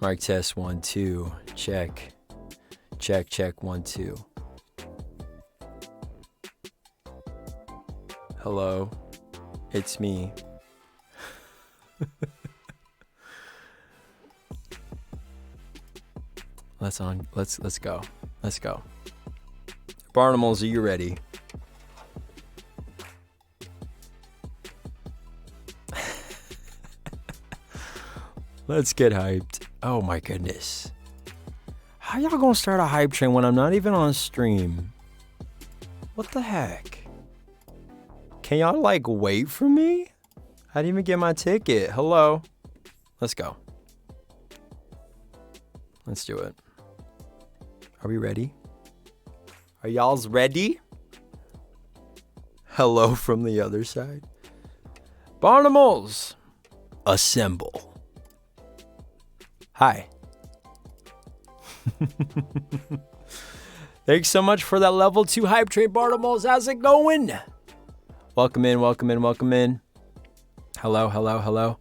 Mic test 1 2. Check. Check 1 2. Hello. It's me. Let's go. Let's go. Barnimals, are you ready? Let's get hyped. Oh my goodness. How y'all gonna start a hype train when I'm not even on stream? What the heck? Can y'all like wait for me? I didn't even get my ticket. Hello. Let's go. Let's do it. Are we ready? Are y'all's ready? Hello from the other side. Barnimals, assemble. Hi. Thanks so much for that level 2 hype train, Barnimals. How's it going? Welcome in. Hello.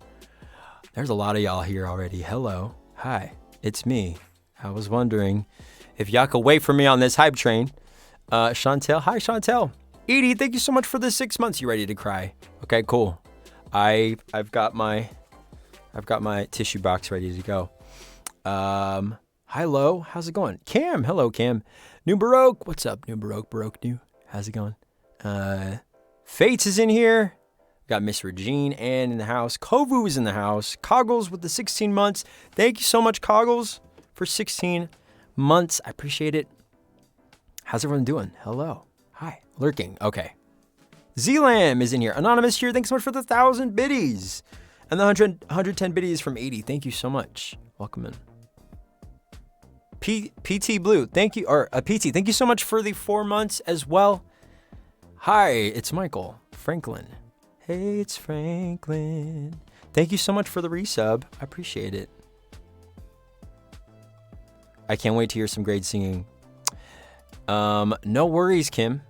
There's a lot of y'all here already. Hello. Hi. It's me. I was wondering if y'all could wait for me on this hype train. Chantel. Hi, Chantel. Edie, thank you so much for the 6 months. You ready to cry? Okay, cool. I've got my tissue box ready to go. Hi, Lo. How's it going? Cam. Hello, Cam. New Baroque. What's up, New Baroque? Baroque New. How's it going? Fates is in here. Got Miss Regine Ann in the house. Kovu is in the house. Coggles with the 16 months. Thank you so much, Coggles, for 16 months. I appreciate it. How's everyone doing? Hello. Hi. Lurking. Okay. Zelam is in here. Anonymous here. Thanks so much for the 1,000 biddies. And the 110 biddies from 80. Thank you so much. Welcome in. PT Blue. Thank you. Or PT. Thank you so much for the 4 months as well. Hi. It's Michael. Franklin. Hey, it's Franklin. Thank you so much for the resub. I appreciate it. I can't wait to hear some great singing. No worries, Kim.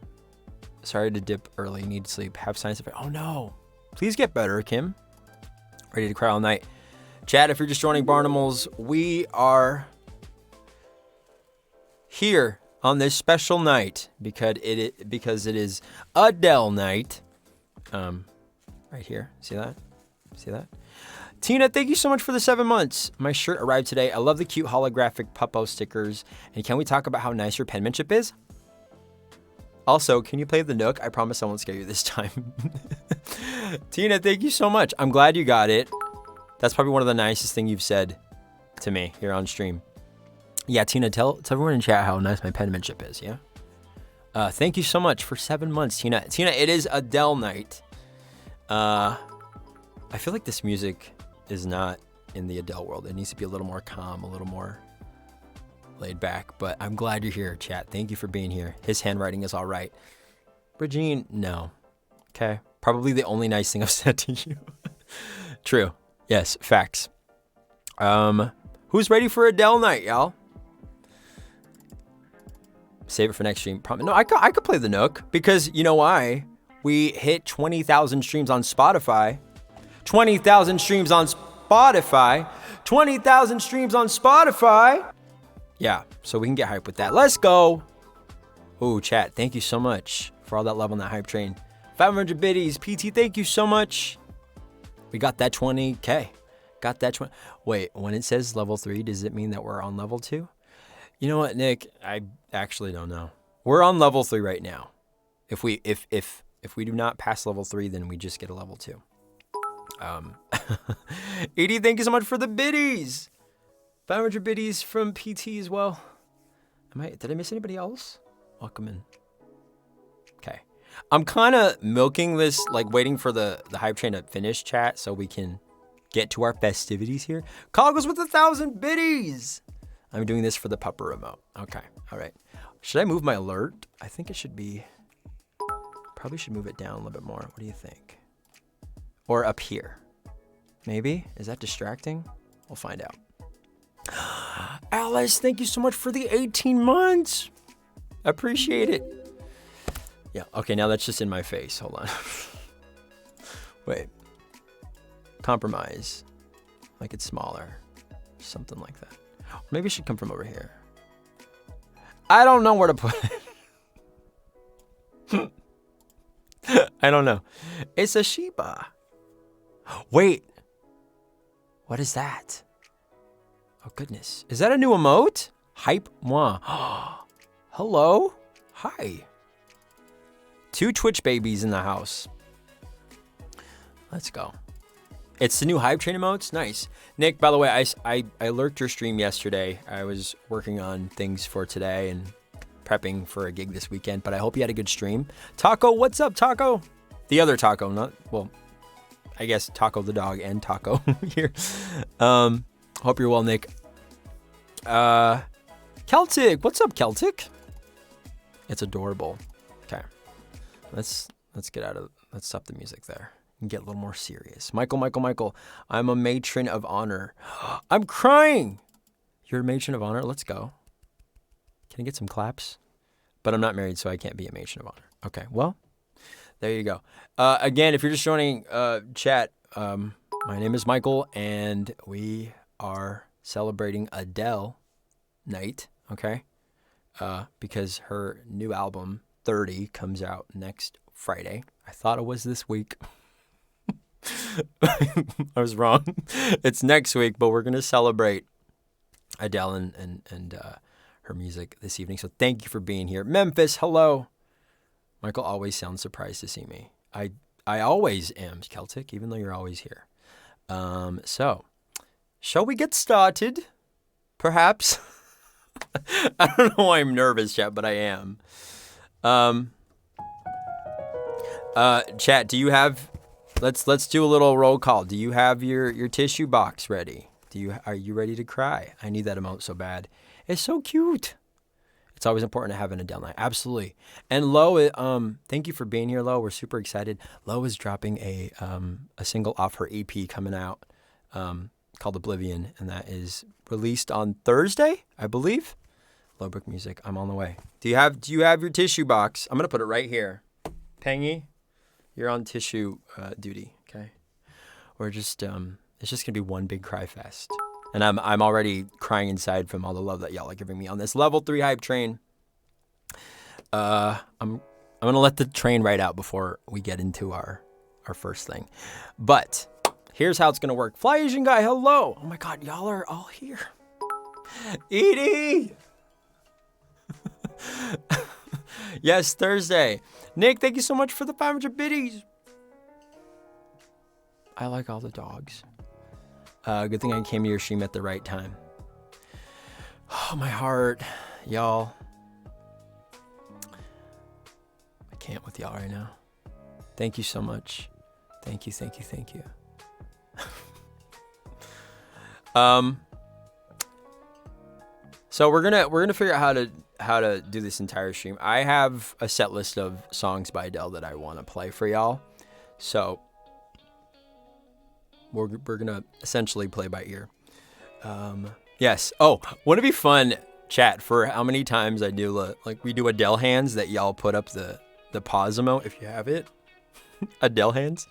Sorry to dip early. Need sleep. Have science effect. Oh no. Please get better, Kim. Ready to cry all night. Chat, if you're just joining Barnimals, we are here on this special night because it is Adele night. Right here. See that? See that? Tina, thank you so much for the 7 months. My shirt arrived today. I love the cute holographic Puppo stickers. And can we talk about how nice your penmanship is? Also, can you play the Nook? I promise I won't scare you this time. Tina, thank you so much. I'm glad you got it. That's probably one of the nicest things you've said to me here on stream. Yeah, Tina, tell everyone in chat how nice my penmanship is, yeah? Thank you so much for 7 months, Tina. Tina, it is Adele night. I feel like this music is not in the Adele world. It needs to be a little more calm, a little more laid back. But I'm glad you're here, chat. Thank you for being here. His handwriting is all right. Regine, no. Okay. Probably the only nice thing I've said to you. True. Yes, facts. Who's ready for Adele night, y'all? Save it for next stream. No, I could play the Nook because you know why? We hit 20,000 streams on Spotify. 20,000 streams on Spotify. 20,000 streams on Spotify. Yeah, so we can get hype with that. Let's go. Ooh, chat, thank you so much for all that love on that hype train. 500 biddies. PT, thank you so much. We got that 20K. Got that 20. Wait, when it says level 3, does it mean that we're on level 2? You know what, Nick? I actually don't know. We're on level 3 right now. If we do not pass level 3, then we just get a level 2. Edie, thank you so much for the biddies. 500 biddies from PT as well. Did I miss anybody else? Welcome in. Okay. I'm kind of milking this, like waiting for the hype train to finish, chat, so we can get to our festivities here. Coggles with 1,000 biddies. I'm doing this for the pupper remote. Okay. All right. Should I move my alert? I think it should be. Probably should move it down a little bit more. What do you think? Or up here? Maybe? Is that distracting? We'll find out. Alice, thank you so much for the 18 months. Appreciate it. Yeah, okay, now that's just in my face. Hold on. Wait. Compromise. Make it smaller. something like that. Maybe it should come from over here. I don't know where to put it. I don't know. It's a Sheba. Wait. What is that? Oh, goodness. Is that a new emote? Hype moi. Hello. Hi. 2 Twitch babies in the house. Let's go. It's the new Hype Train emotes. Nice. Nick, by the way, I lurked your stream yesterday. I was working on things for today and prepping for a gig this weekend, but I hope you had a good stream. Taco, what's up, Taco? The other Taco, not, well, I guess Taco the dog and Taco here. Hope you're well, Nick. Celtic, what's up, Celtic? It's adorable. Okay. Let's stop the music there and get a little more serious. Michael, I'm a matron of honor. I'm crying. You're a matron of honor? Let's go. Can I get some claps? But I'm not married, so I can't be a matron of honor. Okay, well, there you go. Again, if you're just joining chat, my name is Michael, and we are celebrating Adele night, okay? Because her new album, 30, comes out next Friday. I thought it was this week. I was wrong. It's next week, but we're going to celebrate Adele and her music this evening. So thank you for being here. Memphis, hello. Michael always sounds surprised to see me. I always am, Celtic, even though you're always here. So, shall we get started? Perhaps. I don't know why I'm nervous yet, but I am. Chat, do you have? Let's do a little roll call. Do you have your tissue box ready? Are you ready to cry? I need that emote so bad. It's so cute. It's always important to have an Adele night. Absolutely. And Lo, thank you for being here, Lo. We're super excited. Lo is dropping a single off her EP coming out called Oblivion, and that is released on Thursday, I believe. Low Brick Music. I'm on the way. Do you have your tissue box? I'm gonna put it right here. Pangy, you're on tissue duty. Okay. We're just it's just gonna be one big cry fest. And I'm already crying inside from all the love that y'all are giving me on this level 3 hype train. I'm gonna let the train ride out before we get into our first thing. But here's how it's gonna work. Fly Asian guy, hello. Oh my God, y'all are all here. Edie. Yes, Thursday. Nick, thank you so much for the 500 biddies. I like all the dogs. Good thing I came to your stream at the right time. Oh, my heart, y'all. I can't with y'all right now. Thank you so much. Thank you. So we're gonna figure out how to do this entire stream. I have a set list of songs by Adele that I want to play for y'all. So we're gonna essentially play by ear. Yes. Oh, wouldn't it be fun, chat, for how many times I do we do Adele hands that y'all put up the pause emote if you have it. Adele hands.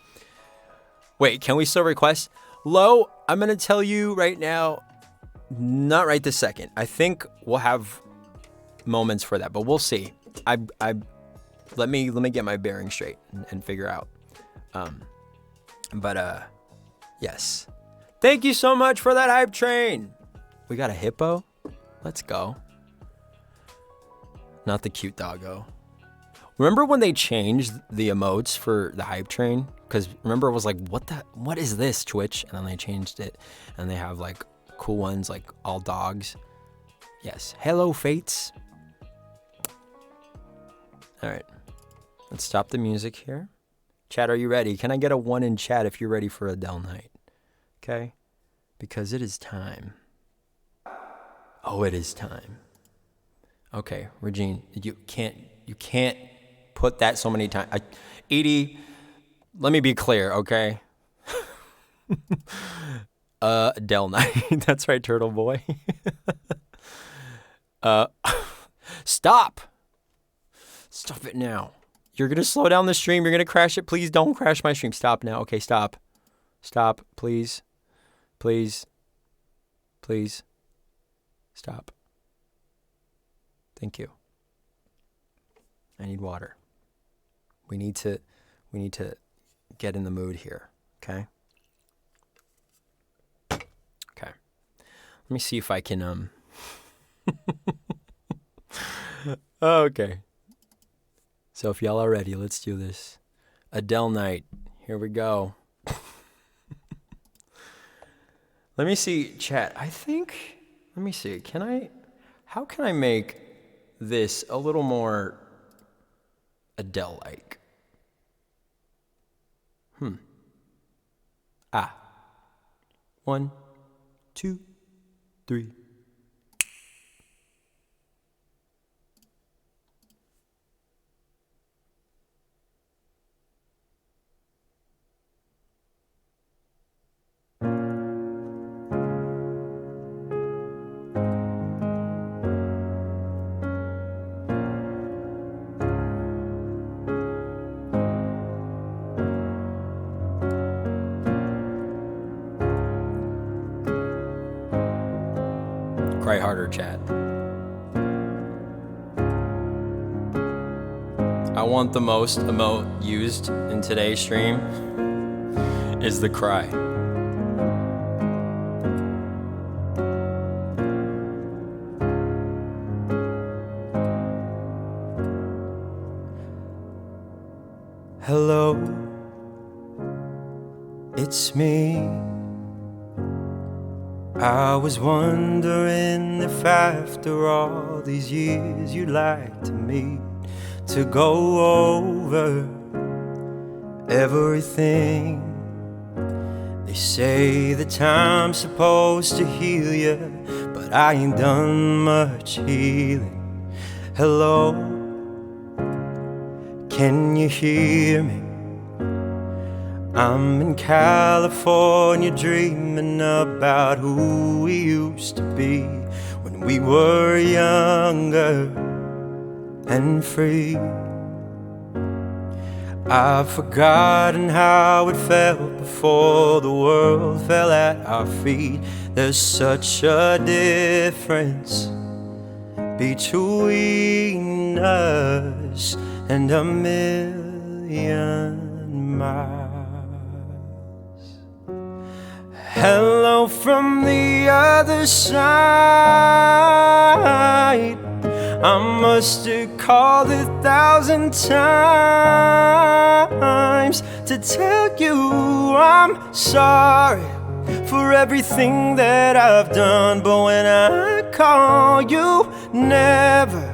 Wait, can we still request? Lo, I'm gonna tell you right now, not right this second. I think we'll have moments for that, but we'll see. Let me get my bearing straight and figure out. Yes. Thank you so much for that hype train. We got a hippo. Let's go. Not the cute doggo. Remember when they changed the emotes for the hype train? Because remember it was like, what is this, Twitch? And then they changed it, and they have like cool ones, like all dogs. Yes. Hello, Fates. All right. Let's stop the music here. Chat, are you ready? Can I get a 1 in chat if you're ready for Adele night? Okay? Because it is time. Oh, it is time. Okay, Regine, you can't put that so many times. Edie, let me be clear, okay? Adele night. That's right, Turtle Boy. Stop. Stop it now. You're going to slow down the stream. You're going to crash it. Please don't crash my stream. Stop now. Okay, stop. Stop, please. Please. Please. Stop. Thank you. I need water. We need to get in the mood here, okay? Okay. Let me see if I can Okay. So if y'all are ready, let's do this. Adele night. Here we go. Let me see, chat. Let me see. How can I make this a little more Adele-like? 1, 2, 3. Cry harder, chat. I want the most emote used in today's stream is the cry. Hello, it's me. I was wondering if after all these years you'd like to meet to go over everything. They say the time's supposed to heal you, but I ain't done much healing. Hello, can you hear me? I'm in California dreaming about who we used to be when we were younger and free. I've forgotten how it felt before the world fell at our feet. There's such a difference between us and a million miles. Hello from the other side. I must have called 1,000 times to tell you I'm sorry for everything that I've done. But when I call, you never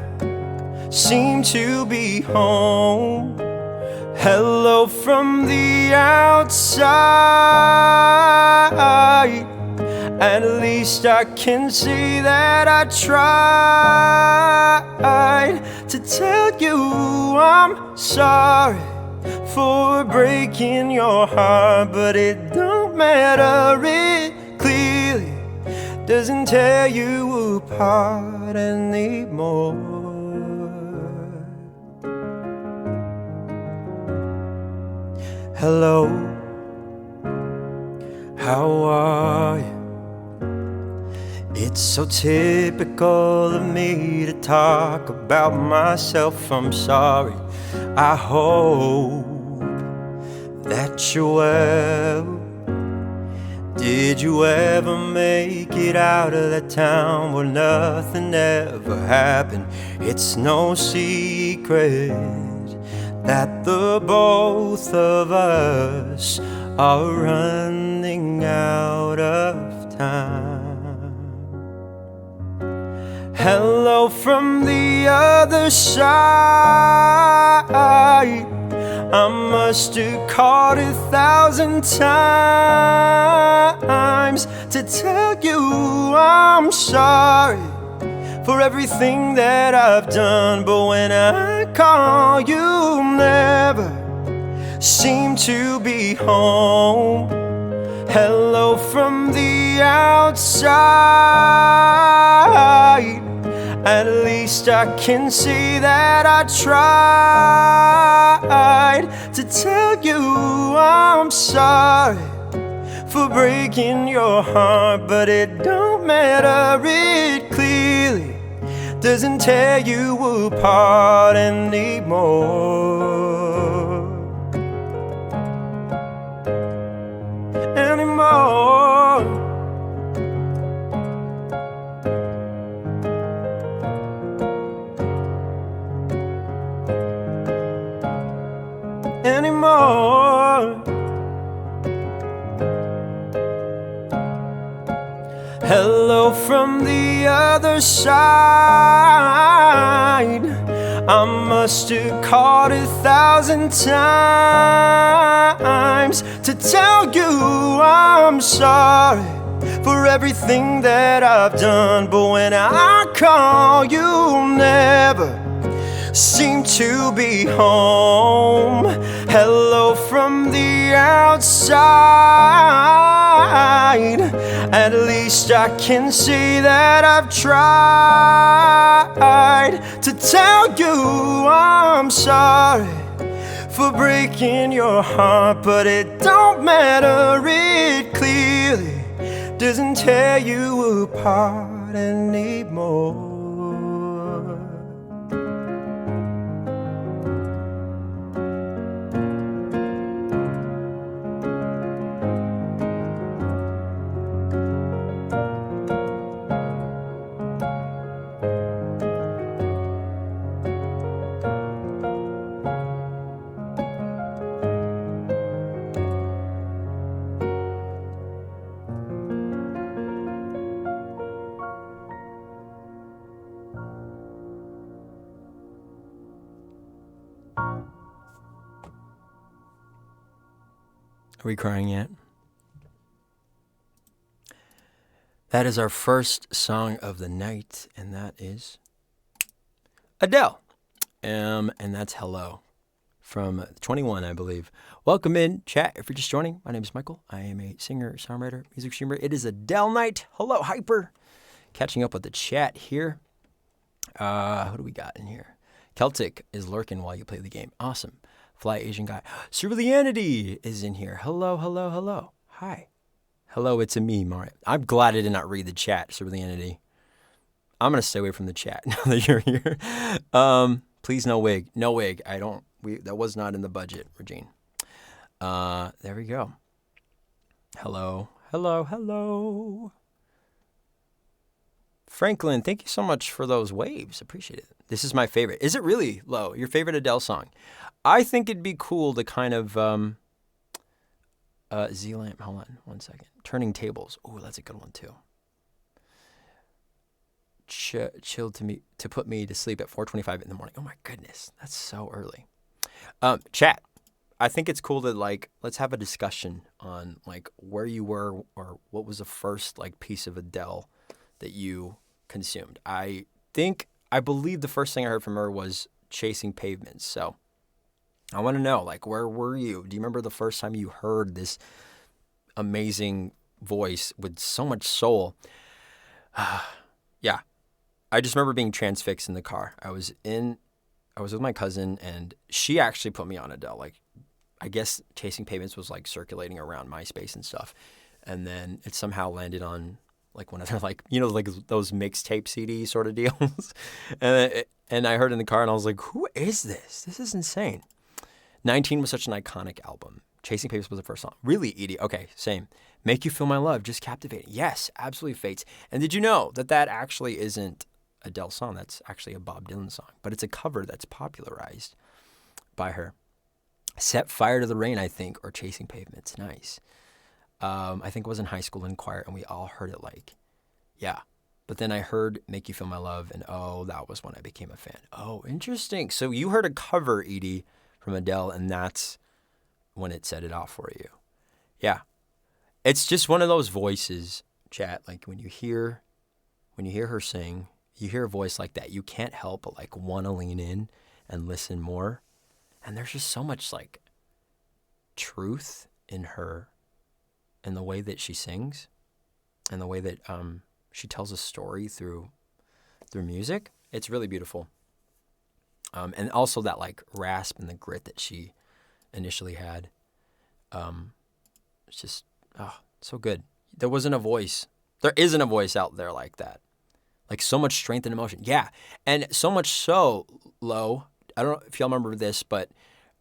seem to be home. Hello from the outside. At least I can see that I tried to tell you I'm sorry for breaking your heart. But it don't matter, it clearly doesn't tear you apart anymore. Hello, how are you? It's so typical of me to talk about myself. I'm sorry. I hope that you're well. Did you ever make it out of that town where nothing ever happened? It's no secret that the both of us are running out of time. Hello from the other side. I must have called 1,000 times to tell you I'm sorry for everything that I've done. But when I call, you never seem to be home. Hello from the outside. At least I can see that I tried to tell you I'm sorry for breaking your heart, but it don't matter, it clearly doesn't tear you apart anymore. Anymore. Anymore. Hello from the other side. I must have called 1,000 times to tell you I'm sorry for everything that I've done, but when I call, you never seem to be home. Hello from the outside. At least I can say that I've tried to tell you I'm sorry for breaking your heart, but it don't matter, it clearly doesn't tear you apart anymore. Are we crying yet? That is our first song of the night, and that is Adele. And that's Hello from 21, I believe. Welcome in, chat. If you're just joining, my name is Michael. I am a singer, songwriter, music streamer. It is Adele night. Hello, Hyper. Catching up with the chat here. Who do we got in here? Celtic is lurking while you play the game. Awesome. Fly Asian guy. Surreality is in here. Hello, hello, hello. Hi. Hello, it's a me, Mario. I'm glad I did not read the chat, Surreality. I'm going to stay away from the chat now that you're here. Please, no wig. No wig. That was not in the budget, Regine. There we go. Hello, hello, hello. Franklin, thank you so much for those waves. Appreciate it. This is my favorite. Is it really, Lo, your favorite Adele song? I think it'd be cool to kind of, Z-Lamp, hold on one second. Turning Tables. Oh, that's a good one too. Chill to put me to sleep at 4:25 in the morning. Oh my goodness, that's so early. Chat, I think it's cool to let's have a discussion on where you were or what was the first piece of Adele that you consumed. I believe the first thing I heard from her was Chasing Pavements. So I want to know, where were you? Do you remember the first time you heard this amazing voice with so much soul? Yeah. I just remember being transfixed in the car. I was with my cousin, and she actually put me on Adele. I guess Chasing Pavements was circulating around MySpace and stuff. And then it somehow landed on one of their those mixtape CD sort of deals. and I heard it in the car, and I was like, who is this? This is insane. 19 was such an iconic album. Chasing Pavements was the first song. Really, Edie? Okay, same. Make You Feel My Love, just captivating. Yes, absolutely Fates. And did you know that actually isn't Adele's song? That's actually a Bob Dylan song. But it's a cover that's popularized by her. Set Fire to the Rain, I think, or Chasing Pavements. Nice. I think it was in high school in choir, and we all heard it yeah. But then I heard Make You Feel My Love, and that was when I became a fan. Oh, interesting. So you heard a cover, Edie, from Adele, and that's when it set it off for you. Yeah. It's just one of those voices, chat, when you hear her sing, you hear a voice like that, you can't help but want to lean in and listen more. And there's just so much truth in her, in the way that she sings, and the way that she tells a story through music. It's really beautiful. And also that rasp and the grit that she initially had. It's just, So good. There wasn't a voice. There isn't a voice out there like that. Like so much strength and emotion. Yeah. And so much so, Lo, I don't know if y'all remember this, but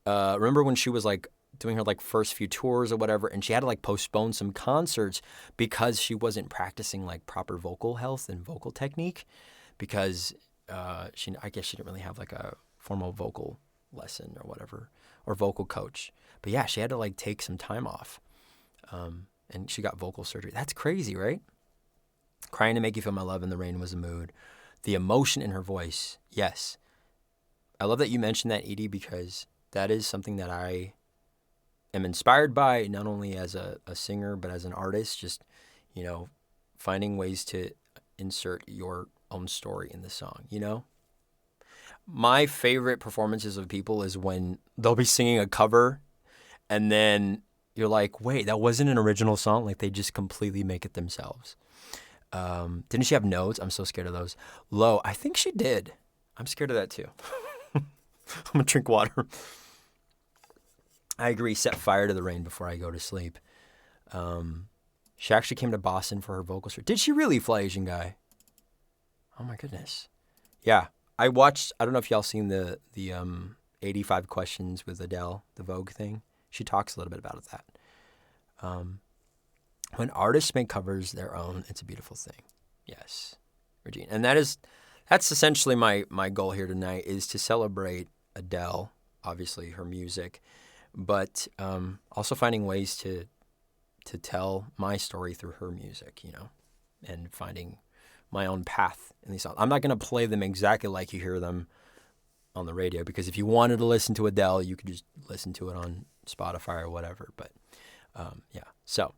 remember when she was like doing her like first few tours or whatever, and she had to like postpone some concerts because she wasn't practicing like proper vocal health and vocal technique because I guess she didn't really have like a formal vocal lesson or whatever, or vocal coach. But yeah, she had to like take some time off. And she got vocal surgery. That's crazy, right? Crying to Make You Feel My Love in the Rain was a mood. The emotion in her voice, yes. I love that you mentioned that, Edie, because that is something that I am inspired by, not only as a singer, but as an artist, just, finding ways to insert your own story in the song, My favorite performances of people is when they'll be singing a cover and then you're like, wait, that wasn't an original song? Like they just completely make it themselves. Didn't she have notes? I'm so scared of those. Lo, I think she did. I'm scared of that too. I'm going to drink water. I agree. Set fire to the rain before I go to sleep. She actually came to Boston for her vocal show. Did she really, Fly Asian Guy? Oh my goodness. Yeah. I don't know if y'all seen the 85 Questions with Adele, the Vogue thing. She talks a little bit about that. When artists make covers their own, it's a beautiful thing. Yes, Regine. And that's essentially my goal here tonight, is to celebrate Adele, obviously her music, but also finding ways to tell my story through her music, and finding my own path in these songs. I'm not going to play them exactly like you hear them on the radio, because if you wanted to listen to Adele, you could just listen to it on Spotify or whatever. But yeah, so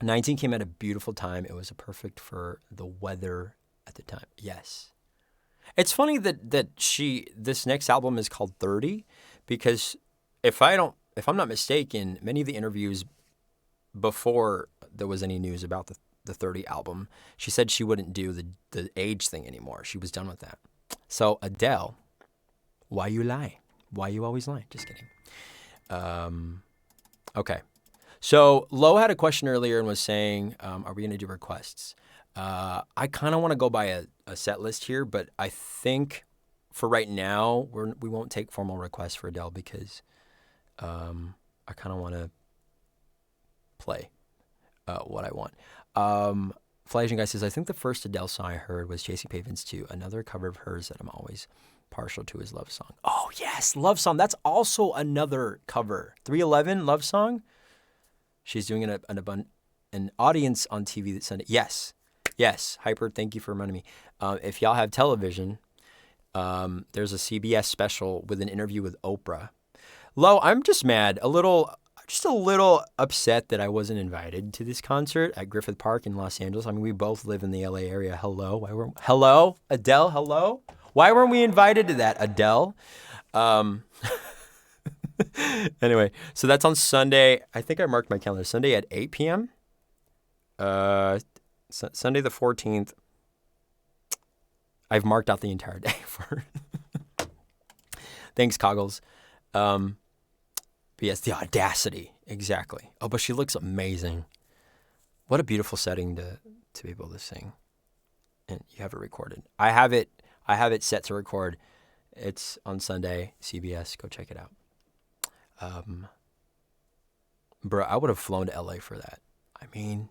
19 came at a beautiful time. It was perfect for the weather at the time. Yes. It's funny that this next album is called 30, because if I'm not mistaken, many of the interviews before there was any news about the 30 album, she said she wouldn't do the age thing anymore. She was done with that. So Adele, why you lie? Why you always lie? Just kidding. Okay. So Lo had a question earlier and was saying, are we going to do requests? I kind of want to go by a set list here, but I think for right now, we won't take formal requests for Adele, because I kind of want to play what I want. Fly Asian Guy says, I think the first Adele song I heard was Chasing Pavements 2, another cover of hers that I'm always partial to is Love Song. Oh, yes, Love Song. That's also another cover. 311, Love Song. She's doing an audience on TV that Sunday. Yes. Hyper, thank you for reminding me. If y'all have television, there's a CBS special with an interview with Oprah. Lo, I'm just mad, just a little upset that I wasn't invited to this concert at Griffith Park in Los Angeles. I mean, we both live in the LA area. Hello, Adele, hello? Why weren't we invited to that, Adele? Anyway, so that's on Sunday. I think I marked my calendar. Sunday at 8 p.m. Sunday the 14th. I've marked out the entire day for. Thanks, Coggles. But yes, the audacity. Exactly. Oh, but she looks amazing. What a beautiful setting to be able to sing. And you have it recorded. I have it set to record. It's on Sunday, CBS. Go check it out. Bro, I would have flown to LA for that. I mean,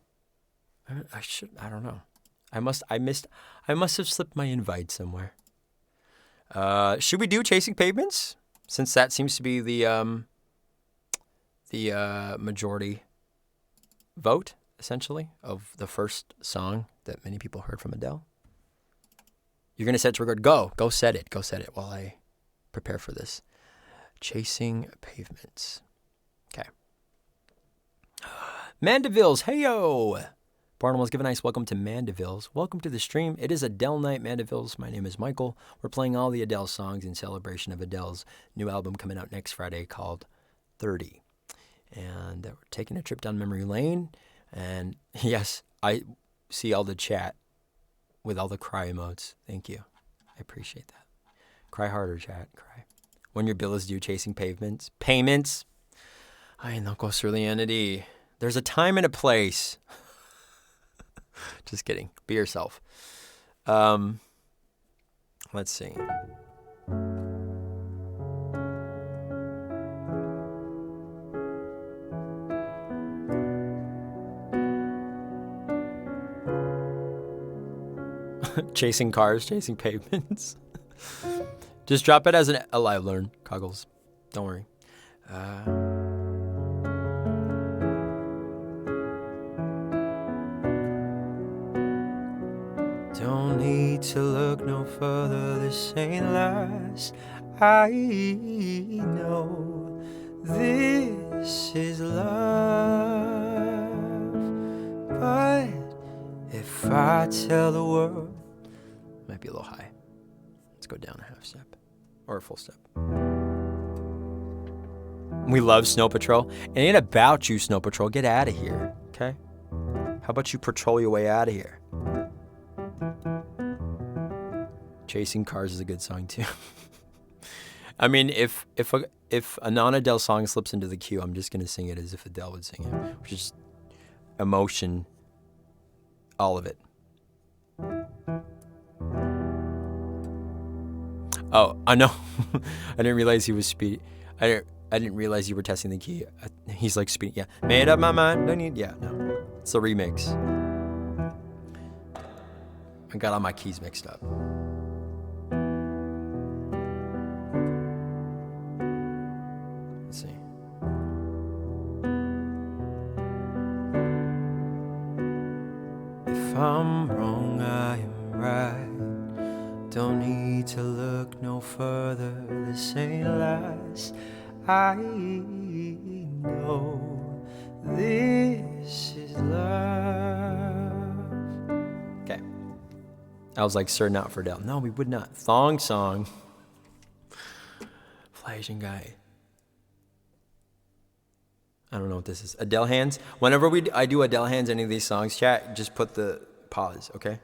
I don't know. I must have slipped my invite somewhere. Should we do Chasing Pavements? Since that seems to be the majority vote, essentially, of the first song that many people heard from Adele. You're going to set it to record. Go set it. Go set it while I prepare for this. Chasing Pavements. Okay. Mandevilles, heyo! Barnum, give a nice welcome to Mandevilles. Welcome to the stream. It is Adele night, Mandevilles. My name is Michael. We're playing all the Adele songs in celebration of Adele's new album coming out next Friday called 30. And we're taking a trip down memory lane. And yes, I see all the chat with all the cry emotes. Thank you. I appreciate that. Cry harder, chat. Cry. When your bill is due, Chasing Pavements. Payments. Ay, no ko surlianity. There's a time and a place. Just kidding. Be yourself. Let's see. Chasing cars, chasing pavements. Just drop it as a live learn, Coggles. Don't worry. Don't need to look no further, this ain't last. I know this is love. But if I tell the world, might be a little high. Let's go down a half step or a full step. We love Snow Patrol. It ain't about you, Snow Patrol. Get out of here, okay? How about you patrol your way out of here? Chasing Cars is a good song too. I mean, if a non-Adele song slips into the queue, I'm just gonna sing it as if Adele would sing it, which is emotion, all of it. Oh, I know. I didn't realize he was speeding. I didn't realize you were testing the key. He's like speeding. Yeah, made up my mind. Don't need. Yeah, no, it's a remix. I got all my keys mixed up. Let's see. If I'm wrong, I am right. Don't need to look no further. This ain't last. I know this is love. Okay. I was like, sir, not for Adele. No, we would not. Thong song. Fly Asian guy. I don't know what this is. Adele hands. Whenever I do Adele hands, any of these songs, chat, just put the pause, okay?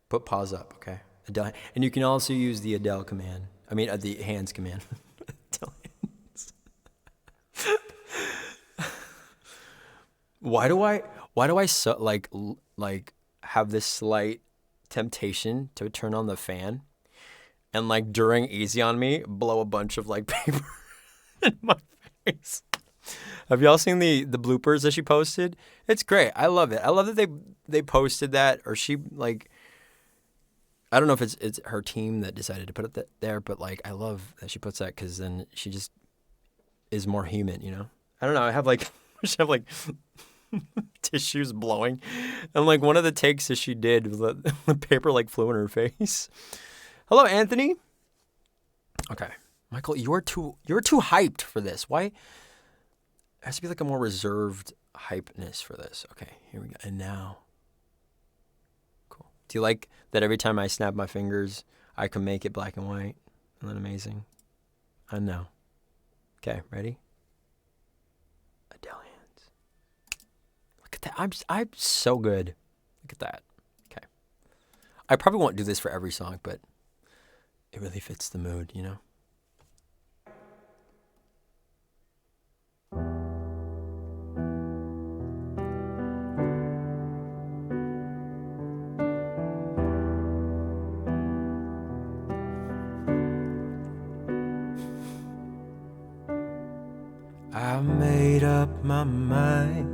Put pause up, okay? Adele, and you can also use the Adele command. I mean, the hands command. Adele hands. Why do I so like have this slight temptation to turn on the fan and like during Easy on Me blow a bunch of like paper in my face? Have y'all seen the bloopers that she posted? It's great. I love it. I love that they posted that, or she like, I don't know if it's her team that decided to put it there, but like I love that she puts that because then she just is more human, you know? I don't know. I have like tissues blowing, and like one of the takes that she did, the paper like flew in her face. Hello, Anthony. Okay, Michael, you're too hyped for this. Why? It has to be like a more reserved hypeness for this. Okay, here we go. And now. Cool. Do you like that every time I snap my fingers, I can make it black and white? Isn't that amazing? I know. Okay, ready? Adele hands. Look at that. I'm so good. Look at that. Okay. I probably won't do this for every song, but it really fits the mood, you know? I made up my mind.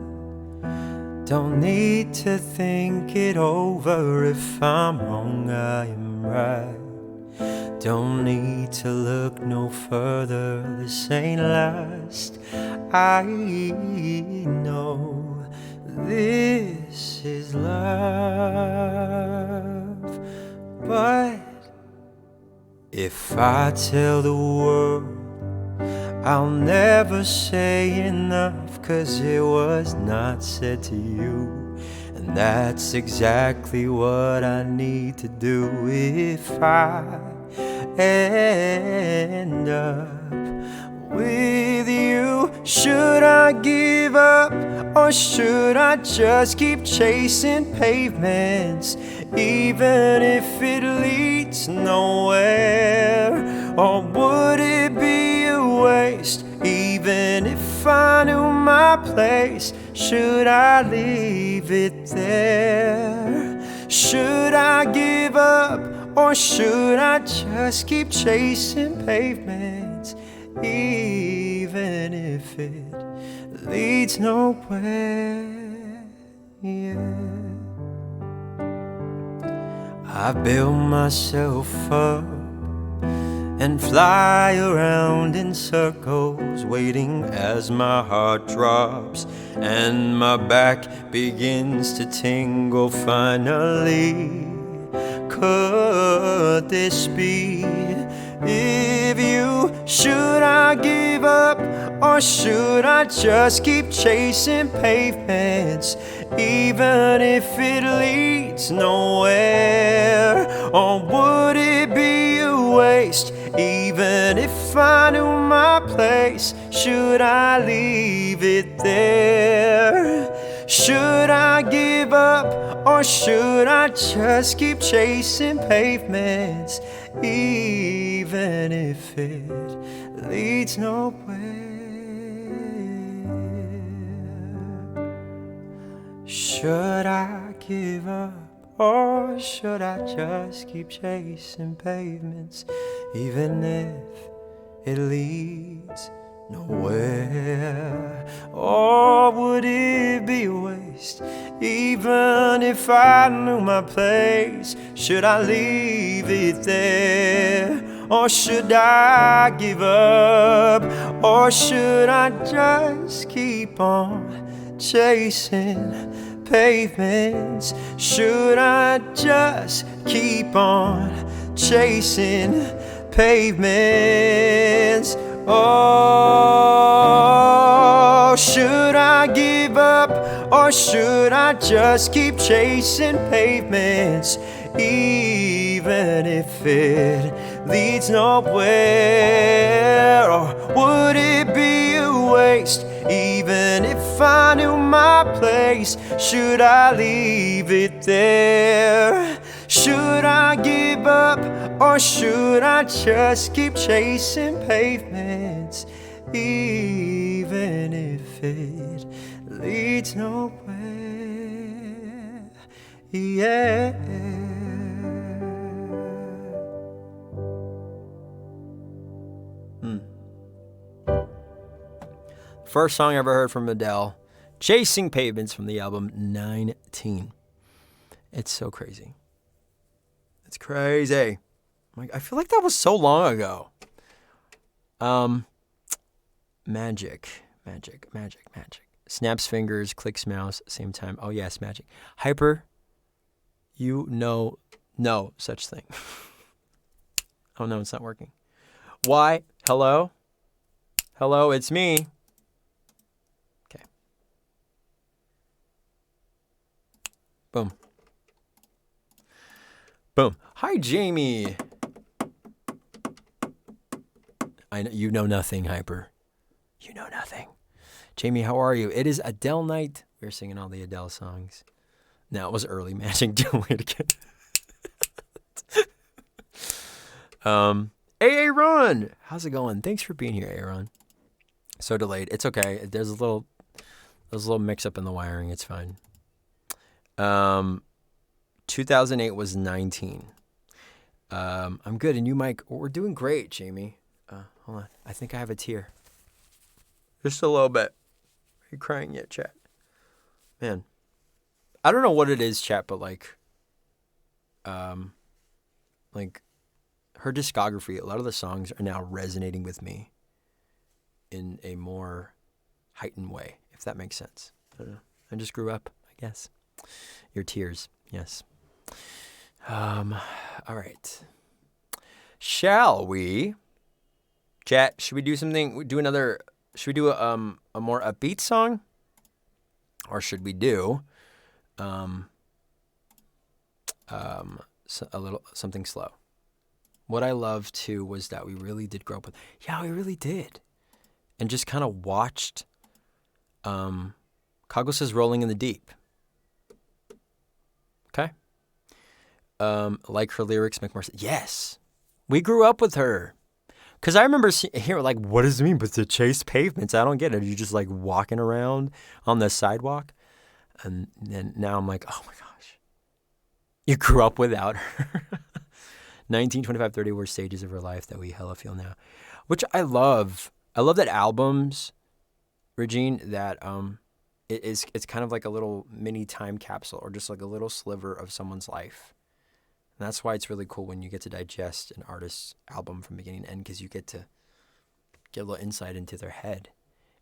Don't need to think it over. If I'm wrong, I am right. Don't need to look no further. This ain't last. I know this is love. But if I tell the world, I'll never say enough, 'cause it was not said to you. And that's exactly what I need to do if I end up with you. Should I give up, or should I just keep chasing pavements, even if it leads nowhere? Or would it be a waste, even if I knew my place, should I leave it there? Should I give up, or should I just keep chasing pavements, even if it leads nowhere? Yeah. I build myself up and fly around in circles, waiting as my heart drops and my back begins to tingle. Finally, could this be? If you, should I give up, or should I just keep chasing pavements, even if it leads nowhere? Or would it be a waste, even if I knew my place, should I leave it there? Should I give up, or should I just keep chasing pavements, even if it leads nowhere? Should I give up, or should I just keep chasing pavements, even if it leads nowhere? Or would it be a waste, even if I knew my place, should I leave it there? Or should I give up, or should I just keep on chasing pavements? Should I just keep on chasing pavements? Oh, should I give up, or should I just keep chasing pavements, even if it leads nowhere? Or would it be a waste, even if I knew my place, should I leave it there? Should I give up, or should I just keep chasing pavements, even if it leads nowhere? Yeah. First song I ever heard from Adele, Chasing Pavements, from the album 19. It's so crazy. It's crazy. Like, I feel like that was so long ago. Magic. Snaps fingers, clicks mouse, same time. Oh yes, magic. Hyper, you know, no such thing. Oh no, it's not working. Why? Hello? Hello, it's me. Okay. Boom. Hi, Jamie. I know you know nothing, Hyper. You know nothing. Jamie, how are you? It is Adele night. We're singing all the Adele songs. Now, it was early matching. Don't wait again. Hey, Aaron. How's it going? Thanks for being here, Aaron. So delayed. It's okay. There's a little mix up in the wiring. It's fine. 2008 was 19. I'm good. And you, Mike? We're doing great, Jamie. Hold on. I think I have a tear. Just a little bit. Are you crying yet, chat? Man. I don't know what it is, chat, but like her discography, a lot of the songs are now resonating with me in a more heightened way, if that makes sense. I don't know. I just grew up, I guess. Your tears, yes. All right. Shall we? Chat, should we do something? Should we do a more upbeat song? Or should we do a little something slow? What I loved too was that we really did grow up with. Yeah, we really did. And just kind of watched Kago says Rolling in the Deep. Okay. Like her lyrics make more sense. Yes. We grew up with her. Because I remember hearing, like, what does it mean? But to chase pavements, I don't get it. Are you just like walking around on the sidewalk? And then now I'm like, oh my gosh, you grew up without her. 19, 25, 30 were stages of her life that we hella feel now, which I love. I love that albums, Regine, that it's kind of like a little mini time capsule or just like a little sliver of someone's life. And that's why it's really cool when you get to digest an artist's album from beginning to end, because you get to get a little insight into their head.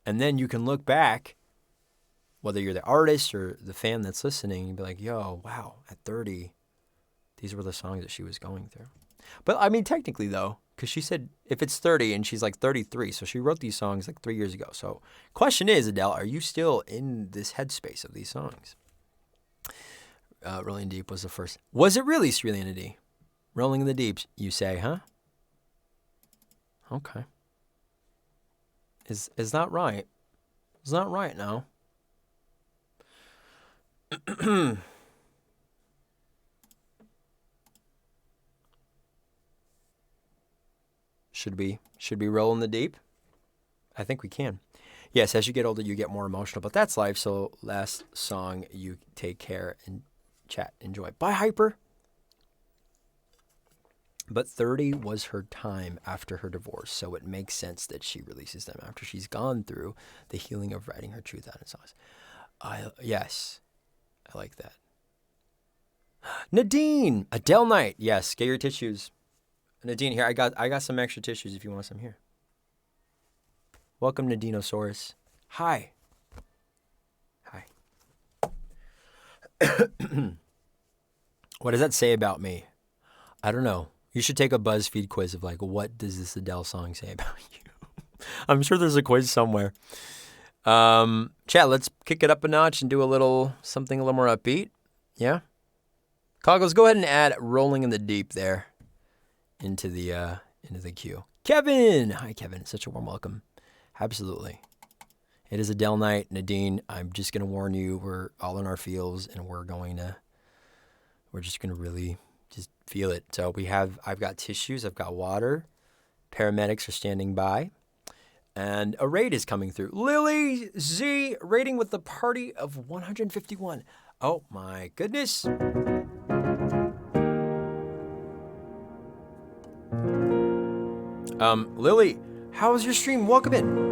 And then you can look back, whether you're the artist or the fan that's listening, and be like, yo, wow, at 30, these were the songs that she was going through. But I mean, technically though, because she said if it's 30 and she's like 33, so she wrote these songs like 3 years ago. So question is, Adele, are you still in this headspace of these songs? Rolling Deep was the first. Was it really Serenity? Rolling in the Deep, you say, huh? Okay. Is that right? Is that right now? Should we roll in the deep? I think we can. Yes, as you get older, you get more emotional, but that's life. So last song, you take care and chat, enjoy. Bye, Hyper. But 30 was her time after her divorce, so it makes sense that she releases them after she's gone through the healing of writing her truth out in songs. Yes, I like that. Nadine, Adele night. Yes, get your tissues. Nadine, here, I got some extra tissues if you want some here. Welcome, Nadinosaurus. Hi. Hi. What does that say about me? I don't know. You should take a BuzzFeed quiz of like, what does this Adele song say about you? I'm sure there's a quiz somewhere. Chat, let's kick it up a notch and do something a little more upbeat. Yeah? Coggles, go ahead and add Rolling in the Deep there into the queue. Kevin! Hi, Kevin. Such a warm welcome. Absolutely. It is Adele night. Nadine, I'm just going to warn you, we're all in our feels, and we're just going to really just feel it. So I've got tissues, I've got water. Paramedics are standing by. And a raid is coming through. Lily Z raiding with the party of 151. Oh my goodness. Lily, how was your stream? Welcome in.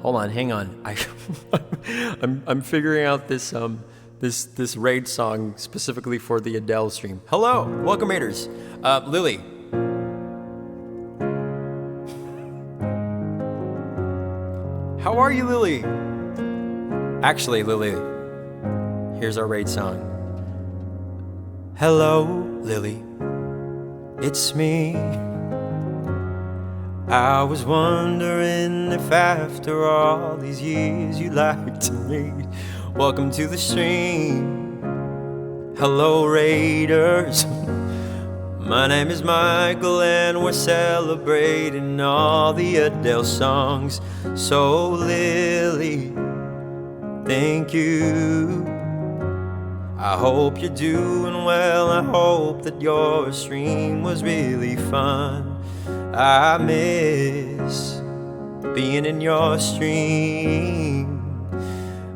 Hold on, hang on. I'm figuring out this raid song specifically for the Adele stream. Hello, welcome raiders. Lily. How are you, Lily? Actually, Lily, here's our raid song. Hello, Lily. It's me. I was wondering if after all these years you'd like to meet. Welcome to the stream. Hello, Raiders. My name is Michael and we're celebrating all the Adele songs. So, Lily, thank you. I hope you're doing well. I hope that your stream was really fun. I miss being in your stream.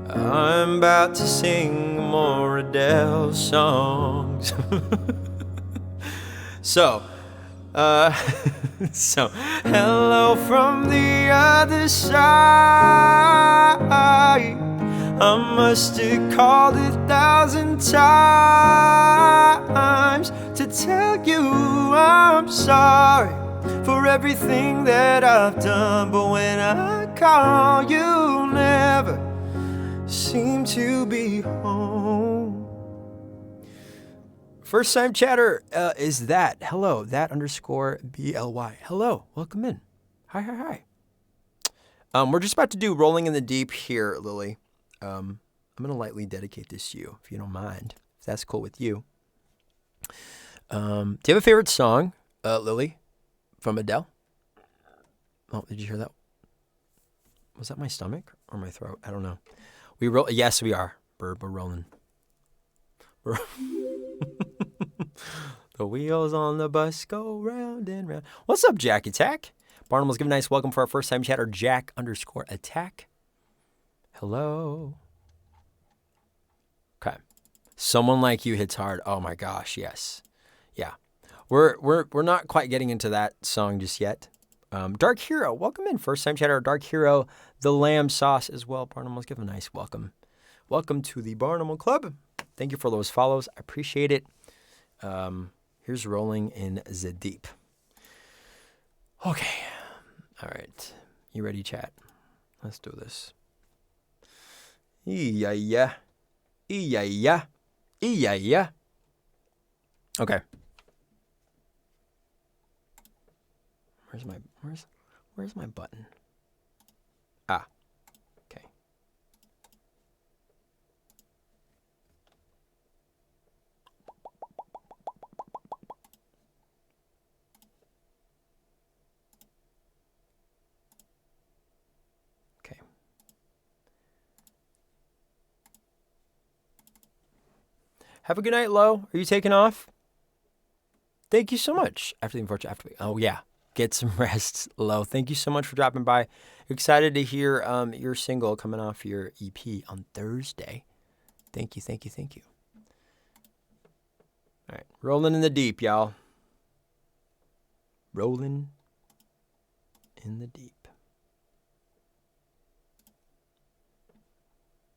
I'm about to sing more Adele songs. So hello from the other side. I must have called 1,000 times to tell you I'm sorry for everything that I've done, but when I call, you never seem to be home. First time chatter is that. Hello, that_BLY. Hello, welcome in. Hi. We're just about to do Rolling in the Deep here, Lily. I'm going to lightly dedicate this to you, if you don't mind, if that's cool with you. Do you have a favorite song, Lily? From Adele? Oh, did you hear that? Was that my stomach or my throat? I don't know. We roll. Yes, we are. We're rolling. The wheels on the bus go round and round. What's up, Jack Attack? Barnum, give a nice welcome for our first time chatter, Jack_attack. Hello. Okay. Someone Like You hits hard. Oh my gosh, yes. Yeah. We're not quite getting into that song just yet. Dark Hero, welcome in. First time chatter, Dark Hero, the lamb sauce as well. Barnum, let's give a nice welcome. Welcome to the Barnum Club. Thank you for those follows. I appreciate it. Here's Rolling in the Deep. Okay. All right. You ready, chat? Let's do this. Yeah. Okay. Where's my button? Ah. Okay. Okay. Have a good night, Lo. Are you taking off? Thank you so much. Oh yeah. Get some rest, Lo. Thank you so much for dropping by. Excited to hear your single coming off your EP on Thursday. Thank you. All right, rolling in the deep, y'all. Rolling in the deep.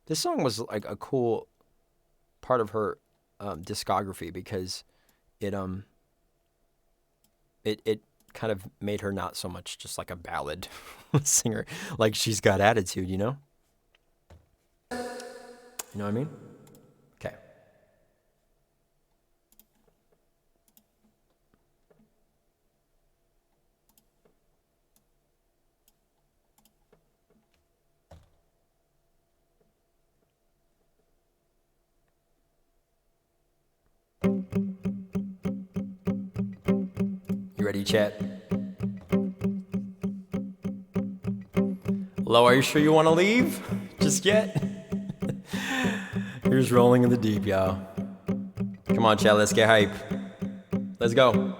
This song was like a cool part of her discography because it kind of made her not so much just like a ballad singer. Like she's got attitude, you know? You know what I mean? Okay. You ready, chat? Lo, are you sure you want to leave? Just yet? Here's Rolling in the Deep, y'all. Come on, chat, let's get hype. Let's go.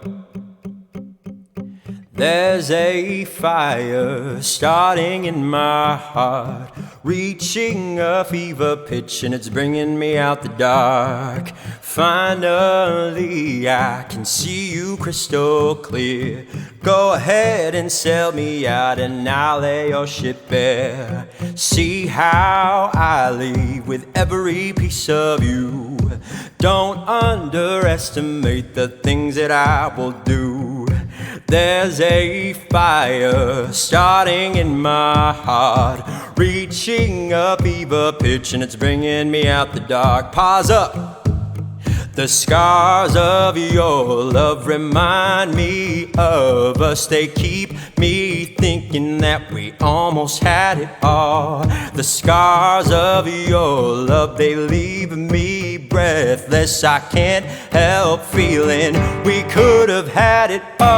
There's a fire starting in my heart, reaching a fever pitch, and it's bringing me out the dark. Finally, I can see you crystal clear. Go ahead and sell me out, and I'll lay your ship bare. See how I leave with every piece of you. Don't underestimate the things that I will do. There's a fire starting in my heart, reaching a fever pitch, and it's bringing me out the dark. Pause up. The scars of your love remind me of us. They keep me thinking that we almost had it all. The scars of your love, they leave me breathless. I can't help feeling we could have had it all.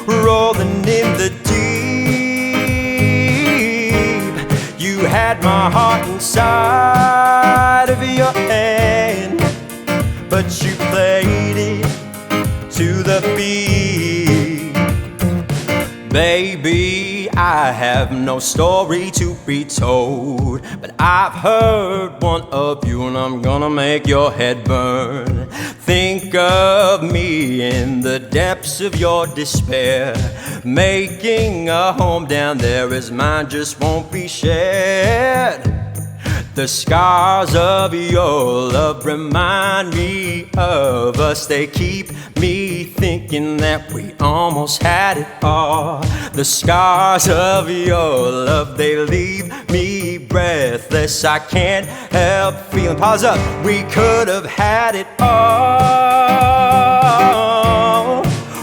Rolling in the deep, you had my heart inside of your hand, but you played it to the beat. Baby, I have no story to be told, but I've heard one of you, and I'm gonna make your head burn. Think of me in the depths of your despair, making a home down there as mine just won't be shared. The scars of your love remind me of us. They keep me thinking that we almost had it all. The scars of your love, they leave me breathless. I can't help feeling. Pause up. We could have had it all.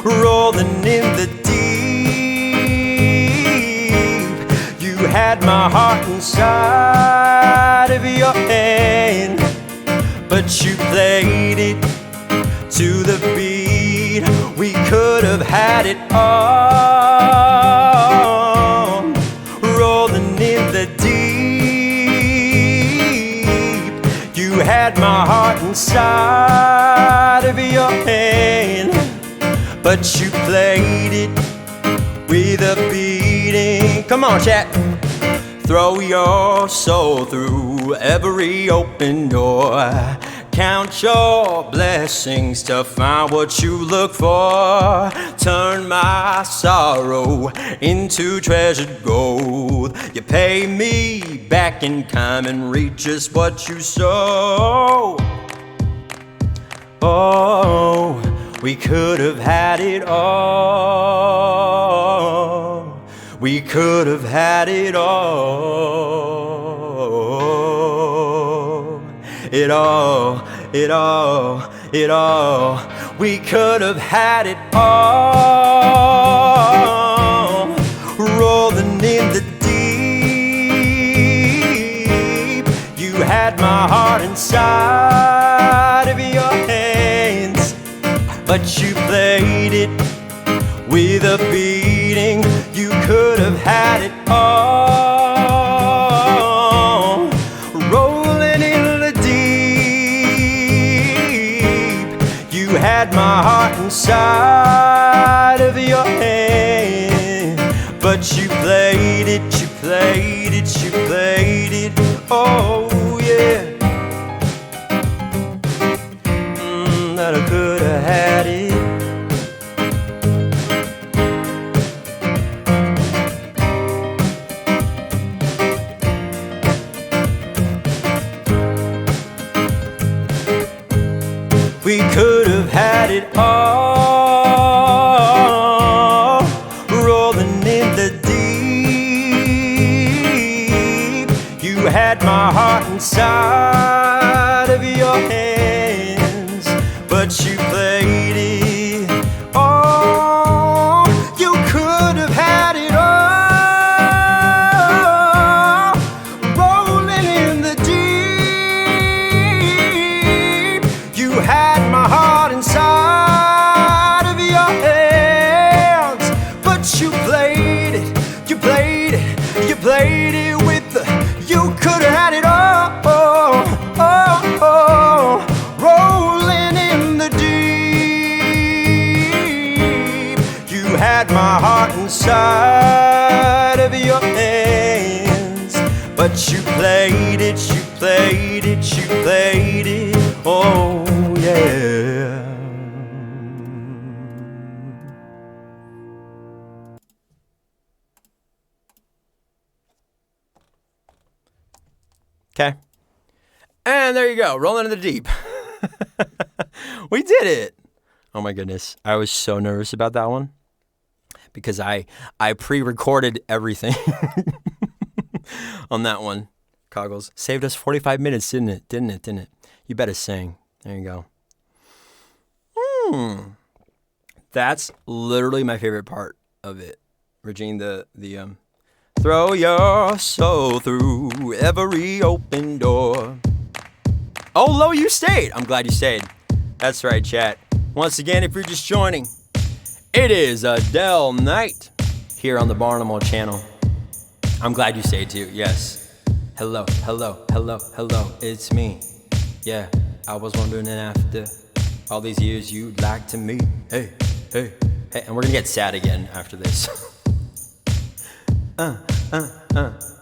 Rolling in the deep, you had my heart inside of your hand, but you played it to the beat. We could have had it all. Rolling in the deep, you had my heart inside of your hand, but you played it with a beating. Come on, chat. Throw your soul through every open door. Count your blessings to find what you look for. Turn my sorrow into treasured gold. You pay me back in kind and reap just what you sow. Oh, we could have had it all. We could have had it all. It all. We could have had it all. Rolling in the deep. You had my heart inside of your hands, but you played it with a beating. You could have had it all. Rolling in the deep. You had my heart inside of your hand, but you played it, you played it, you played it. Oh yeah. That I could have had it. We could have had it all. Rolling in the deep. You had my heart inside of your hands, but you played it. Oh, you could have had it all. Rolling in the deep. You had my heart inside of your hands, but you played it, you played it, you played it with the, you could have had it all. Rolling in the deep. You had my heart inside of your hands, but you played it, you played it, you played it. Oh yeah. Okay. And there you go. Rolling in the deep. We did it. Oh my goodness. I was so nervous about that one because I pre-recorded everything on that one. Coggles. Saved us 45 minutes, didn't it? Didn't it? You better sing. There you go. That's literally my favorite part of it. Regine, the throw your soul through every open door. Oh, Lo, you stayed. I'm glad you stayed. That's right, chat. Once again, if you're just joining, it is Adele night here on the Barnum channel. I'm glad you stayed too. Yes. Hello. It's me. Yeah, I was wondering after all these years you'd like to meet. Hey. And we're gonna get sad again after this.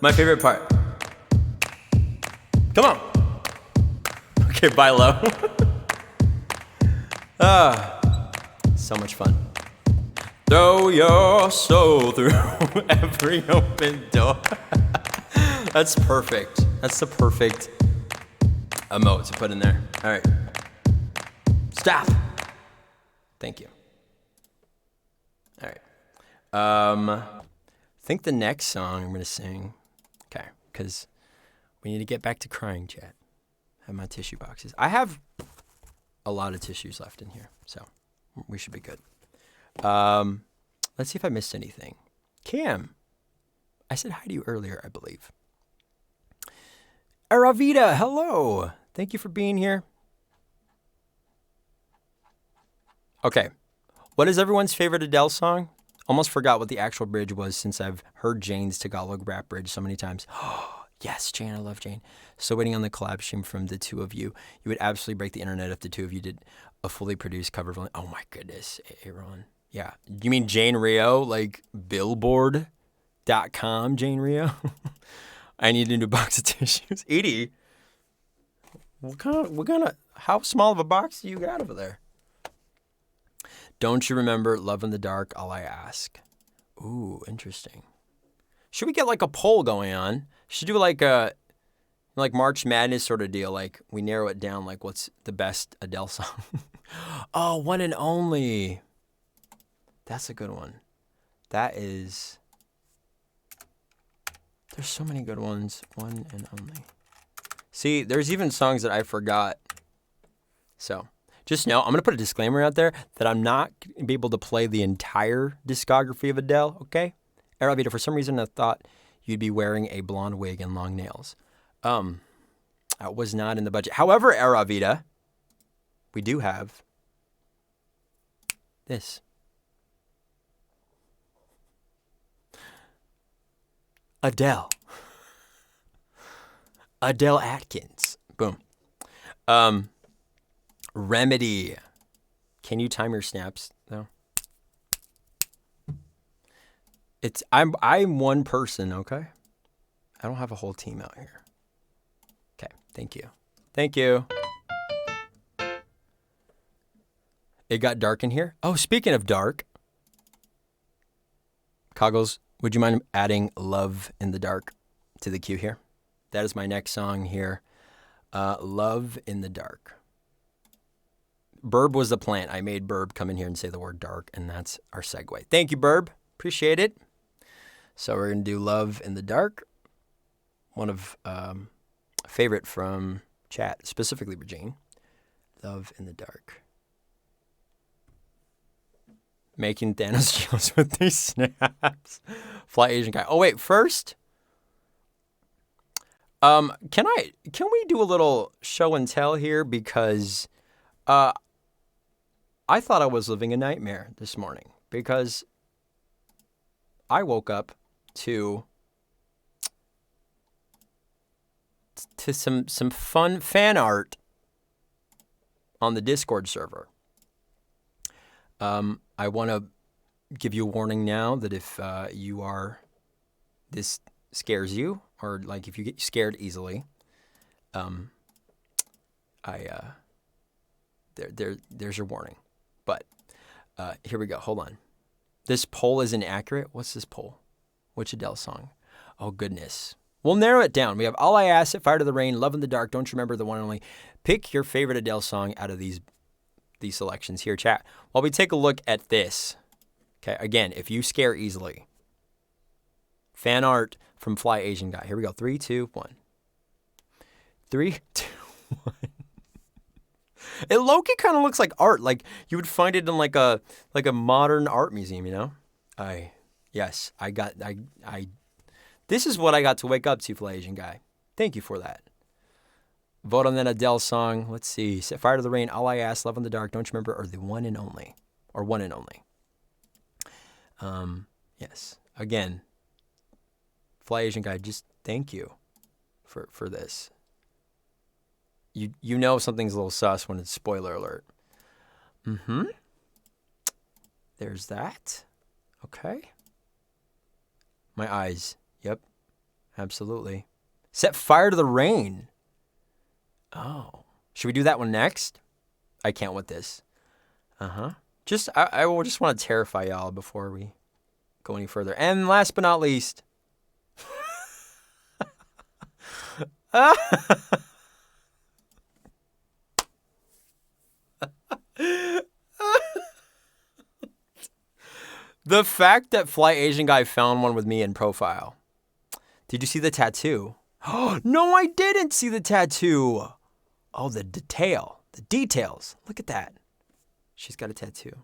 My favorite part. Come on. Okay, bye, Lo. So much fun. Throw your soul through every open door. That's perfect. That's the perfect emote to put in there. All right. Stop. Thank you. All right. I think the next song I'm going to sing, okay, because we need to get back to crying, chat. Have my tissue boxes. I have a lot of tissues left in here, so we should be good. Let's see if I missed anything. Cam, I said hi to you earlier, I believe. Aravita, hello. Thank you for being here. Okay. What is everyone's favorite Adele song? Almost forgot what the actual bridge was since I've heard Jane's Tagalog rap bridge so many times. Oh, yes, Jane, I love Jane. So waiting on the collab stream from the two of you. You would absolutely break the internet if the two of you did a fully produced cover of, oh my goodness, Aaron. Yeah. You mean Jane Rio, like Billboard.com, Jane Rio? I need a new box of tissues. Edie, how small of a box do you got over there? Don't you remember Love in the Dark, All I Ask? Ooh, interesting. Should we get like a poll going on? Should do like a March Madness sort of deal. Like we narrow it down. Like what's the best Adele song? Oh, One and Only. That's a good one. That is. There's so many good ones. One and Only. See, there's even songs that I forgot. So just know, I'm going to put a disclaimer out there that I'm not going to be able to play the entire discography of Adele, okay? Aravita, for some reason I thought you'd be wearing a blonde wig and long nails. That was not in the budget. However, Aravita, we do have this. Adele. Adele Atkins. Boom. Remedy. Can you time your snaps though? I'm one person, okay? I don't have a whole team out here. Okay, thank you. Thank you. It got dark in here. Oh, speaking of dark. Coggles, would you mind adding Love in the Dark to the queue here? That is my next song here. Love in the Dark. Burb was the plant. I made Burb come in here and say the word dark, and that's our segue. Thank you, Burb. Appreciate it. So we're going to do Love in the Dark. One of a favorite from chat, specifically Regine. Love in the Dark. Making Thanos jokes with these snaps. Fly Asian guy. Oh, wait, first... can we do a little show and tell here? Because I thought I was living a nightmare this morning because I woke up to some fun fan art on the Discord server. I want to give you a warning now that if this scares you, or like if you get scared easily, there's your warning. But here we go. Hold on. This poll is inaccurate. What's this poll? Which Adele song? Oh, goodness. We'll narrow it down. We have All I Ask, Set Fire to the Rain, Love in the Dark, Don't You Remember, the One and Only. Pick your favorite Adele song out of these selections here, chat. While we take a look at this. Okay, again, if you scare easily. Fan art from Fly Asian Guy. Here we go. 3, 2, 1. 3, 2, 1. It low-key kind of looks like art. Like you would find it in like a modern art museum, you know? This is what I got to wake up to, Fly Asian Guy. Thank you for that. Vote on that Adele song. Let's see. Set Fire to the Rain, All I Ask, Love in the Dark, Don't You Remember, or the One and Only. Or One and Only. Yes. Again, Fly Asian Guy, just thank you for this. You know something's a little sus when it's spoiler alert. Mm-hmm. There's that. Okay. My eyes. Yep. Absolutely. Set Fire to the Rain. Oh. Should we do that one next? I can't with this. Uh-huh. I will just want to terrify y'all before we go any further. And last but not least. The fact that Fly Asian Guy found one with me in profile. Did you see the tattoo? Oh, no, I didn't see the tattoo. Oh, the details. Look at that. She's got a tattoo.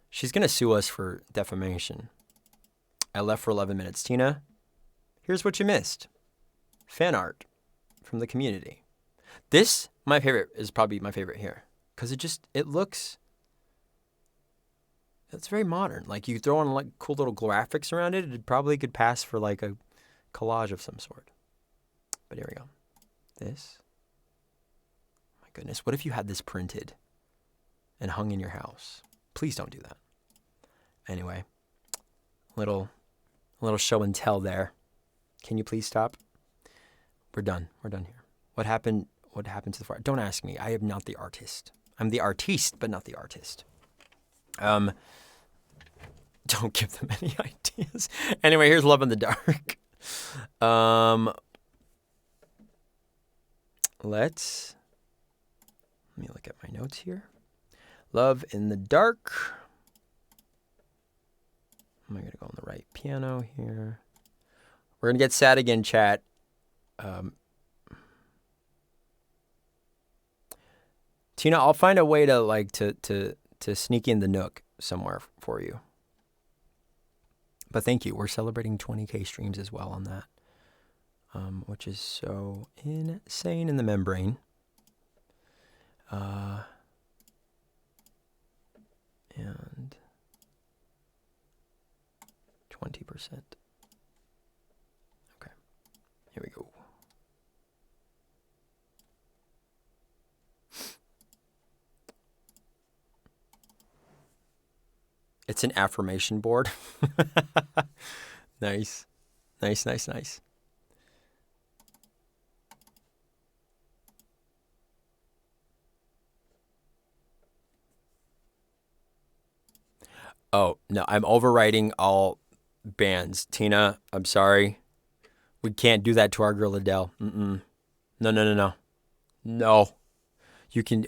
She's going to sue us for defamation. I left for 11 minutes. Tina, here's what you missed. Fan art from the community. This, my favorite, is probably my favorite here. Because it looks... It's very modern. Like you throw on like cool little graphics around it, it probably could pass for like a collage of some sort. But here we go. This. My goodness, what if you had this printed and hung in your house? Please don't do that. Anyway, little show and tell there. Can you please stop? We're done. We're done here. What happened? What happened to the fire? Don't ask me. I am not the artist. I'm the artiste, but not the artist. Don't give them any ideas. Anyway, here's Love in the Dark. Let me look at my notes here. Love in the Dark. Am I going to go on the right piano here? We're going to get sad again, chat. Tina, I'll find a way to sneak in the Nook somewhere for you. But thank you. We're celebrating 20K streams as well on that, which is so insane in the membrane. And 20%. Okay, here we go. It's an affirmation board. Nice. Nice. Oh, no, I'm overwriting all bands. Tina, I'm sorry. We can't do that to our girl Adele. No. No. You can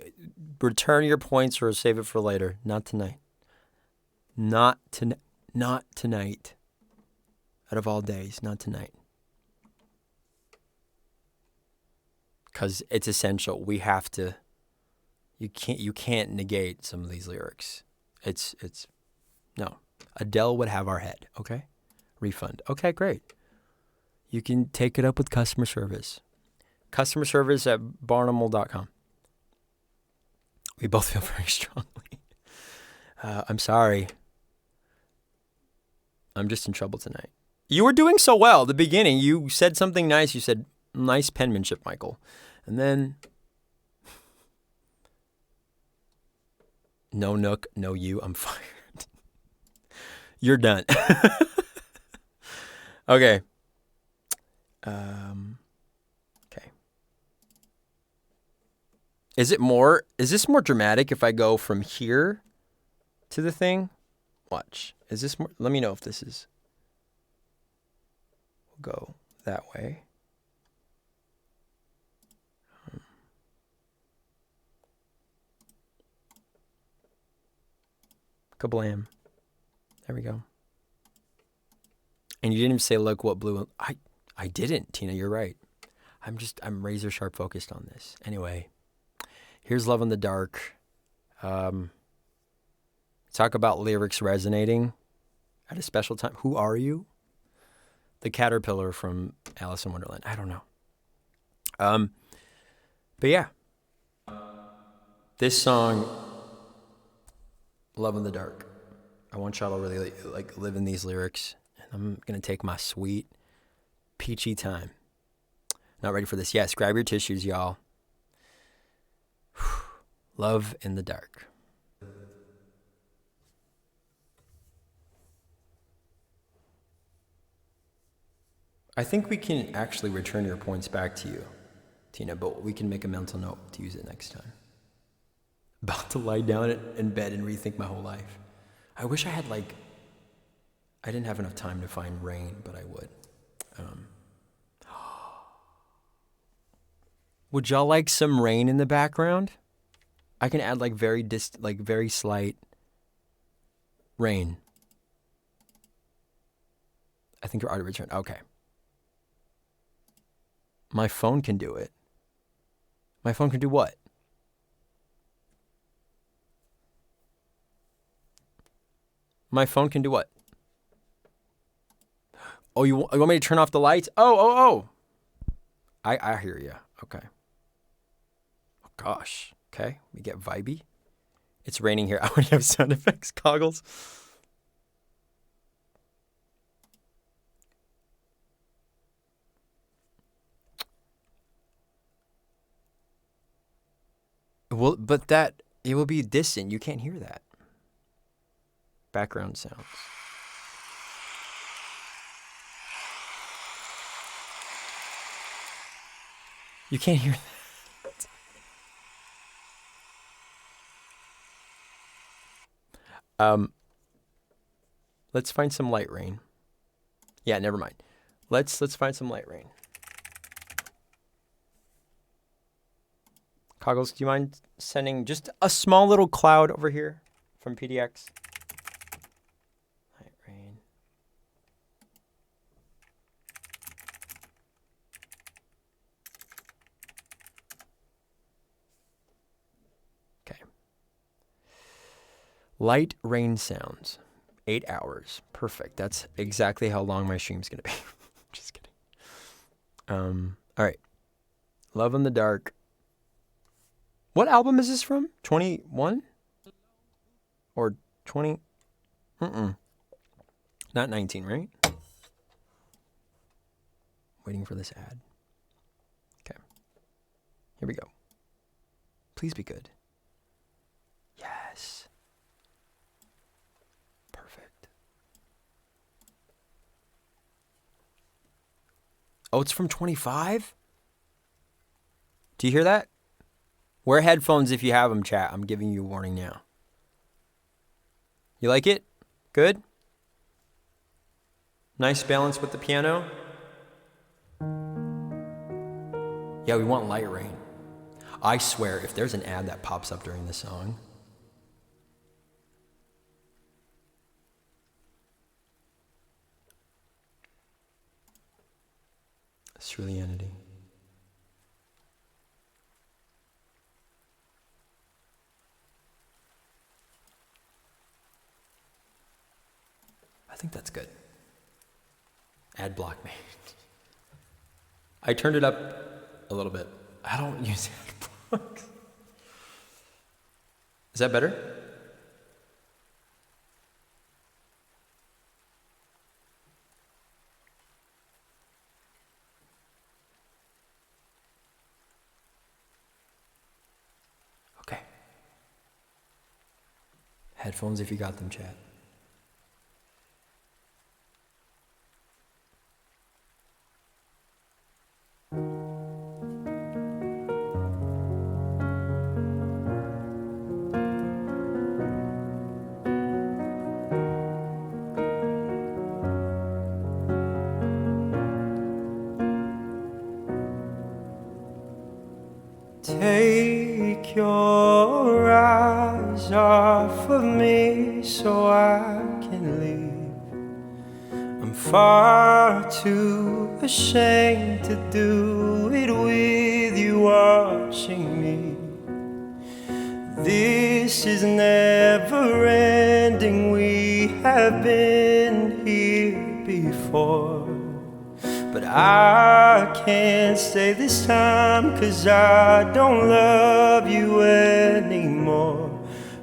return your points or save it for later. Not tonight. Not tonight. Out of all days, not tonight. Because it's essential. We have to. You can't negate some of these lyrics. It's no. Adele would have our head. Okay, refund. Okay, great. You can take it up with customer service. Customer service at barnamel.com. We both feel very strongly. I'm sorry. I'm just in trouble tonight. You were doing so well at the beginning. You said something nice. You said, nice penmanship, Michael. And then, no Nook, no you, I'm fired. You're done. Okay. Okay. Is this more dramatic if I go from here to the thing? Watch. Is this more? Let me know if this is. We'll go that way. Kablam. There we go. And you didn't even say, look what blue. I didn't, Tina. You're right. I'm razor sharp focused on this. Anyway, here's Love in the Dark. Talk about lyrics resonating at a special time. Who are you? The caterpillar from Alice in Wonderland. I don't know. But yeah. This song, Love in the Dark. I want y'all to really live in these lyrics. And I'm going to take my sweet, peachy time. Not ready for this. Yes, grab your tissues, y'all. Love in the Dark. I think we can actually return your points back to you, Tina, but we can make a mental note to use it next time. About to lie down in bed and rethink my whole life. I wish I had I didn't have enough time to find Rain, but I would. Would y'all like some rain in the background? I can add very slight rain. I think you're already returned. Okay. My phone can do it. My phone can do what? My phone can do what? Oh, you want me to turn off the lights? Oh. I hear you. Okay. Oh, gosh. Okay. We get vibey. It's raining here. I already have sound effects goggles. Well, but it will be distant. You can't hear that. Background sounds. You can't hear that. Let's find some light rain. Yeah, never mind. Let's find some light rain. Coggles, do you mind sending just a small little cloud over here from PDX? Light rain. Okay. Light rain sounds. 8 hours. Perfect. That's exactly how long my stream's going to be. Just kidding. All right. Love in the Dark. What album is this from? 21? Or 20? Not 19, right? Waiting for this ad. Okay. Here we go. Please be good. Yes. Perfect. Oh, it's from 25? Do you hear that? Wear headphones if you have them, chat. I'm giving you a warning now. You like it? Good? Nice balance with the piano? Yeah, we want light rain. I swear, if there's an ad that pops up during the song. Ceruleanity. I think that's good. Ad block me. I turned it up a little bit. I don't use ad blocks. Is that better? Okay. Headphones if you got them, chat. Take your eyes off of me so I can leave. I'm far too ashamed to do it with you watching me. This is never ending, we have been here before. But I can't stay this time, 'cause I don't love you anymore.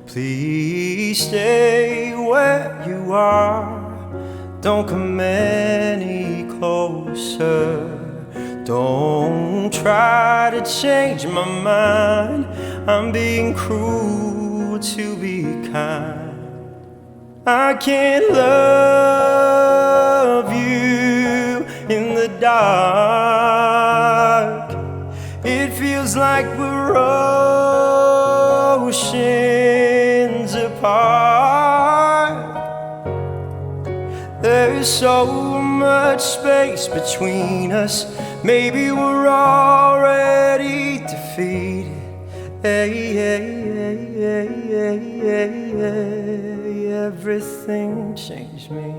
Please stay where you are, don't come any closer. Don't try to change my mind, I'm being cruel to be kind. I can't love you in the dark. It feels like we're oceans apart. There's so much space between us, maybe we're already defeated. Everything changed me.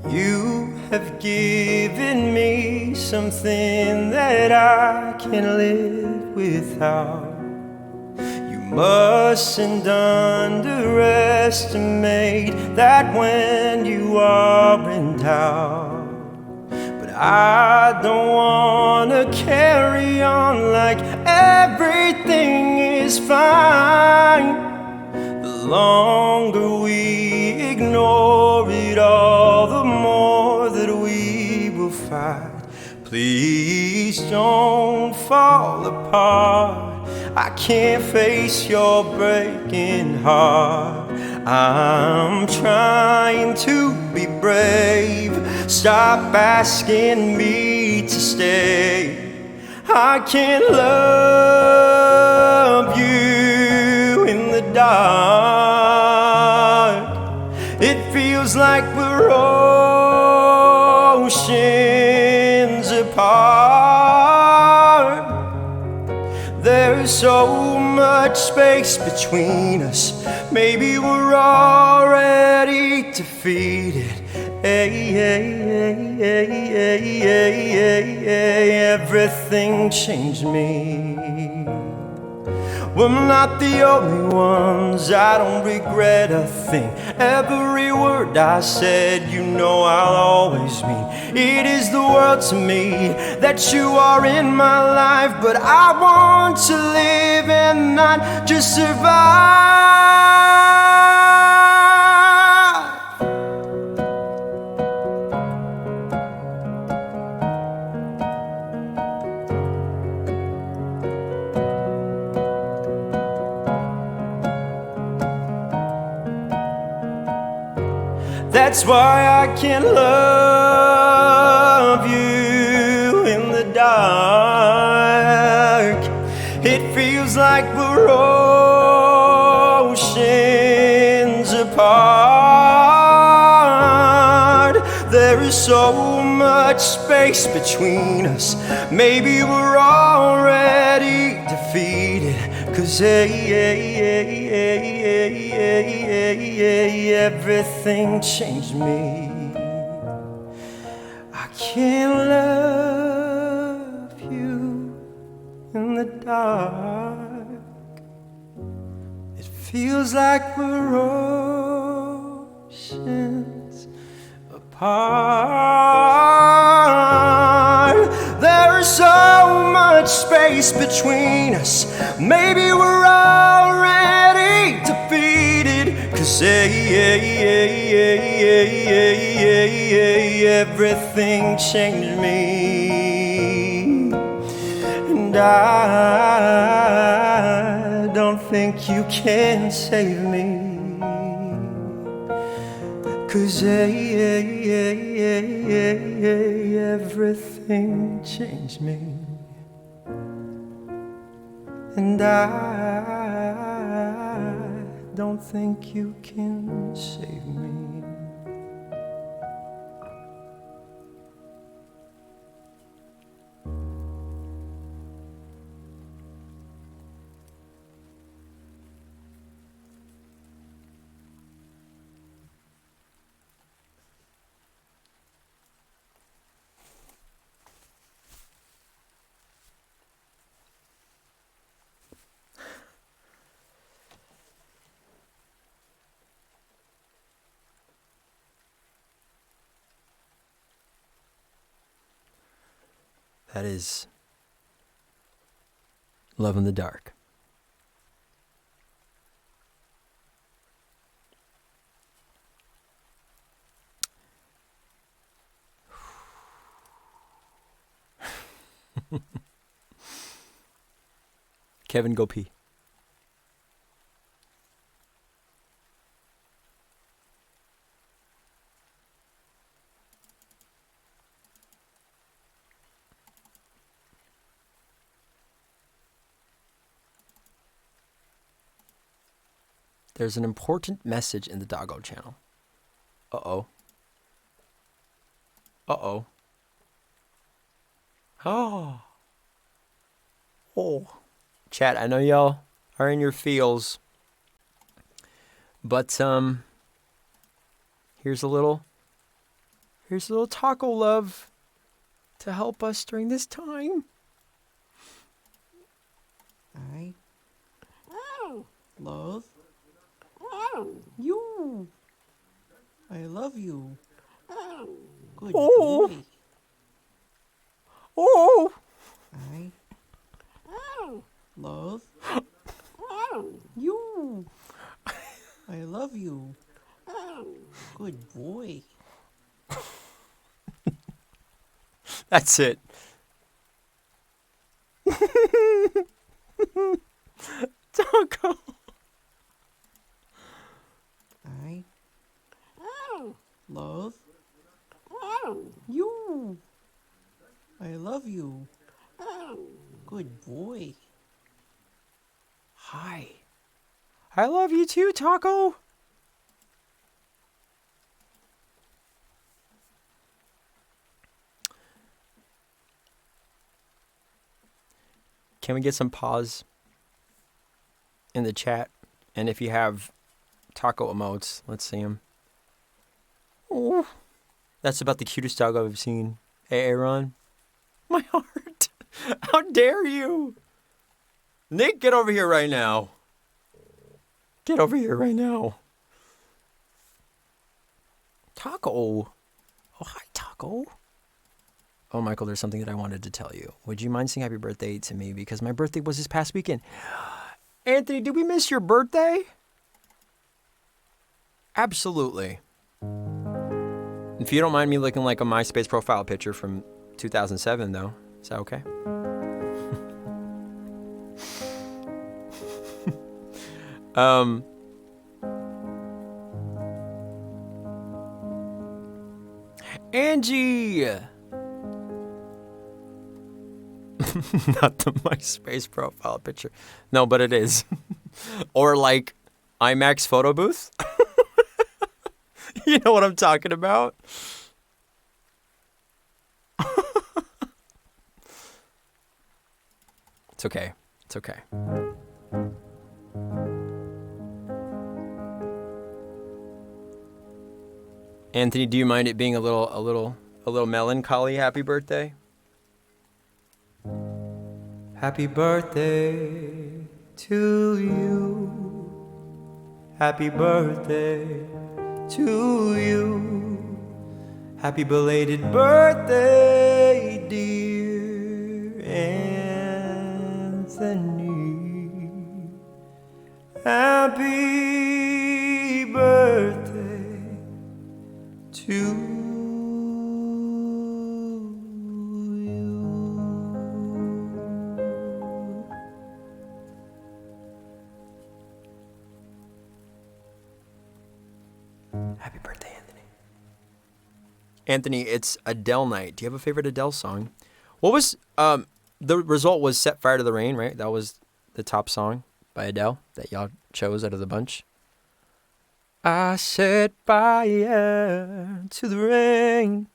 You have given me something that I can live without. You mustn't underestimate that when you are in doubt. But I don't wanna carry on like everything is fine. The longer we ignore it all, the more that we will fight. Please don't fall apart. I can't face your breaking heart. I'm trying to be brave. Stop asking me to stay. I can't love you in the dark. It feels like we're oceans apart. There's so much space between us. Maybe we're already defeated. Everything changed me. We're not the only ones. I don't regret a thing. Every word I said, you know I'll always mean. It is the world to me that you are in my life. But I want to live and not just survive. That's why I can't love you in the dark. It feels like we're oceans apart. There is so much space between us. Maybe we're already defeated. 'Cause everything changed me. I can't love you in the dark. It feels like we're oceans apart. There is so much space between us. Maybe we're already defeated. 'Cause everything changed me. And I don't think you can save me. 'Cause everything changed me. And I don't think you can save me. That is Love in the Dark. Kevin, go pee. There's an important message in the doggo channel. Uh-oh. Uh-oh. Oh. Oh. Chat, I know y'all are in your feels. But here's a little taco love to help us during this time. I love you. I love you. Good boy. Oh. I love you. I love you. Good boy. That's it. Taco. I love you. I love you. Good boy. Hi. I love you too, Taco. Can we get some pause in the chat? And if you have taco emotes, let's see them. Oh, that's about the cutest dog I've seen. Hey, Aaron. My heart. How dare you? Nick, get over here right now. Get over here right now. Taco. Oh, hi, Taco. Oh, Michael, there's something that I wanted to tell you. Would you mind saying happy birthday to me? Because my birthday was this past weekend. Anthony, did we miss your birthday? Absolutely. If you don't mind me looking like a MySpace profile picture from 2007, though, is that okay? Angie! Not the MySpace profile picture. No, but it is. Or like IMAX photo booth. You know what I'm talking about? It's okay. It's okay. Anthony, do you mind it being a little melancholy happy birthday? Happy birthday to you. Happy birthday to you. Happy belated birthday, dear Anthony. Happy birthday to you. Happy birthday, Anthony. Anthony, it's Adele night. Do you have a favorite Adele song? What was the result was Set Fire to the Rain, right? That was the top song by Adele that y'all chose out of the bunch. I set fire to the rain.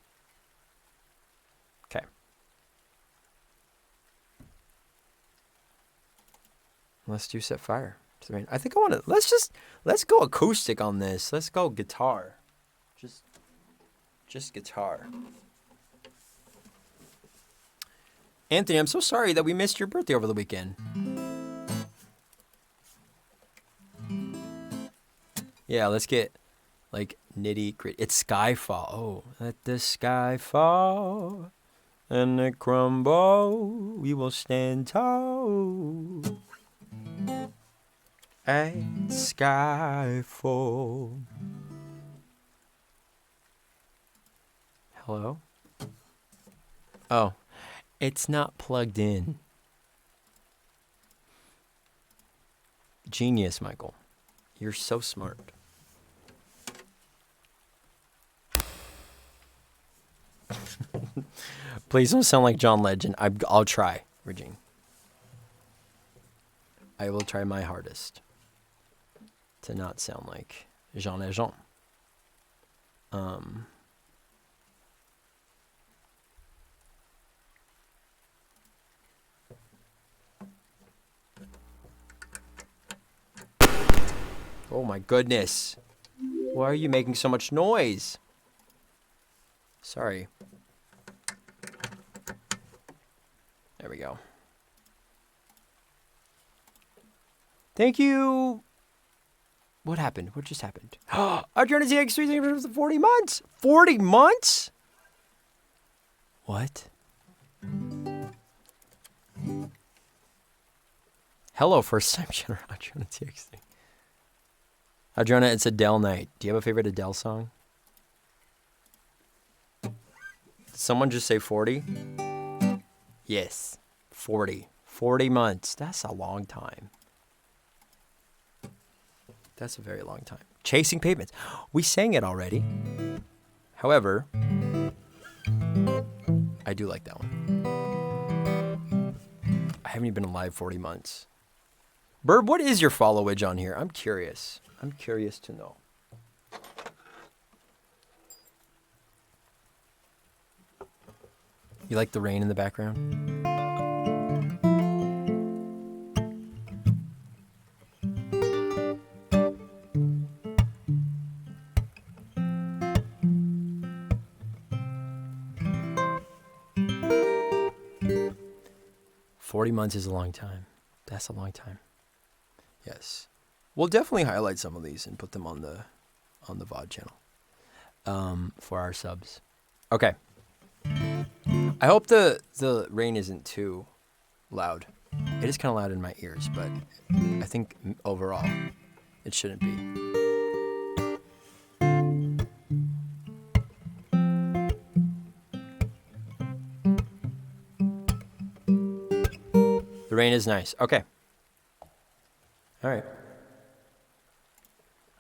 Okay. Let's do Set Fire to the Rain. I think I want to, let's go acoustic on this. Let's go guitar. Just guitar. Anthony, I'm so sorry that we missed your birthday over the weekend. Yeah, let's get like nitty gritty. It's Skyfall. Oh, let the sky fall and it crumble. We will stand tall at Skyfall. Hello? Oh, it's not plugged in. Genius, Michael. You're so smart. Please don't sound like John Legend. I'll try, Regine. I will try my hardest to not sound like Jean Legend. Oh my goodness. Why are you making so much noise? Sorry. There we go. Thank you. What happened? What just happened? Adrenaline ZX3 for 40 months. 40 months? What? Hello, first time Adrenaline ZX3. Adriana, it's Adele night. Do you have a favorite Adele song? Did someone just say 40? Yes, 40. 40 months. That's a long time. That's a very long time. Chasing Pavements. We sang it already. However, I do like that one. I haven't even been alive 40 months. Burb, what is your followage on here? I'm curious. I'm curious to know. You like the rain in the background? 40 months is a long time. That's a long time. Yes. We'll definitely highlight some of these and put them on the VOD channel for our subs. Okay. I hope the rain isn't too loud. It is kind of loud in my ears, but I think overall it shouldn't be. The rain is nice. Okay. All right.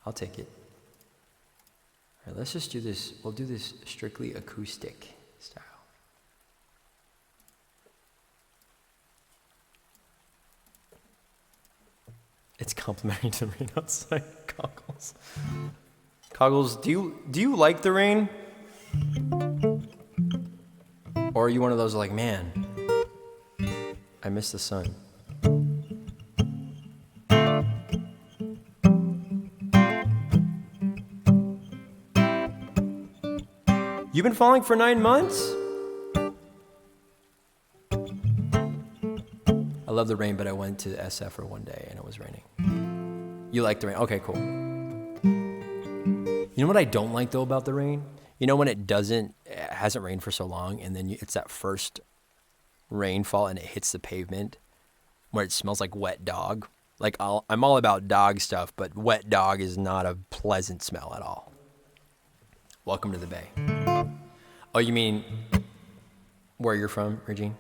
I'll take it. All right, let's just do this. We'll do this strictly acoustic style. It's complimentary to the rain outside. Coggles. Coggles, do you like the rain? Or are you one of those like, man, I miss the sun? You've been falling for 9 months? I love the rain, but I went to SF for one day and it was raining. You like the rain? Okay, cool. You know what I don't like though about the rain? You know when it hasn't rained for so long and then it's that first rainfall and it hits the pavement where it smells like wet dog? Like I'm all about dog stuff, but wet dog is not a pleasant smell at all. Welcome to the Bay. Oh, you mean where you're from, Regine?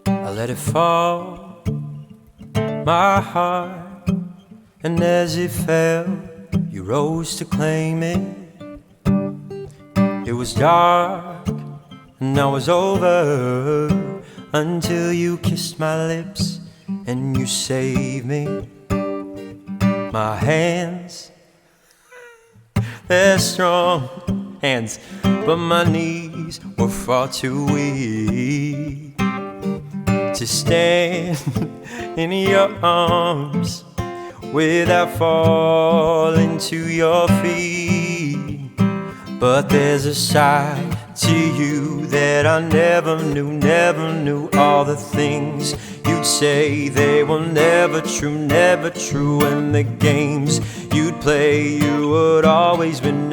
I let it fall, my heart. And as it fell, you rose to claim it. It was dark, and I was over until you kissed my lips and you saved me. My hands, they're strong hands, but my knees were far too weak to stand in your arms without falling to your feet. But there's a side to you that I never knew. All the things you'd say, they were never true. And the games you'd play, you would always win.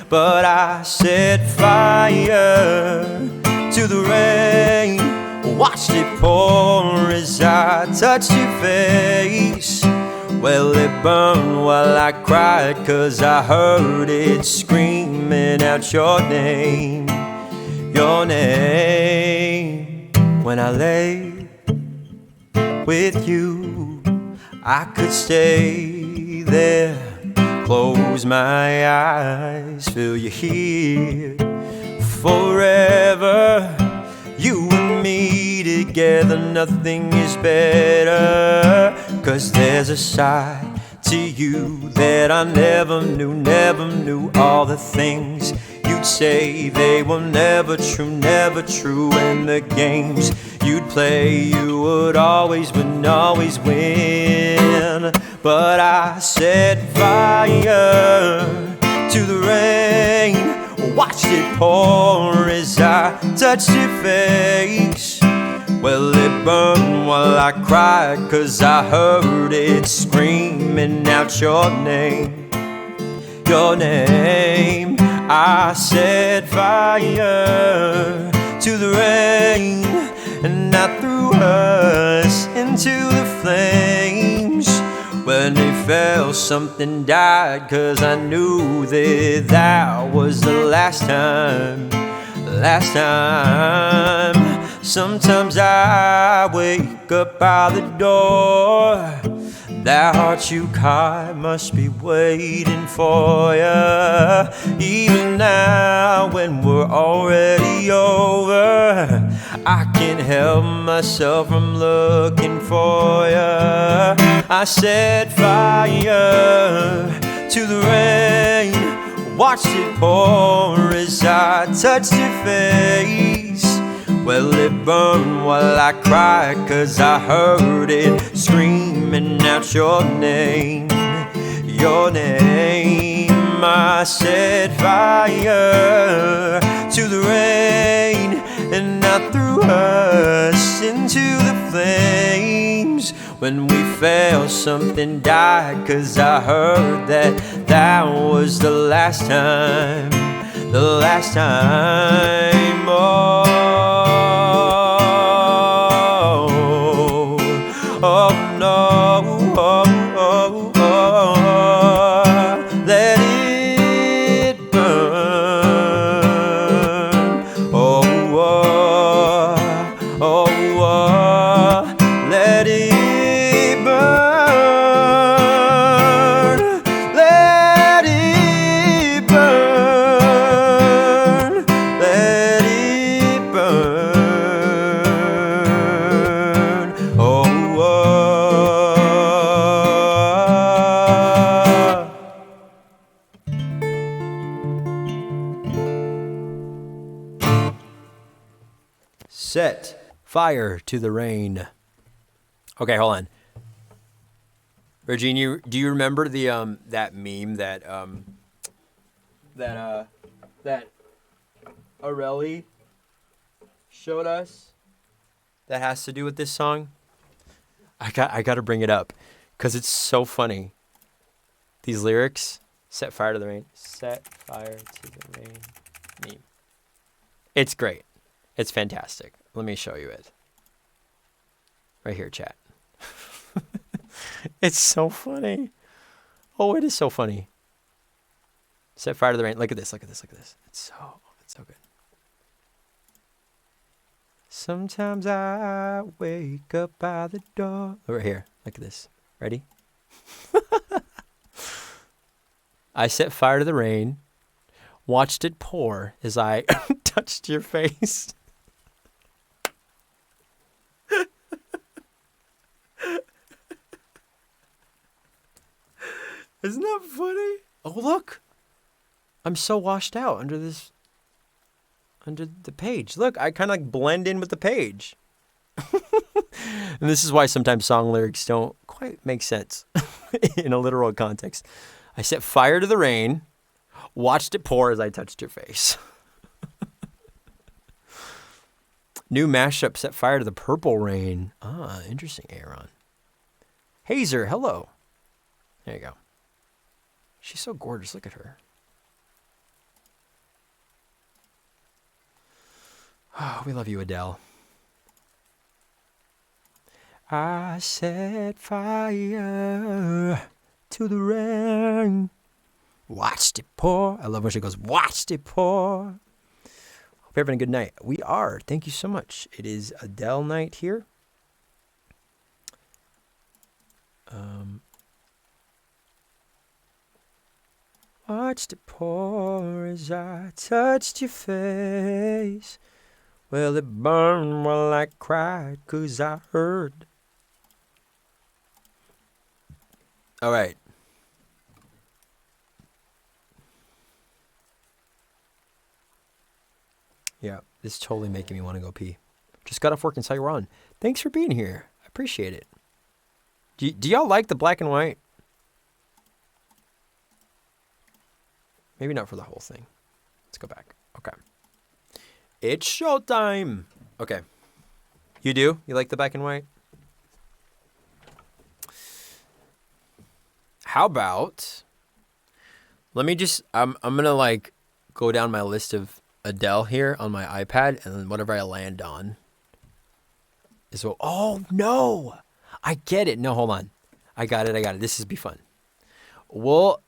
But I set fire to the rain, watched it pour as I touched your face. Well, it burned while I cried, 'cause I heard it screaming out your name. When I lay with you, I could stay there, close my eyes, feel you here forever. You and me together, nothing is better. 'Cause there's a side to you that I never knew. All the things you'd say, they were never true. And the games you'd play, you would always win. But I set fire to the rain, watched it pour as I touched your face. Well, it burned while I cried, 'cause I heard it screaming out your name. I set fire to to the rain, and I threw us into the flames. When they fell, something died, 'cause I knew that that was the last time. Last time. Sometimes I wake up by the door. That heart you caught must be waiting for ya. Even now when we're already over, I can't help myself from looking for ya. I set fire to the rain, watched it pour as I touched your face. Well, it burned while I cried, 'cause I heard it screaming out your name. Your name. I set fire to the rain, and I threw us into the flames. When we fell, something died, 'cause I heard that that was the last time. The last time. Oh, oh no. Oh, oh, oh. Let it burn. Oh, oh, oh, oh. Let it burn. Let it burn. Let it burn. Oh, set fire to the rain. Okay, hold on. Virginia, do you remember the that meme that that Areli showed us that has to do with this song? I got to bring it up because it's so funny. These lyrics, set fire to the rain, set fire to the rain, meme. It's great. It's fantastic. Let me show you it. Right here, chat. It's so funny. Oh, it is so funny. Set fire to the rain. Look at this. Look at this. Look at this. It's so good. Sometimes I wake up by the door. Over here. Look at this. Ready? I set fire to the rain, watched it pour as I touched your face. Isn't that funny? Oh, look. I'm so washed out under the page. Look, I kind of like blend in with the page. And this is why sometimes song lyrics don't quite make sense in a literal context. I set fire to the rain, watched it pour as I touched your face. New mashup, set fire to the purple rain. Ah, interesting, Aaron. Hazer, hello. There you go. She's so gorgeous. Look at her. Oh, we love you, Adele. I set fire to the rain. Watched it pour. I love when she goes, watched it pour. Hope you're having a good night. We are. Thank you so much. It is Adele night here. Watched it pour as I touched your face. Well, it burned while I cried 'cause I heard. All right. Yeah, this is totally making me want to go pee. Just got off work and saw you were on. Thanks for being here. I appreciate it. Do y'all like the black and white? Maybe not for the whole thing. Let's go back. Okay. It's showtime. Okay. You do? You like the black and white? How about, let me just, I'm going to like go down my list of Adele here on my iPad, and then whatever I land on is what. Oh no, I get it. No, hold on. I got it. This is be fun. We'll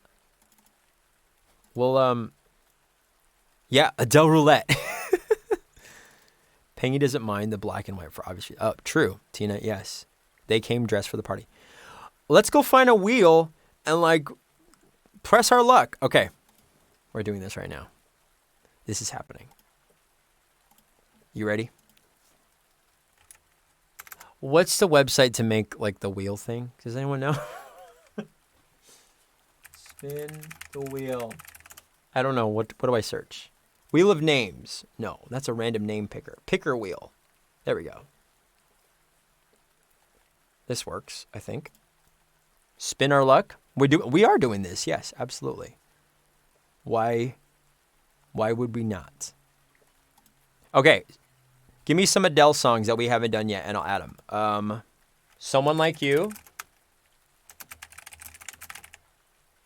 yeah, Adele roulette. Pengy doesn't mind the black and white for obvious reasons. Oh, true. Tina, yes. They came dressed for the party. Let's go find a wheel and like press our luck. Okay. We're doing this right now. This is happening. You ready? What's the website to make like the wheel thing? Does anyone know? Spin the wheel. I don't know. What do I search? Wheel of names. No, that's a random name picker. Picker wheel. There we go. This works, I think. Spin our luck. We are doing this. Yes, absolutely. Why would we not? Okay. Give me some Adele songs that we haven't done yet, and I'll add them. Someone Like You.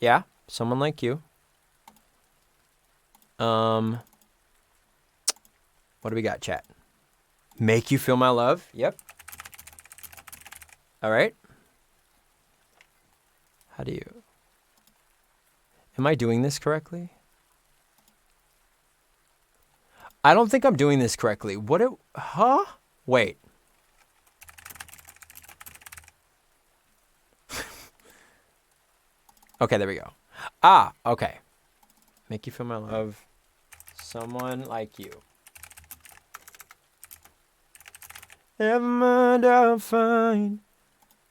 Yeah, Someone Like You. What do we got, chat? Make You Feel My Love. Yep. All right. How do you... Am I doing this correctly? I don't think I'm doing this correctly. Huh? Wait. Okay, there we go. Ah, okay. Make You Feel My Love. Someone Like You. Never mind, I'll find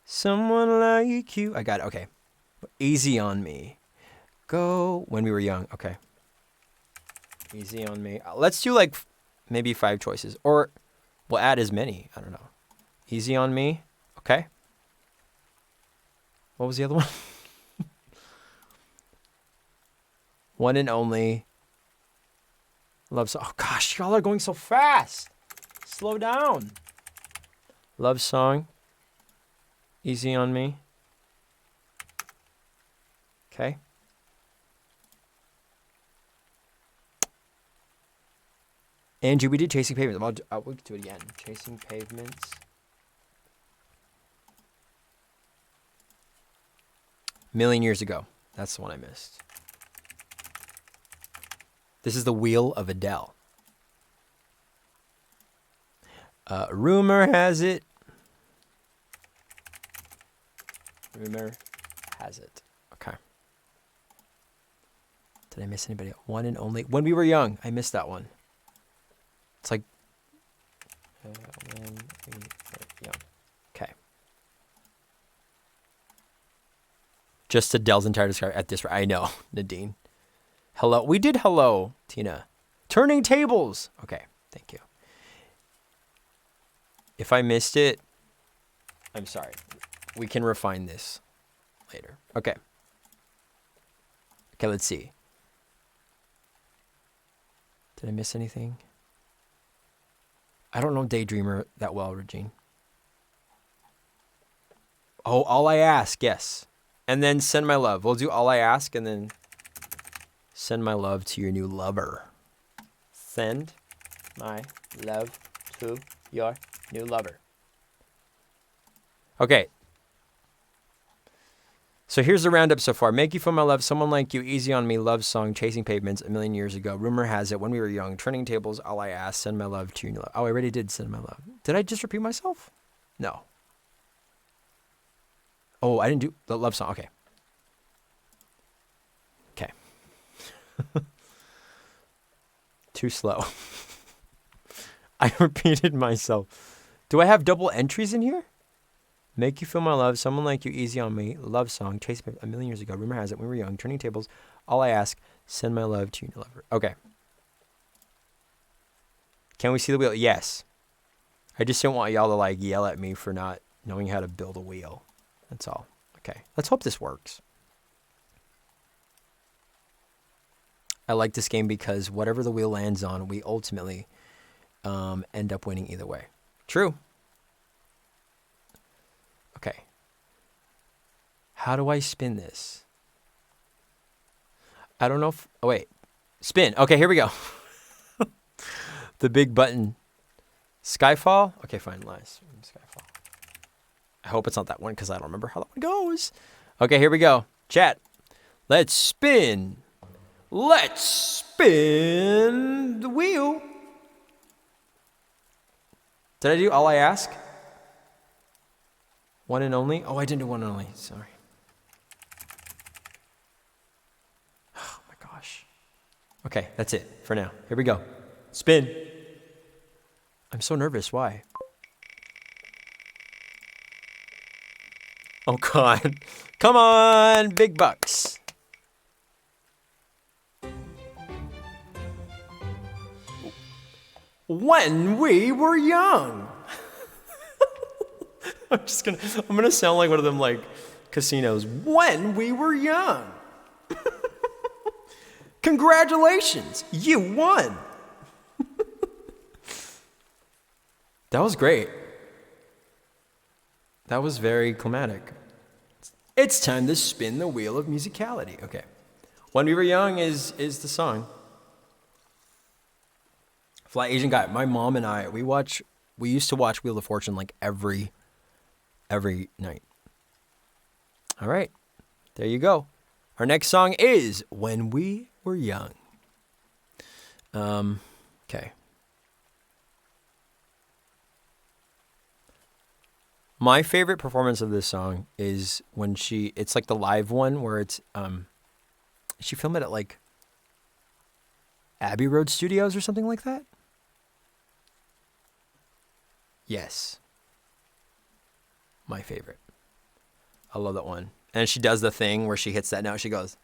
someone like you. I got it. Okay. Easy on Me. Go When We Were Young. Okay. Easy on Me. Let's do like maybe 5 choices. Or we'll add as many. I don't know. Easy on Me. Okay. What was the other one? One and Only. Love Song. Oh gosh, y'all are going so fast. Slow down. Love Song. Easy on Me. Okay. Andrew, we did Chasing Pavements. We'll do it again. Chasing Pavements. Million Years Ago. That's the one I missed. This is the Wheel of Adele. Rumor has it. Rumor has it. Okay. Did I miss anybody? One and Only. When We Were Young. I missed that one. It's like when we were young. Okay. Just Adele's entire description at this. I know, Nadine. Hello. We did Hello, Tina. Turning Tables. Okay. Thank you. If I missed it, I'm sorry. We can refine this later. Okay. Okay, let's see. Did I miss anything? I don't know Daydreamer that well, Regine. Oh, All I Ask, yes. And then Send My Love. We'll do All I Ask and then Send My Love to Your New Lover. Send my love to your new lover. Okay. So here's the roundup so far. Make You Feel My Love, Someone Like You, Easy on Me, Love Song, Chasing Pavements, A Million Years Ago, Rumor Has It, When We Were Young, Turning Tables, All I Ask, Send My Love to Your New Love. Oh, I already did Send My Love. Did I just repeat myself? No. Oh, I didn't do the love song. Okay. Okay. Too slow. I repeated myself. Do I have double entries in here? Make You Feel My Love, Someone Like You, Easy on Me, Love Song, Chase A Million Years Ago, Rumor Has It, When We Were Young, Turning Tables, All I Ask, Send My Love to Your New Lover. Okay. Can we see the wheel? Yes. I just don't want y'all to like yell at me for not knowing how to build a wheel. That's all. Okay. Let's hope this works. I like this game because whatever the wheel lands on, we ultimately end up winning either way. True. Okay. How do I spin this? I don't know if... Oh, wait. Spin. Okay, here we go. The big button. Skyfall? Okay, fine. Lies. Skyfall. I hope it's not that one because I don't remember how that one goes. Okay, here we go. Chat. Let's spin. Let's spin the wheel. Did I do all I ask? One and only? Oh, I didn't do one and only. Sorry. Oh my gosh. Okay, that's it for now. Here we go. Spin. I'm so nervous. Why? Oh, God. Come on, big bucks. When we were young. I'm gonna sound like one of them like casinos. When we were young. Congratulations, you won. That was great. That was very climatic. It's time to spin the wheel of musicality. Okay. When We Were Young is the song. Fly Asian Guy. My mom and I, we used to watch Wheel of Fortune like every night. All right. There you go. Our next song is When We Were Young. Okay. My favorite performance of this song is when it's like the live one where it's, she filmed it at like Abbey Road Studios or something like that. Yes. My favorite. I love that one. And she does the thing where she hits that note. She goes.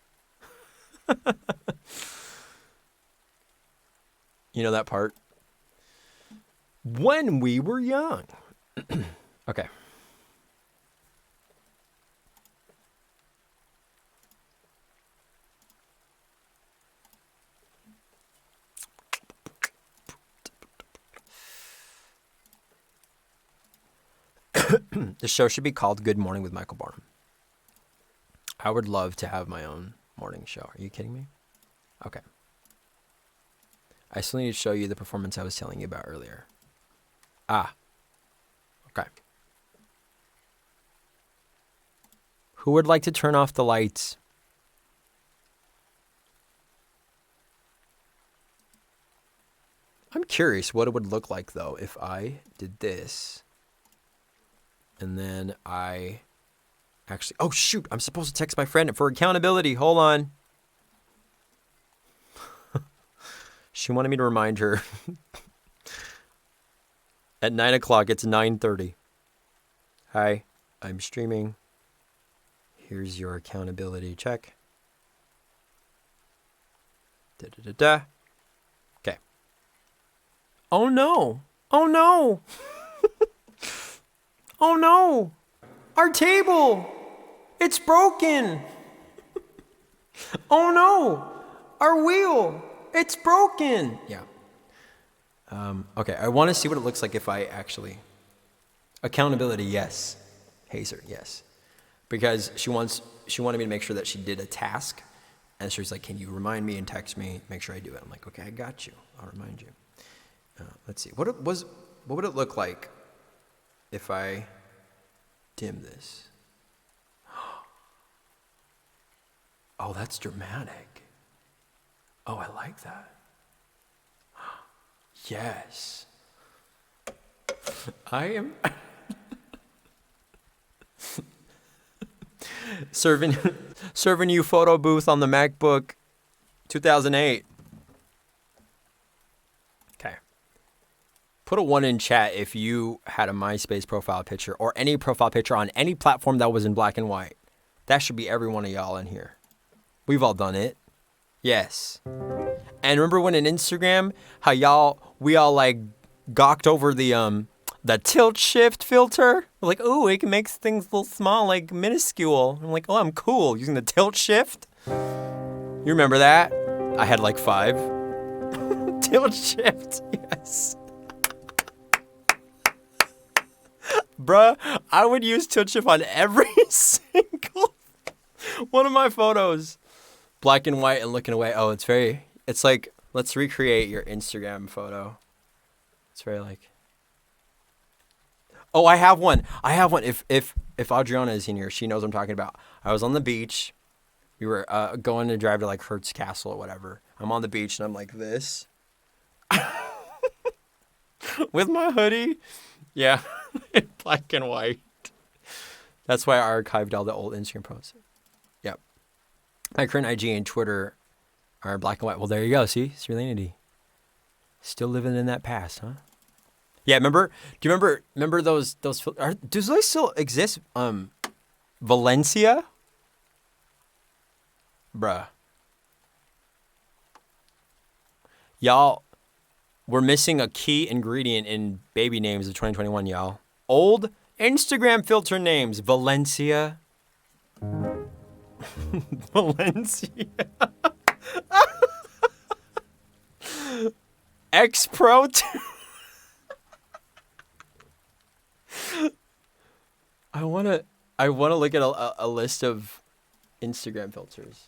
You know that part? When we were young. Okay. The show should be called Good Morning with Michael Barnum. I would love to have my own morning show. Are you kidding me? Okay. I still need to show you the performance I was telling you about earlier. Ah. Okay. Who would like to turn off the lights? I'm curious what it would look like, though, if I did this. And then I actually... Oh, shoot. I'm supposed to text my friend for accountability. Hold on. She wanted me to remind her. At 9 o'clock, it's 9:30. Hi, I'm streaming. Here's your accountability check. Da-da-da-da. Okay. Oh, no. Oh, no. Oh, no. Our table. It's broken. Oh, no. Our wheel. It's broken. Yeah. Okay, I want to see what it looks like if I actually... Accountability, yes. Hazer, yes. Because she wanted me to make sure that she did a task. And she's like, can you remind me and text me, make sure I do it. I'm like, okay, I got you. I'll remind you. Let's see. What would it look like if I dim this? Oh, that's dramatic. Oh, I like that. Yes. I am serving you photo booth on the MacBook 2008. Okay. Put a 1 in chat if you had a MySpace profile picture or any profile picture on any platform that was in black and white. That should be every one of y'all in here. We've all done it. Yes. And remember when in Instagram, how we all like gawked over the tilt shift filter? We're like, ooh, it makes things a little small, like minuscule. I'm like, oh, I'm cool using the tilt shift. You remember that? I had like 5. Tilt shift, yes. Bruh, I would use tilt shift on every single one of my photos. Black and white and looking away. Oh, it's like, let's recreate your Instagram photo. It's very like. Oh, I have one. If Adriana is in here, she knows what I'm talking about. I was on the beach. We were going to drive to like Hertz Castle or whatever. I'm on the beach and I'm like this. With my hoodie. Yeah. In black and white. That's why I archived all the old Instagram posts. Yep. My current IG and Twitter are black and white. Well, there you go. See? Serenity. Still living in that past, huh? Yeah, remember? Do you remember those do those still exist? Valencia? Bruh. Y'all, we're missing a key ingredient in baby names of 2021, y'all. Old Instagram filter names. Valencia. Valencia. X Pro 2. I wanna look at a list of Instagram filters.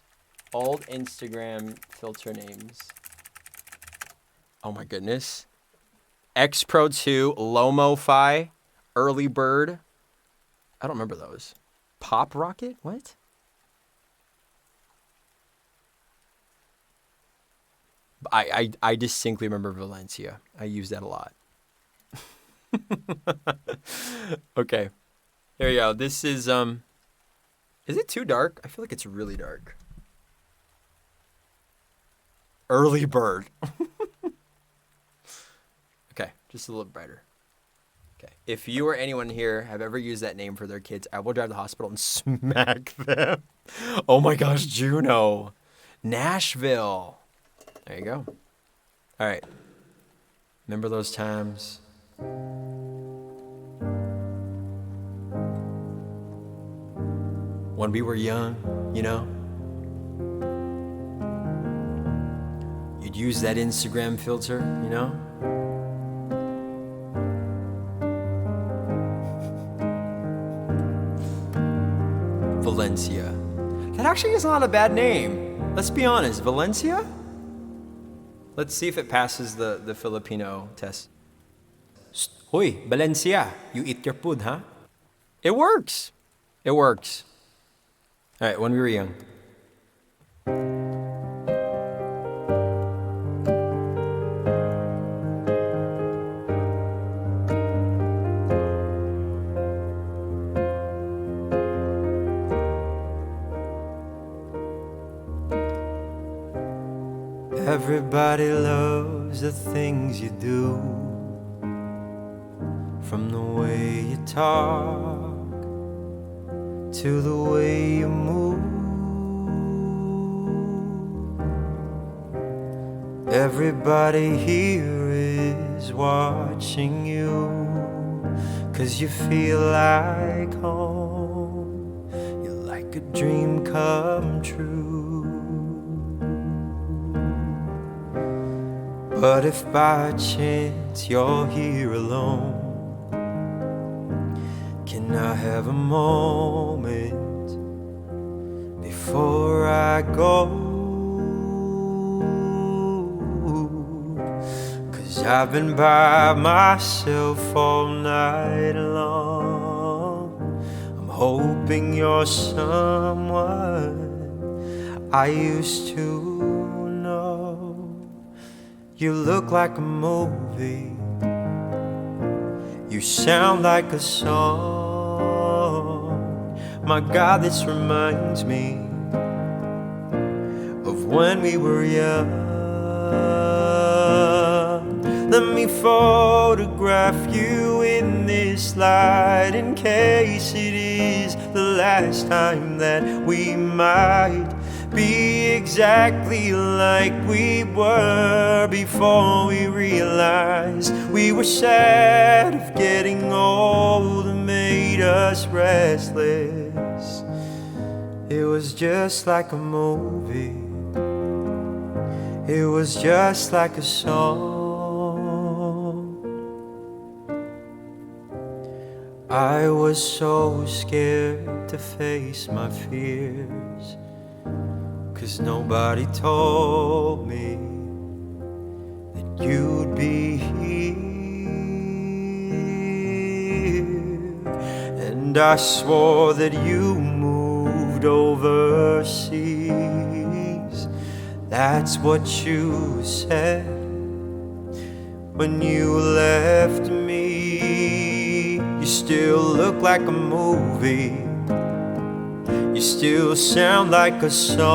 Old Instagram filter names. Oh my goodness. X Pro 2, Lomo-Fi, Early Bird. I don't remember those. Pop Rocket? What? I distinctly remember Valencia. I use that a lot. Okay. Here we go. This is it too dark? I feel like it's really dark. Early Bird. Okay, just a little brighter. Okay. If you or anyone here have ever used that name for their kids, I will drive to the hospital and smack them. Oh my gosh, Juno. Nashville. There you go. All right. Remember those times? When we were young, you know? You'd use that Instagram filter, you know? Valencia. That actually is not a bad name. Let's be honest. Valencia? Let's see if it passes the Filipino test. Hoy, Valencia, you eat your food, huh? It works. It works. All right, when we were young. Everybody loves the things you do, from the way you talk to the way you move. Everybody here is watching you, 'cause you feel like home. You're like a dream come true. But if by chance you're here alone, can I have a moment before I go? 'Cause I've been by myself all night long. I'm hoping you're someone I used to know. You look like a movie, you sound like a song. My God, this reminds me of when we were young. Let me photograph you in this light, in case it is the last time that we might be exactly like we were before we realized we were sad of getting old and made us restless. It was just like a movie, it was just like a song. I was so scared to face my fears, 'cause nobody told me that you'd be here. And I swore that you moved overseas. That's what you said when you left me. You still look like a movie. You still sound like a song.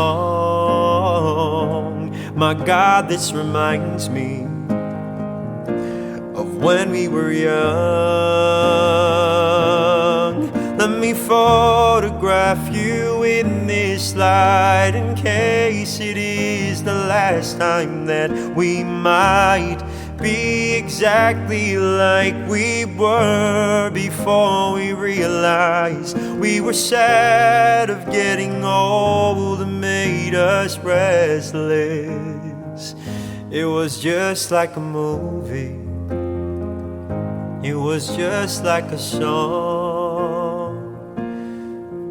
My God, this reminds me of when we were young. Let me photograph you in this light, in case it is the last time that we might be exactly like we were before we realized we were sad of getting old and made us restless. It was just like a movie. It was just like a song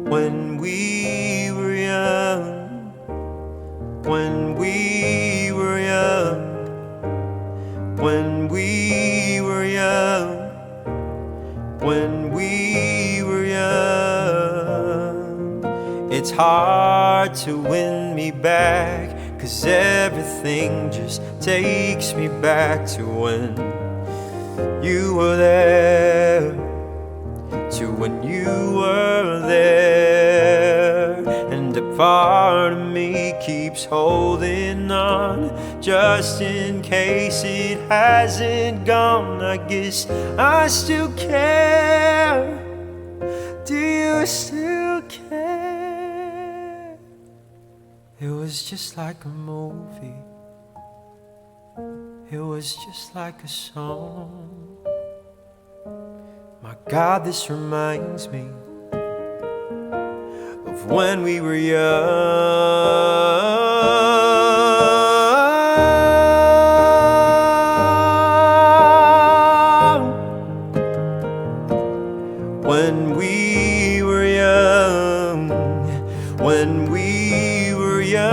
when we were young, when we were young, when we were young, when we were young. It's hard to win me back, 'cause everything just takes me back to when you were there, to when you were there. And a part of me keeps holding on, just in case it hasn't gone. I guess I still care. Do you still care? It was just like a movie. It was just like a song. My God, this reminds me of when we were young. When we were young. When we were young.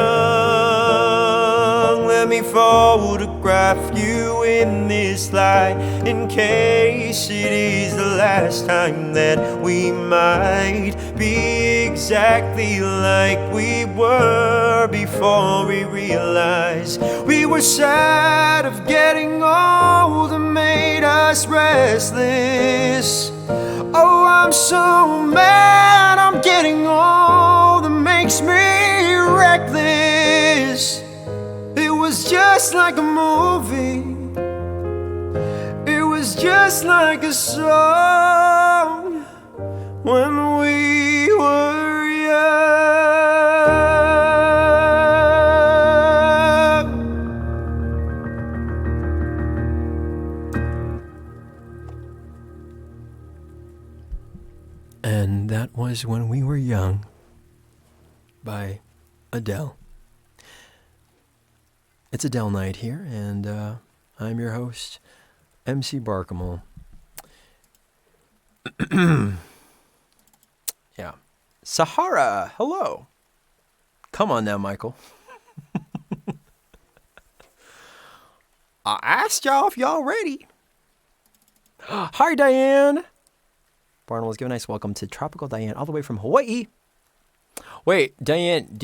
Let me photograph you in this light, in case it is the last time that we might be exactly like we were before we realized we were sad of getting old and made us restless. Oh, I'm so mad I'm getting old, it makes me reckless. It was just like a movie. It was just like a song when we were young. And that was When We Were Young by Adele. It's Adele night here, and I'm your host, MC Barkamel. Yeah. Sahara, hello. Come on now, Michael. I asked y'all if y'all ready. Hi, Diane. Barnwell's give a nice welcome to Tropical Diane, all the way from Hawaii. Wait, Diane,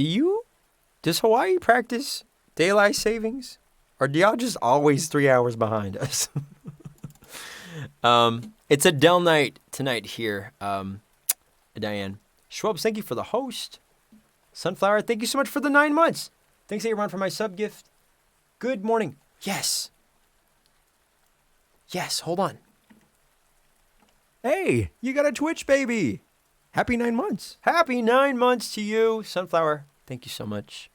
does Hawaii practice daylight savings? Or do y'all just always 3 hours behind us? It's Adele night tonight here, Diane. Schwabs, thank you for the host. Sunflower, thank you so much for the 9 months. Thanks, everyone, for my sub gift. Good morning. Yes. Yes, hold on. Hey, you got a Twitch baby. Happy 9 months. Happy 9 months to you, Sunflower. Thank you so much.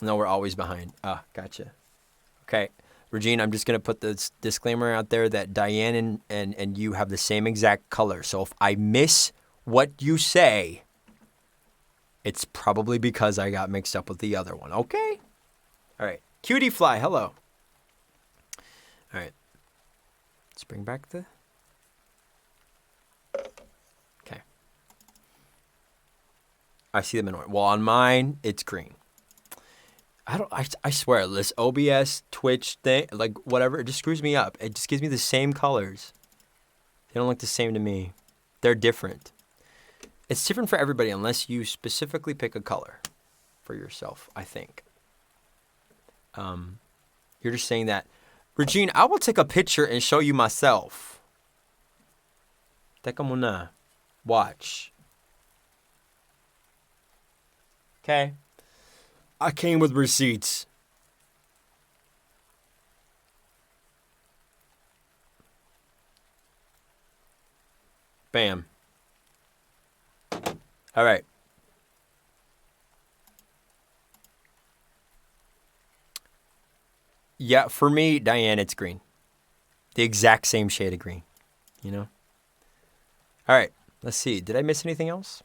No, we're always behind. Ah, gotcha. Okay. Regine, I'm just going to put this disclaimer out there that Diane and you have the same exact color. So if I miss what you say, it's probably because I got mixed up with the other one. Okay? All right. Cutie Fly, hello. All right. Let's bring back the... Okay. I see them in orange. Well, on mine, it's green. I swear, this OBS, Twitch thing, like whatever, it just screws me up. It just gives me the same colors. They don't look the same to me. They're different. It's different for everybody unless you specifically pick a color for yourself, I think. You're just saying that. Regine, I will take a picture and show you myself. Teka muna. Watch. Okay. I came with receipts. Bam. All right. Yeah, for me, Diane, it's green. The exact same shade of green, you know? All right, let's see. Did I miss anything else?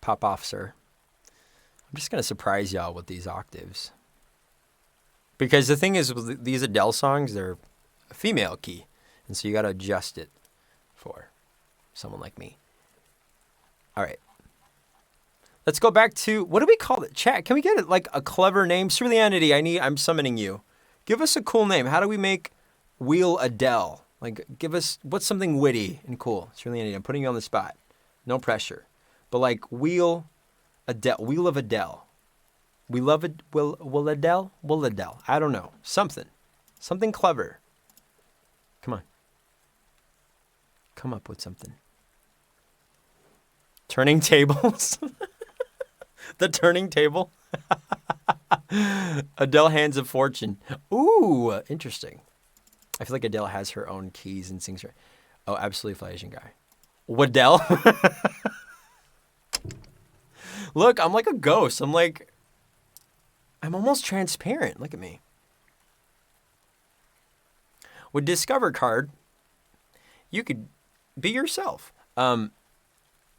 Pop off, sir. I'm just going to surprise y'all with these octaves. Because the thing is, with these Adele songs, they're a female key. And so you got to adjust it for someone like me. All right. Let's go back to, what do we call it? Chat, can we get it like a clever name? Surreality, I'm summoning you. Give us a cool name. How do we make Wheel Adele? Like, give us, what's something witty and cool? Surreality, I'm putting you on the spot. No pressure. But like, Wheel Adele, Wheel of Adele. We love it, will Adele? Will Adele? I don't know. Something clever. Come on. Come up with something. Turning tables. The turning table. Adele Hands of Fortune. Ooh, interesting. I feel like Adele has her own keys and sings her. Oh, absolutely fly Asian guy. Waddell. Look, I'm like a ghost. I'm almost transparent. Look at me. With Discover card, you could be yourself.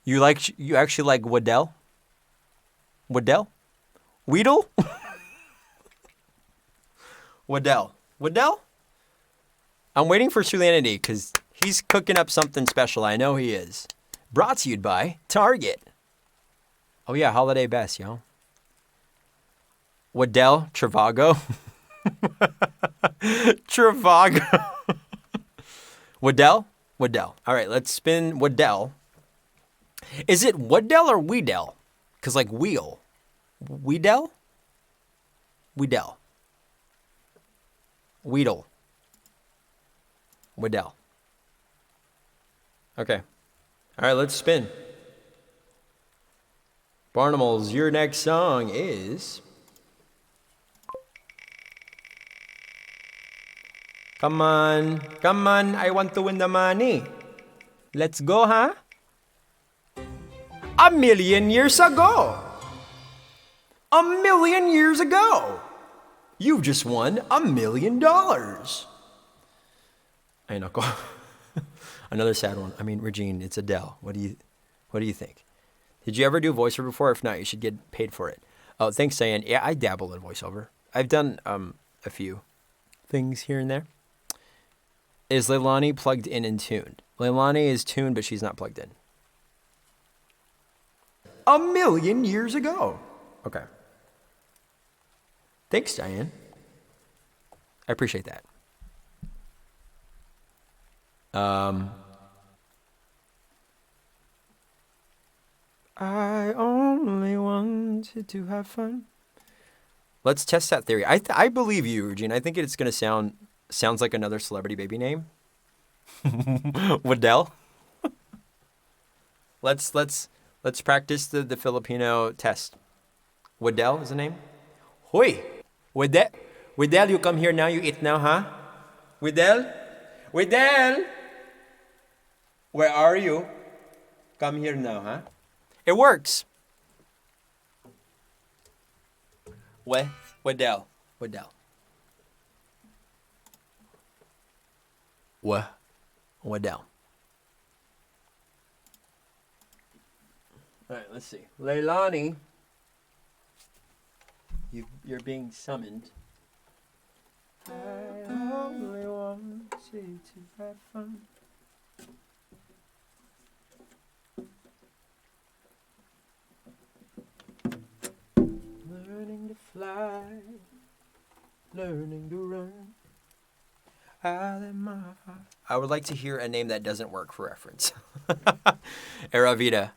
You actually like Waddell? Waddell? Weedle? Waddell. Waddell? I'm waiting for Sulanity because he's cooking up something special. I know he is. Brought to you by Target. Oh yeah, holiday best, yo. Waddell Travago. Travago. Waddell? Waddell. All right, let's spin Waddell. Is it Waddell or Weedell? Because like wheel. Weedell? Weedell. Weedle. Waddell. Okay. All right, let's spin. Barnumals, your next song is... Come on, I want to win the money. Let's go, huh? A million years ago. A million years ago. You've just won $1 million. Ay, nako. Another sad one. I mean, Regine, it's Adele. What do you think? Did you ever do voiceover before? If not, you should get paid for it. Oh, thanks, Diane. Yeah, I dabble in voiceover. I've done a few things here and there. Is Leilani plugged in and tuned? Leilani is tuned, but she's not plugged in. A million years ago. Okay. Thanks, Diane. I appreciate that. I only wanted to have fun. Let's test that theory. I believe you, Regine. I think it's going to sounds like another celebrity baby name. Waddell. Let's practice the Filipino test. Waddell is the name. Hoy, Waddell, you come here now. You eat now, huh? Waddell, where are you? Come here now, huh? It works. Waddell. Waddell. All right, let's see. Leilani, you're being summoned. I only want to have fun. Learning to fly, learning to run. I would like to hear a name that doesn't work for reference. Era Vida.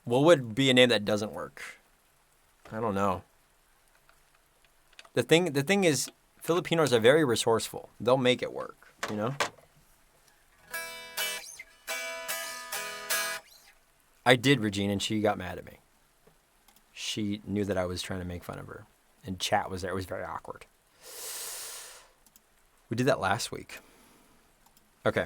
What would be a name that doesn't work? I don't know. The thing is, Filipinos are very resourceful. They'll make it work, you know? I did, Regine, and she got mad at me. She knew that I was trying to make fun of her. And chat was there. It was very awkward. We did that last week. Okay.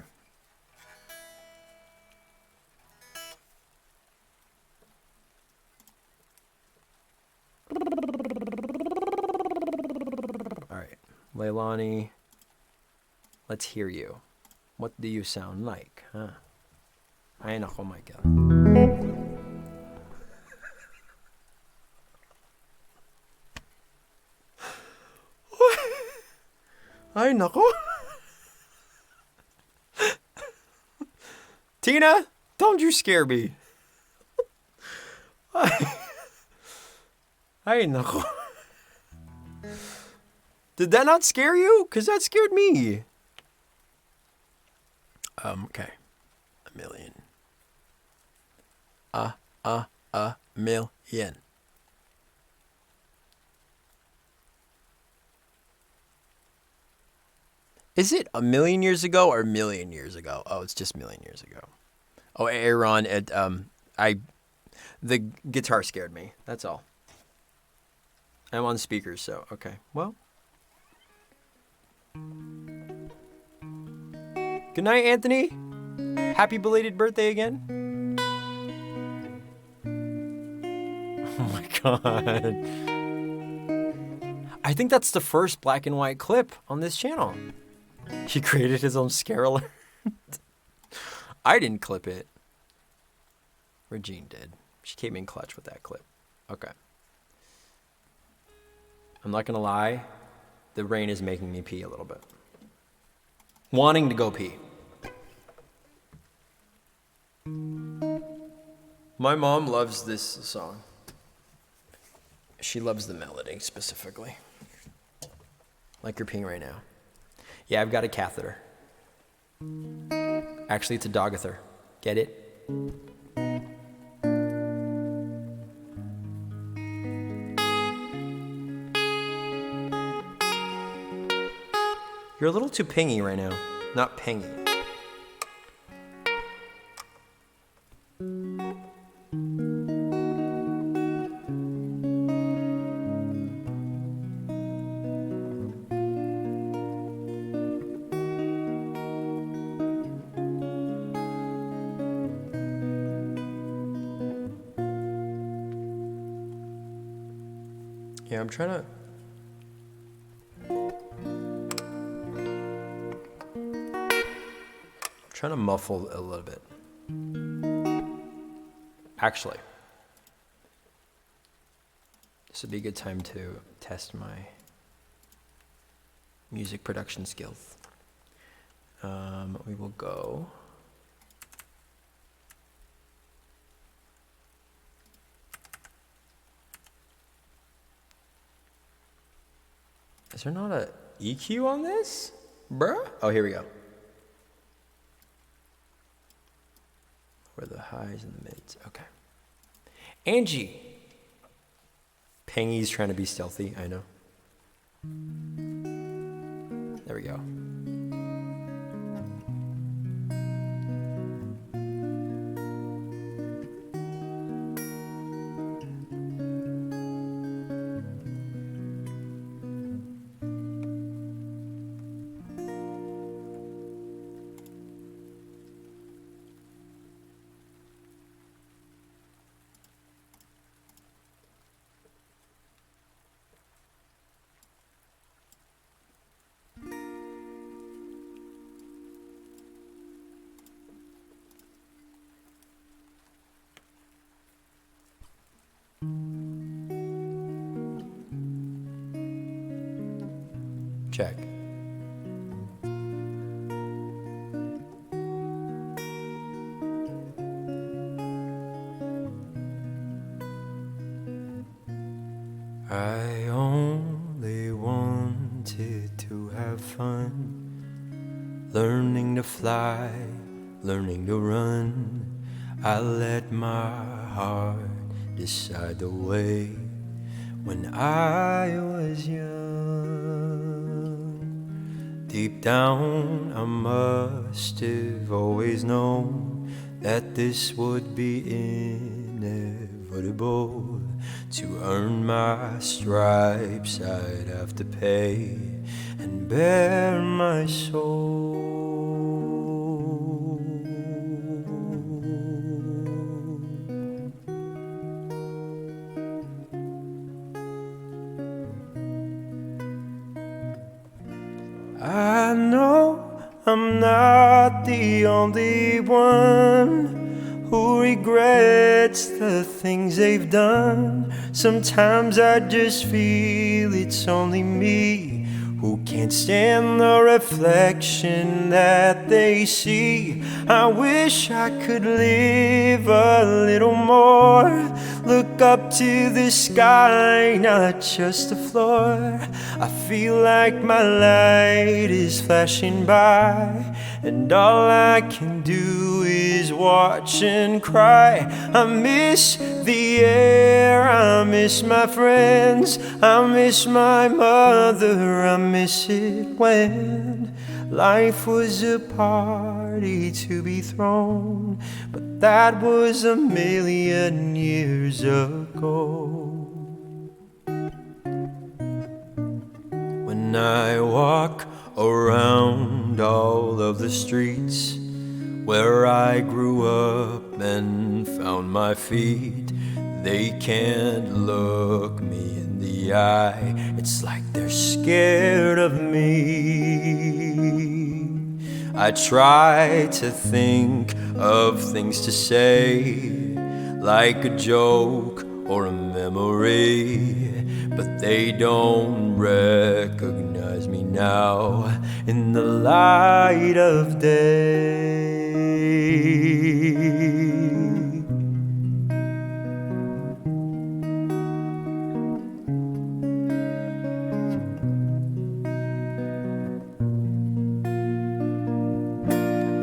All right. Leilani, let's hear you. What do you sound like? Huh? Ay, nako, Michael. Ay, nako. Tina, don't you scare me. Ay, nako. Did that not scare you? Because that scared me. Okay. A million. A million. Is it a million years ago or a million years ago? Oh, it's just a million years ago. Oh, Aaron, the guitar scared me. That's all. I'm on speakers, so okay. Well. Good night, Anthony. Happy belated birthday again. Oh my god. I think that's the first black and white clip on this channel. He created his own scare alert. I didn't clip it. Regine did. She came in clutch with that clip. Okay. I'm not gonna lie. The rain is making me pee a little bit. Wanting to go pee. My mom loves this song. She loves the melody specifically. Like you're peeing right now. Yeah, I've got a catheter. Actually, it's a dogather. Get it? You're a little too pingy right now. Not pingy. Yeah, I'm trying to muffle a little bit. Actually, this would be a good time to test my music production skills. We will go. Is there not a EQ on this? Bruh? Oh, here we go. Where the highs and the mids. Okay. Angie. Pangy's trying to be stealthy. I know. There we go. Check. I only wanted to have fun. learning to fly, learning to run. I let my heart decide the way when I was young. Deep down, I must have always known that this would be inevitable. To earn my stripes, I'd have to pay and bare my soul. I know I'm not the only one who regrets the things they've done. Sometimes I just feel it's only me who can't stand the reflection that they see. I wish I could live a little more, look up to the sky, not just the floor. I feel like my light is flashing by, and all I can do is watch and cry. I miss the air, I miss my friends, I miss my mother, I miss it when life was a party to be thrown. But that was a million years ago. When I walk around all of the streets where I grew up and found my feet, they can't look me in the eye. It's like they're scared of me. I try to think of things to say, like a joke or a memory, but they don't recognize me now in the light of day.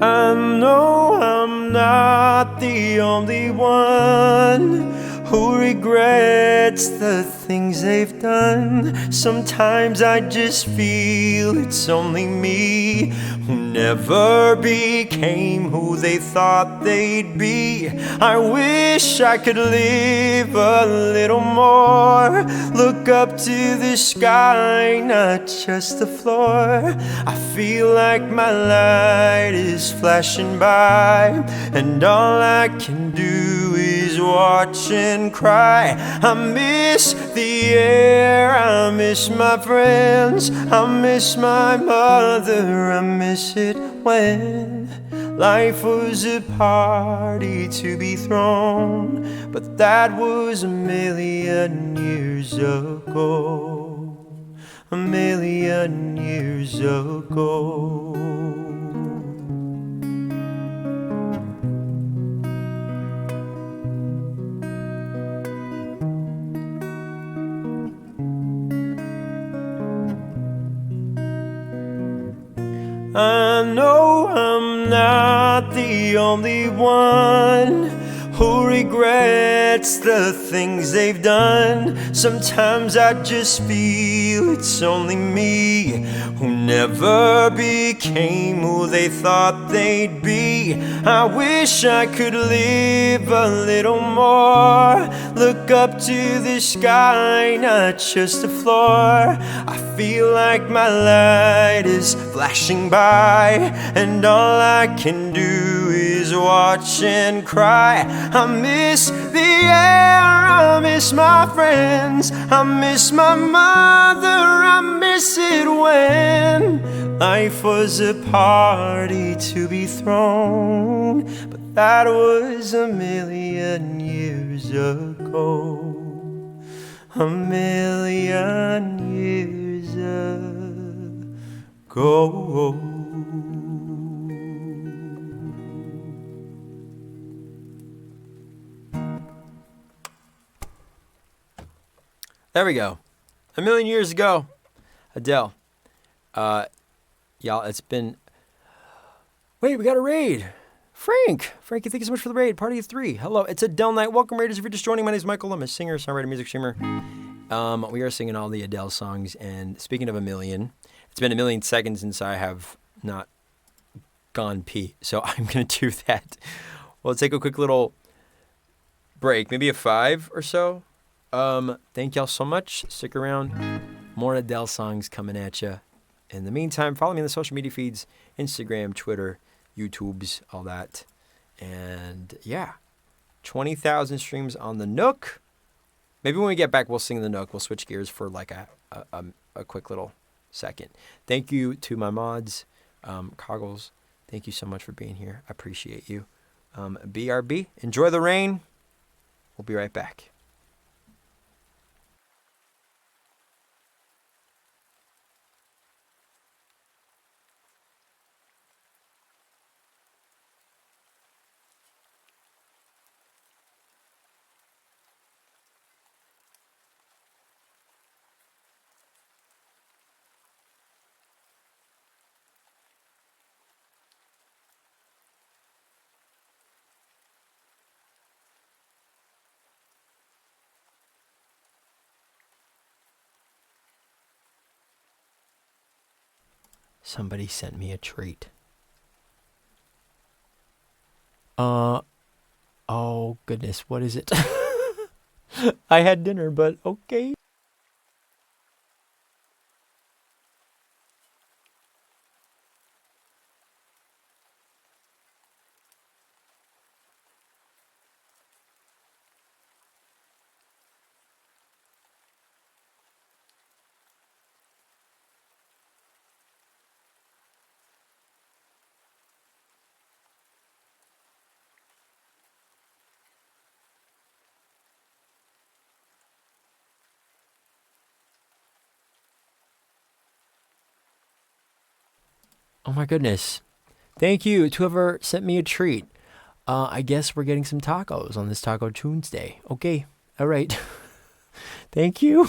I know I'm not the only one who regrets the things they've done. Sometimes I just feel it's only me who never became who they thought they'd be. I wish I could live a little more, look up to the sky, not just the floor. I feel like my light is flashing by, and all I can do is watch and cry. I miss the air, I miss my friends, I miss my mother, I miss it when life was a party to be thrown. But that was a million years ago, a million years ago. I know I'm not the only one who regrets the things they've done. Sometimes I just feel it's only me who never became who they thought they'd be. I wish I could live a little more, look up to the sky, not just the floor. I feel like my light is flashing by, and all I can do is watch and cry. I miss the air, I miss my friends, I miss my mother, I miss it when life was a party to be thrown. But that was a million years ago, a million years ago. There we go. A million years ago. Adele. Y'all, it's been Wait, we got a raid. Frankie, thank you so much for the raid. Party of 3. Hello, it's Adele night. Welcome, Raiders. If you're just joining, my name is Michael. I'm a singer, songwriter, music streamer. We are singing all the Adele songs. And speaking of a million, it's been a million seconds since I have not gone pee. So I'm going to do that. We'll take a quick little break, maybe a 5 or so. Thank y'all so much. Stick around. More Adele songs coming at you. In the meantime, follow me on the social media feeds, Instagram, Twitter, YouTubes, all that. And yeah, 20,000 streams on the Nook. Maybe when we get back, we'll sing the Nook. We'll switch gears for like a quick little second. Thank you to my mods, Coggles. Thank you so much for being here. I appreciate you. BRB, enjoy the rain. We'll be right back. Somebody sent me a treat. Oh goodness, what is it? I had dinner, but okay. Oh my goodness. Thank you to whoever sent me a treat. I guess we're getting some tacos on this Taco Tuesday. Okay. All right. Thank you.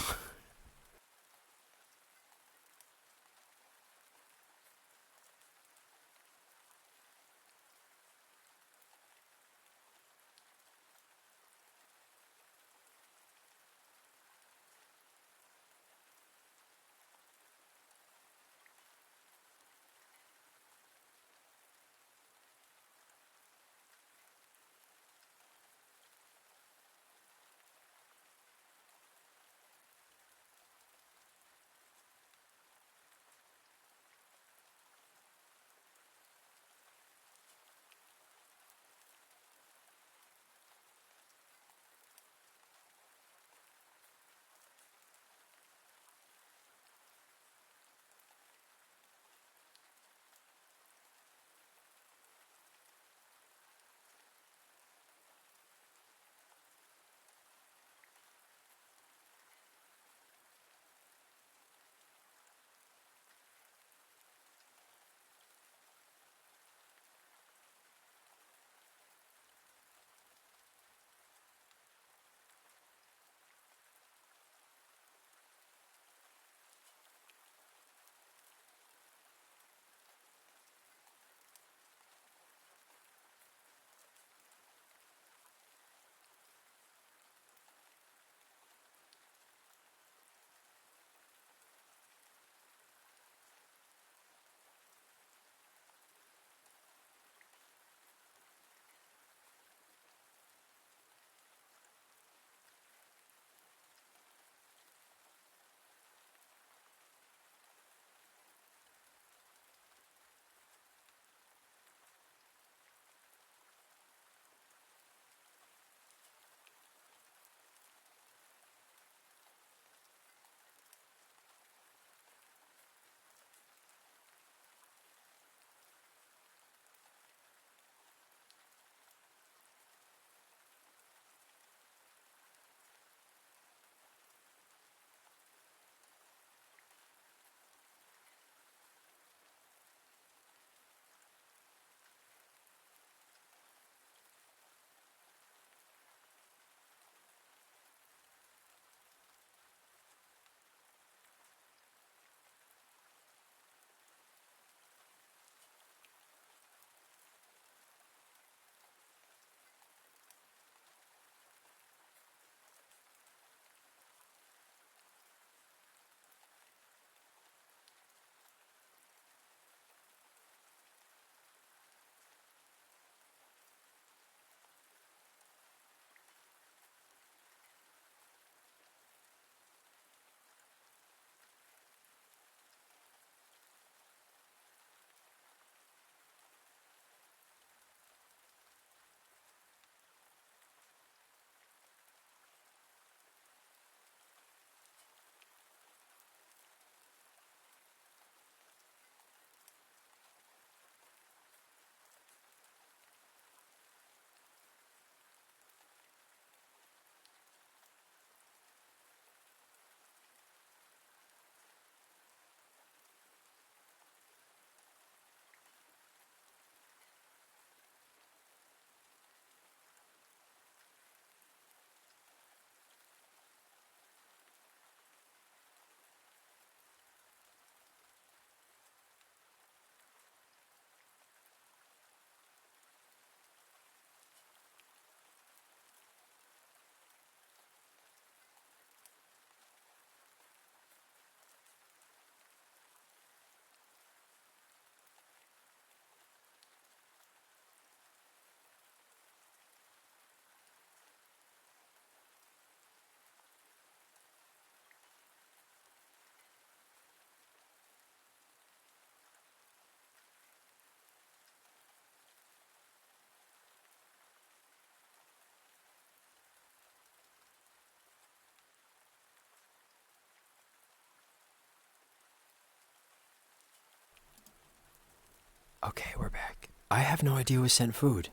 Okay, we're back. I have no idea who sent food.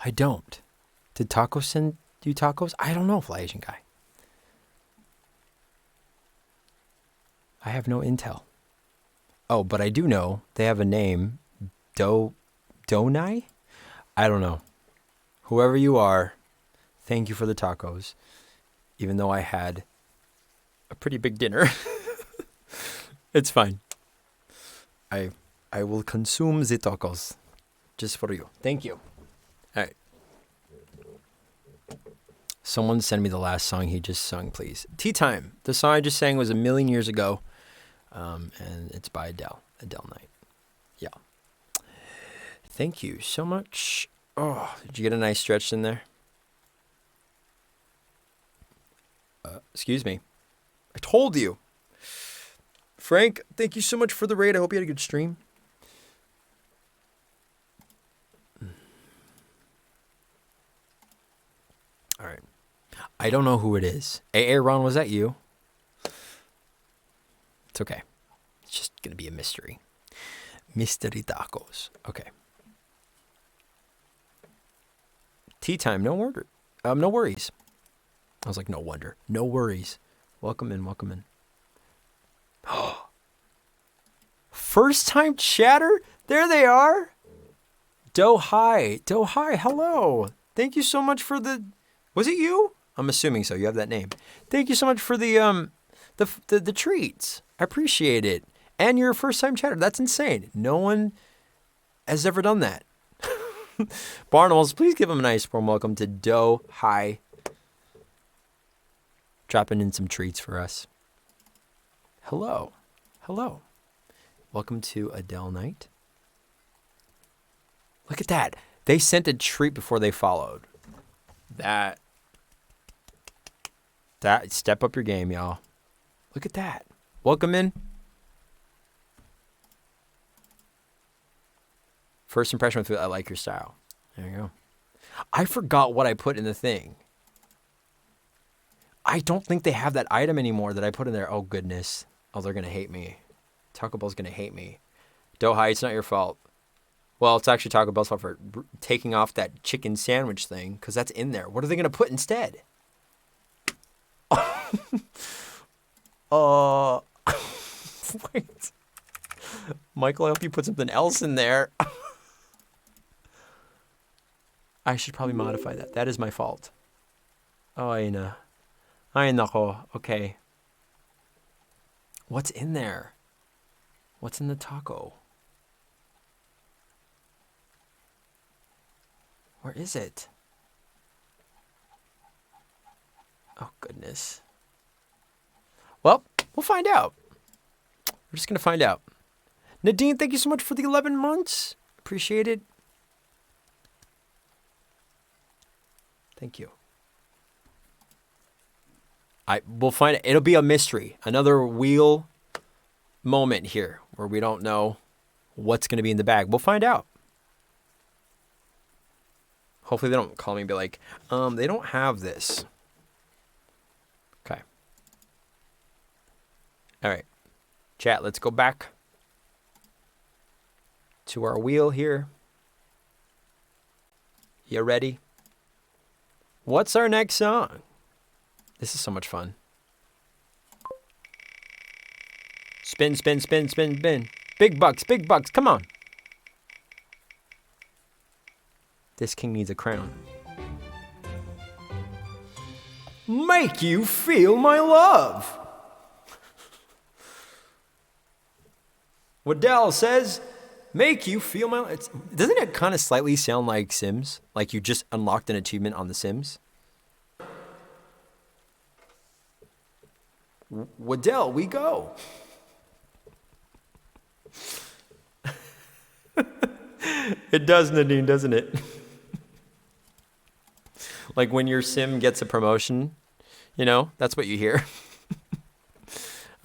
I don't. Did tacos send you tacos? I don't know, Fly Asian guy. I have no intel. Oh, but I do know they have a name. Donai? I don't know. Whoever you are, thank you for the tacos. Even though I had a pretty big dinner. It's fine. I will consume the tacos just for you. Thank you. All right. Someone send me the last song he just sung, please. Tea Time. The song I just sang was 1,000,000 years ago, and it's by Adele. Adele Knight. Yeah. Thank you so much. Oh, did you get a nice stretch in there? Excuse me. I told you. Frank, thank you so much for the raid. I hope you had a good stream. All right. I don't know who it is. Ron, was that you? It's okay. It's just going to be a mystery. Mystery tacos. Okay. Tea time. No wonder. No worries. I was like, no wonder. No worries. Welcome in. Welcome in. First time chatter? There they are. Hi. Hello. Thank you so much for the... Was it you? I'm assuming so. You have that name. Thank you so much for the treats. I appreciate it. And you're a first time chatter. That's insane. No one has ever done that. Barnumals, please give him a nice warm welcome to Hi. Dropping in some treats for us. Hello. Welcome to Adele Night. Look at that. They sent a treat before they followed. That step up your game, y'all. Look at that. Welcome in. First impression with food, I like your style. There you go. I forgot what I put in the thing. I don't think they have that item anymore that I put in there. Oh, goodness. Oh, they're going to hate me. Taco Bell's going to hate me. Hi, it's not your fault. Well, it's actually Taco Bell's fault for taking off that chicken sandwich thing because that's in there. What are they going to put instead? Wait. Michael, I hope you put something else in there. I should probably modify that. That is my fault. Oh, ay nako. Okay. What's in there? What's in the taco? Where is it? Oh, goodness. Well, we'll find out. We're just going to find out. Nadine, thank you so much for the 11 months. Appreciate it. Thank you. We'll find it. It'll be a mystery. Another wheel moment here where we don't know what's going to be in the bag. We'll find out. Hopefully they don't call me and be like, they don't have this. Okay. All right. Chat, let's go back to our wheel here. You ready? What's our next song? This is so much fun. Spin, spin, spin, spin, spin. Big bucks, come on. This king needs a crown. Make you feel my love. Adele says, make you feel my love. Doesn't it kind of slightly sound like Sims? Like you just unlocked an achievement on The Sims? Adele, we go. It does, Nadine, doesn't it? Like when your sim gets a promotion, you know, that's what you hear.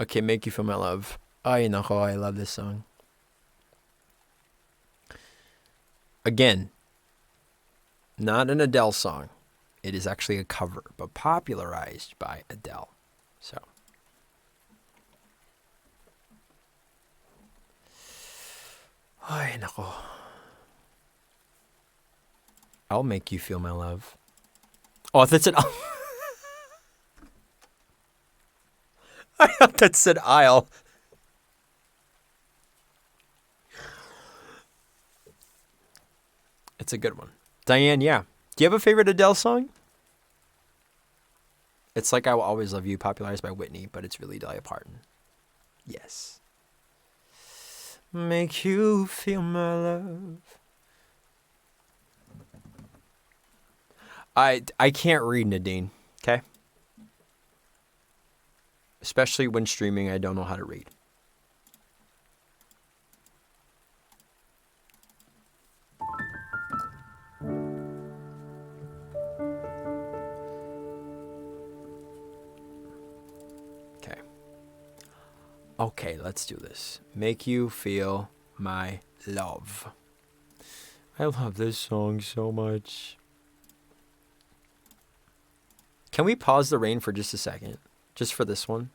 Okay, make you feel my love. Ay, nako, I love this song. Again, not an Adele song. It is actually a cover, but popularized by Adele. So. Ay, nako. I'll make you feel my love. Oh, that's an. I thought that said I'll. It's a good one. Diane, yeah. Do you have a favorite Adele song? It's like I Will Always Love You, popularized by Whitney, but it's really Dolly Parton. Yes. Make you feel my love. I can't read, Nadine, okay? Especially when streaming, I don't know how to read. Okay. Okay, let's do this. Make you feel my love. I love this song so much. Can we pause the rain for just a second? Just for this one?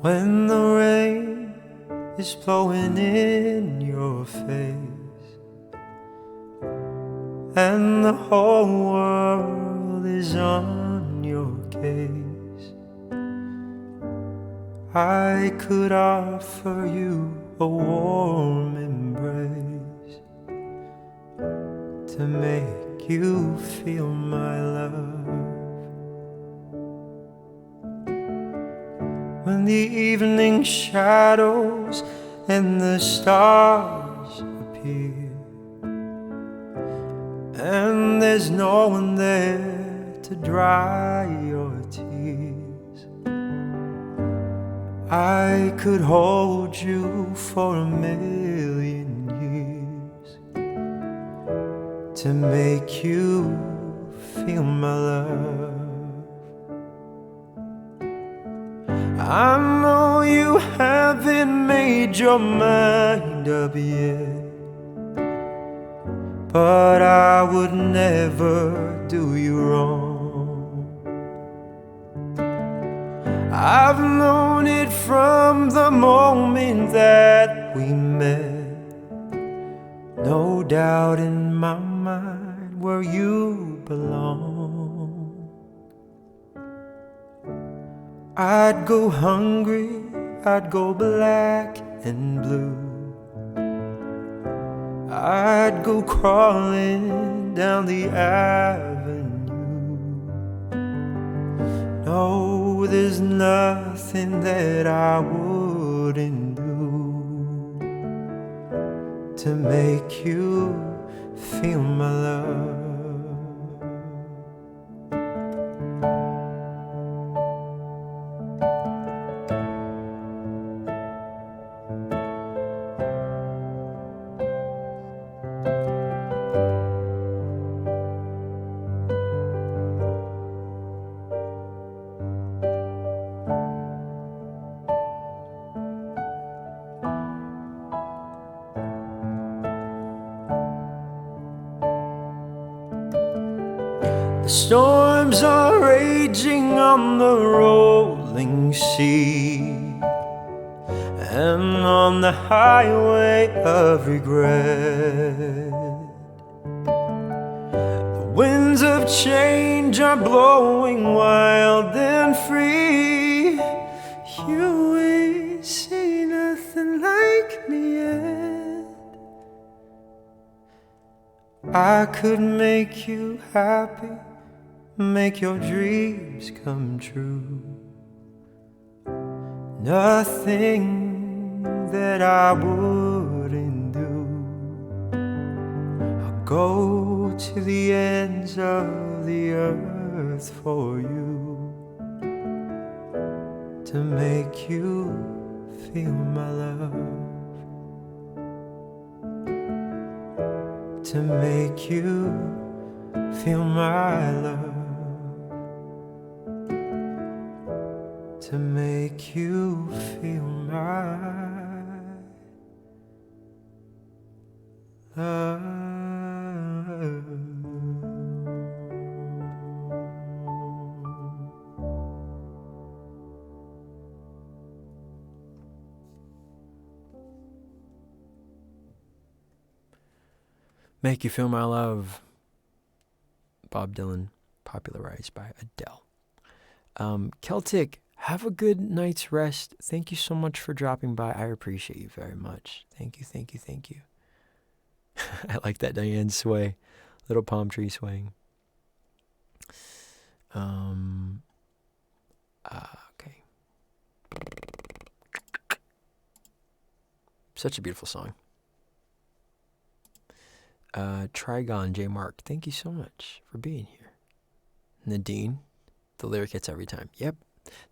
When the rain is blowing in your face and the whole world is on your case, I could offer you a warm embrace to make you feel my love. When the evening shadows and the stars appear and there's no one there to dry your tears, I could hold you for 1,000,000 years to make you feel my love. I know you haven't made your mind up yet, but I would never do you wrong. I've known it from the moment that we met. No doubt in my mind where you belong. I'd go hungry, I'd go black and blue, I'd go crawling down the avenue. No, there's nothing that I wouldn't do to make you feel my love. The storms are raging on the rolling sea and on the highway of regret. The winds of change are blowing wild and free. You ain't seen nothing like me yet. I could make you happy, make your dreams come true. Nothing that I wouldn't do. I'll go to the ends of the earth for you, to make you feel my love, to make you feel my love, to make you feel my love. Make You Feel My Love. Bob Dylan, popularized by Adele. Celtic, have a good night's rest. Thank you so much for dropping by. I appreciate you very much. Thank you, thank you, thank you. I like that Diane sway. Little palm tree swaying. Okay. Such a beautiful song. Trigon J. Mark, thank you so much for being here. Nadine, the lyric hits every time. Yep,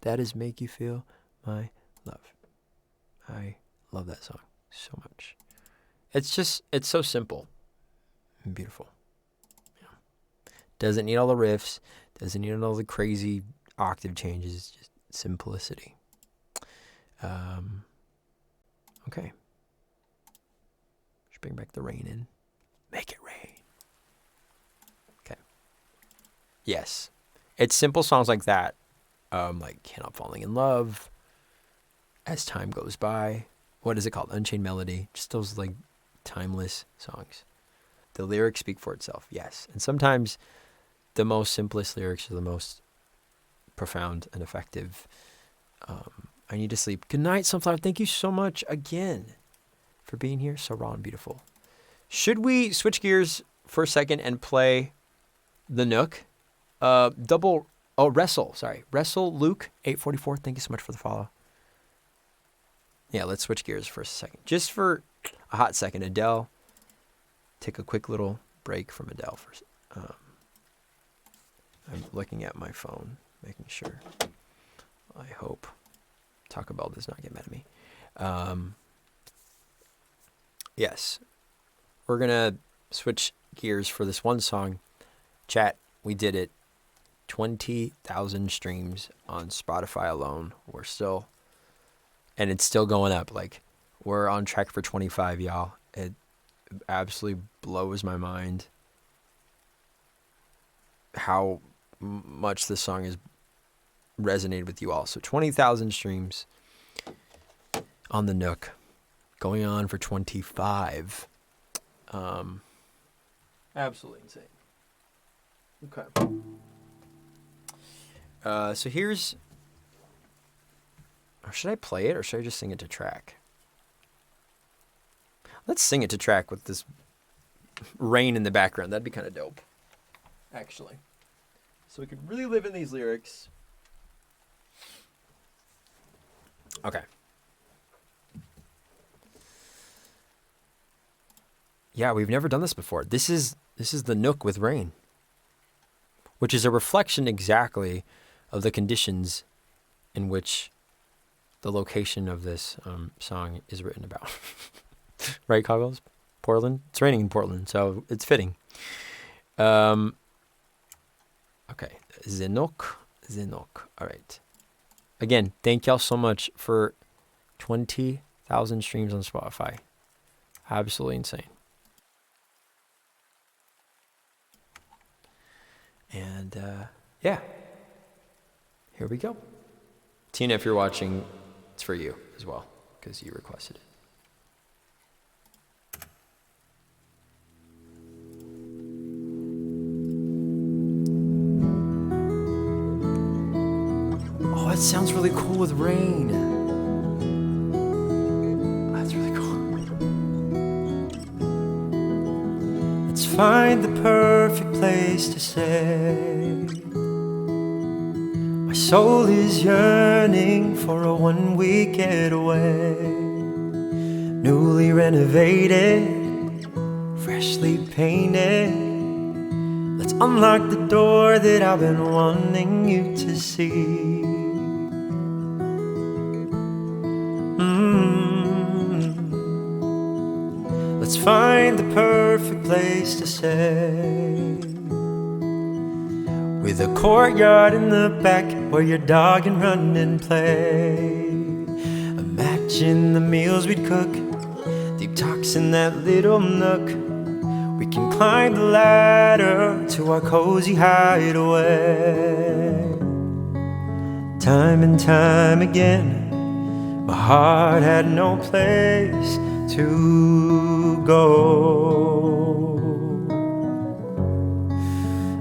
that is Make You Feel My Love. I love that song so much. It's so simple and beautiful. Yeah. Doesn't need all the riffs, doesn't need all the crazy octave changes, just simplicity. Okay. Let's bring back the rain in. Make it rain. Okay. Yes. It's simple songs like that. Like Can't Help Falling in Love. As Time Goes By. What is it called? Unchained Melody. Just those like timeless songs. The lyrics speak for itself. Yes. And sometimes the most simplest lyrics are the most profound and effective. I need to sleep. Good night, Sunflower. Thank you so much again for being here. So raw and beautiful. Should we switch gears for a second and play the Nook? Wrestle Luke 844. Thank you so much for the follow. Yeah, let's switch gears for a second. Just for a hot second, Adele. Take a quick little break from Adele first. I'm looking at my phone, making sure. I hope Taco Bell does not get mad at me. Yes. We're going to switch gears for this one song. Chat, we did it. 20,000 streams on Spotify alone. And it's still going up. Like, we're on track for 25, y'all. It absolutely blows my mind how much this song has resonated with you all. So 20,000 streams on the Nook. Going on for 25. Absolutely insane. Okay. So here's... Or should I play it or should I just sing it to track? Let's sing it to track with this rain in the background. That'd be kind of dope. Actually. So we could really live in these lyrics. Okay. Yeah, we've never done this before. This is the Nook with rain, which is a reflection exactly of the conditions in which the location of this song is written about. Right, Coggles? Portland? It's raining in Portland, so it's fitting. Okay. The Nook. All right. Again, thank y'all so much for 20,000 streams on Spotify. Absolutely insane. And, yeah. Here we go. Tina, if you're watching, it's for you as well, because you requested it. sounds really cool with rain. That's really cool. Let's find the perfect place to stay. My soul is yearning for a one-week getaway. Newly renovated, freshly painted. Let's unlock the door that I've been wanting you to see. Let's find the perfect place to stay, with a courtyard in the back where your dog can run and play. Imagine the meals we'd cook, deep talks in that little nook. We can climb the ladder to our cozy hideaway. Time and time again, my heart had no place to go.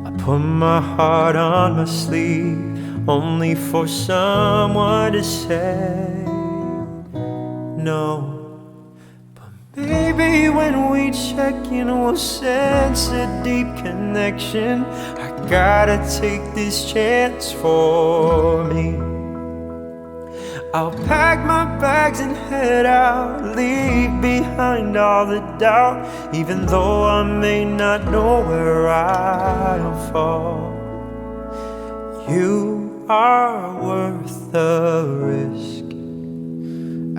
I put my heart on my sleeve, only for someone to say no. But maybe when we check in, we'll sense a deep connection. I gotta take this chance for me. I'll pack my bags and head out, leave behind all the doubt, even though I may not know where I'll fall. You are worth the risk,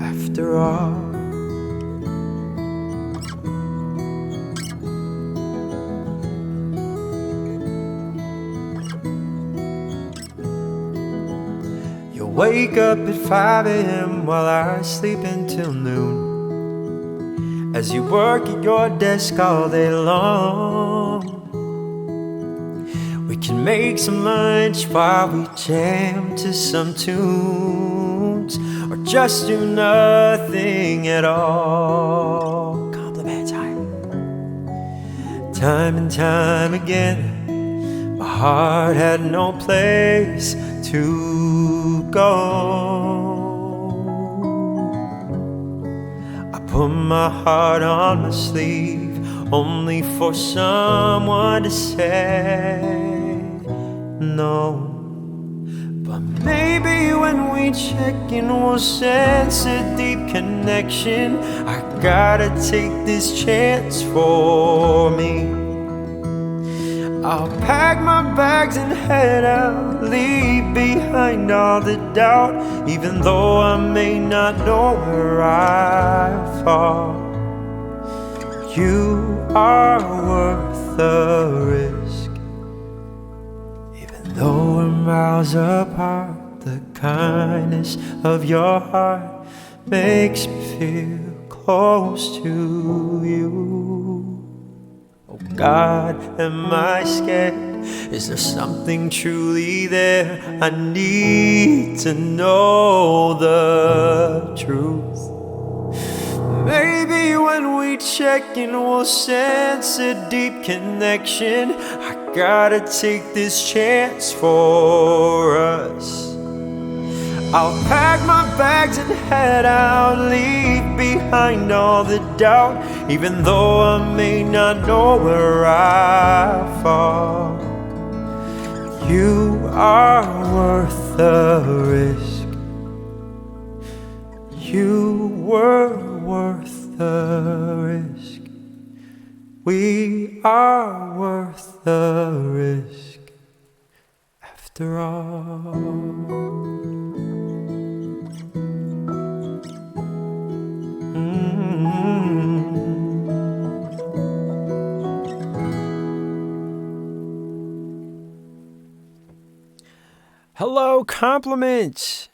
after all. Wake up at 5 a.m. while I sleep until noon, as you work at your desk all day long. We can make some lunch while we jam to some tunes, or just do nothing at all. Compliments, hi. Time and time again, my heart had no place to go. I put my heart on my sleeve, only for someone to say no. But maybe when we check in, we'll sense a deep connection. I gotta take this chance for me. I'll pack my bags and head out, leave behind all the doubt, even though I may not know where I fall. You are worth the risk, even though we're miles apart. The kindness of your heart makes me feel close to you. Oh God, am I scared? Is there something truly there? I need to know the truth. Maybe when we check in, we'll sense a deep connection. I gotta take this chance for us. I'll pack my bags and head out, leave behind all the doubt, even though I may not know where I fall. You are worth the risk. You were worth the risk. We are worth the risk, after all. Hello, compliments.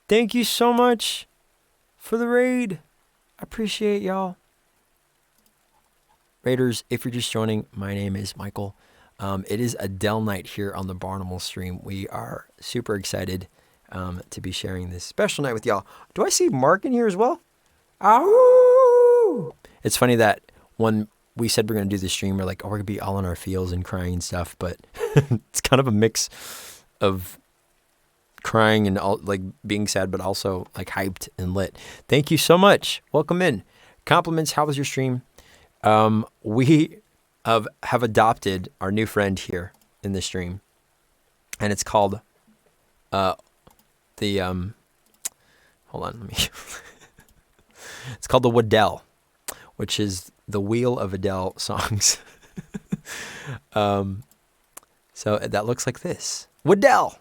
Thank you so much for the raid. I appreciate y'all. Raiders, if you're just joining, my name is Michael. It is Adele night here on the Barnimal stream. We are super excited to be sharing this special night with y'all. Do I see Mark in here as well? Ow! It's funny that when we said we're going to do the stream, we're like, oh, we're going to be all in our feels and crying and stuff, but it's kind of a mix of crying and all, like being sad, but also like hyped and lit. Thank you so much. Welcome in. Compliments. How was your stream? We have adopted our new friend here in the stream, and it's called hold on, let me. It's called the Adele, which is the wheel of Adele songs. So that looks like this. Adele.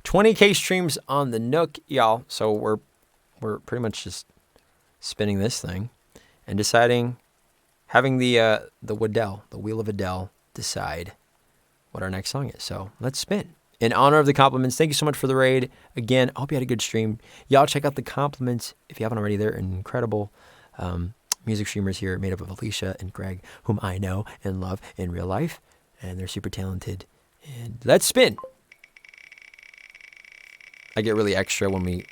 20K streams on the Nook, y'all. So we're pretty much just spinning this thing and deciding, having the Adele, the wheel of Adele, decide what our next song is. So let's spin. In honor of the compliments, thank you so much for the raid. Again, I hope you had a good stream. Y'all check out the compliments if you haven't already. They're incredible music streamers here made up of Alicia and Greg, whom I know and love in real life. And they're super talented. And let's spin. I get really extra when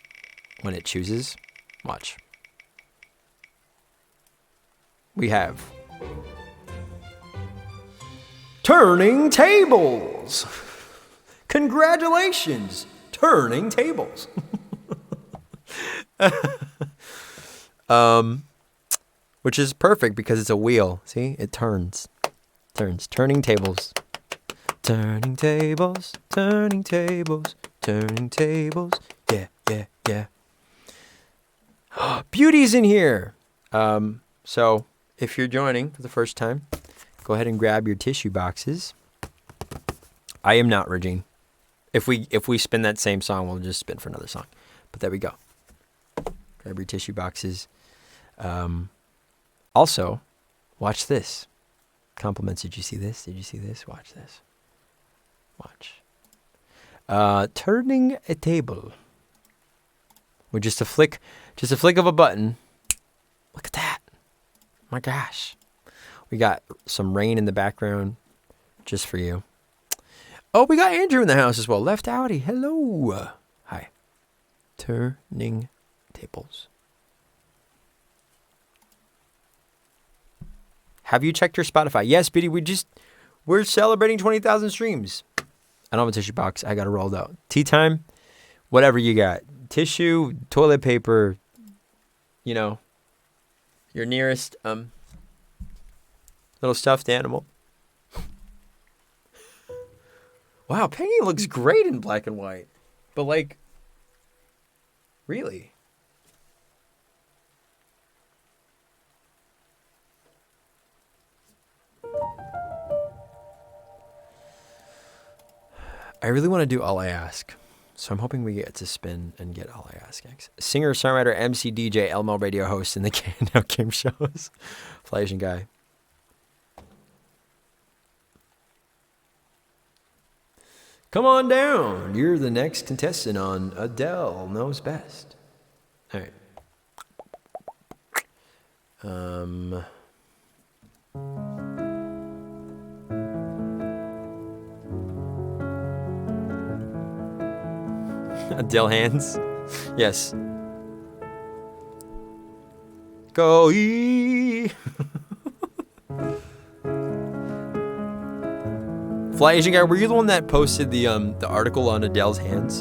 it chooses. Watch. We have Turning Tables. Congratulations, Turning Tables. Which is perfect because it's a wheel. See, it turns. Turning tables. Turning tables. Turning tables. Turning tables. Yeah. Beauty's in here. So if you're joining for the first time, go ahead and grab your tissue boxes. I am not Regine. If we spin that same song, we'll just spin for another song. But there we go. Grab your tissue boxes. Also, watch this. Compliments. Did you see this? Did you see this? Watch this. Watch. Turning a table. With just a flick of a button. Look at that. My gosh. We got some rain in the background just for you. Oh, we got Andrew in the house as well. Left Outie. Hello. Hi. Turning tables. Have you checked your Spotify? Yes, Biddy, we're celebrating 20,000 streams. I don't have a tissue box. I got it rolled out. Tea time, whatever you got. Tissue, toilet paper, your nearest little stuffed animal. Wow, Penny looks great in black and white. But really? I really want to do All I Ask. So I'm hoping we get to spin and get All I Ask next. Singer, songwriter, MC, DJ, LML radio host in the game shows. Fly Asian guy. Come on down. You're the next contestant on Adele Knows Best. All right. Adele hands. Yes. Go ee. Fly Asian guy, were you the one that posted the article on Adele's hands?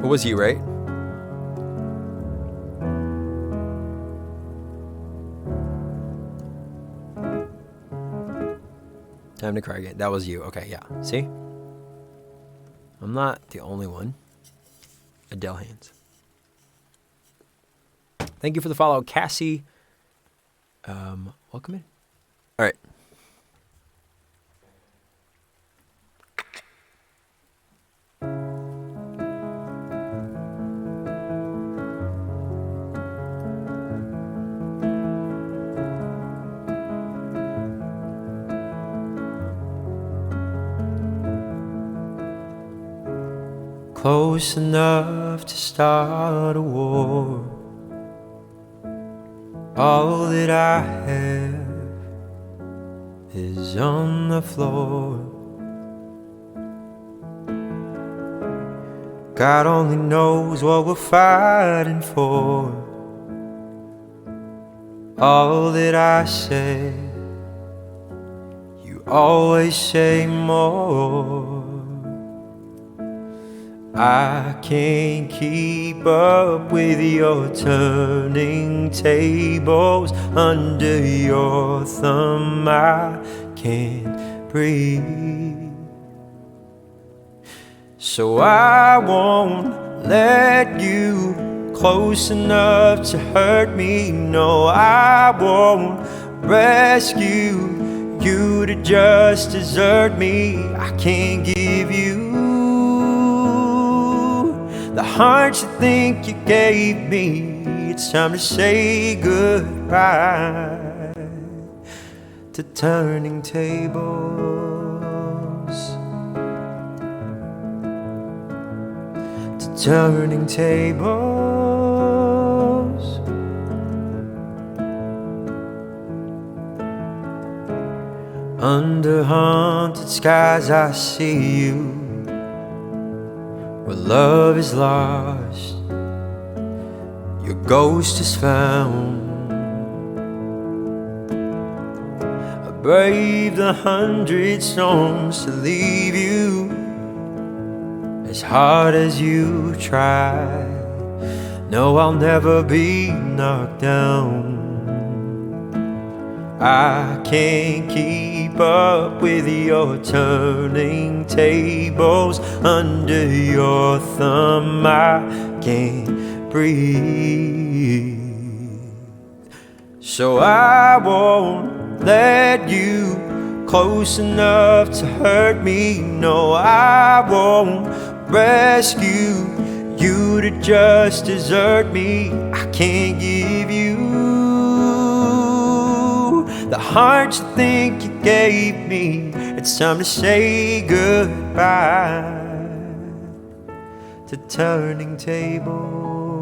It was you, right? Time to cry again. That was you. Okay, yeah. See? I'm not the only one. Adele hands. Thank you for the follow, Cassie. Welcome in. All right. Close enough to start a war. All that I have is on the floor. God only knows what we're fighting for. All that I say, you You always say more. I can't keep up with your turning tables. Under your thumb I can't breathe. So I won't let you close enough to hurt me. No, I won't rescue you to just desert me. I can't give you the heart you think you gave me. It's time to say goodbye to turning tables. To turning tables. Under haunted skies I see you, where love is lost, your ghost is found. I braved 100 storms to leave you, as hard as you try. No, I'll never be knocked down. I can't keep up with your turning tables. Under your thumb I can't breathe. So I won't let you close enough to hurt me. No, I won't rescue you to just desert me. I can't give you the heart you think you gave me. It's time to say goodbye to turning tables.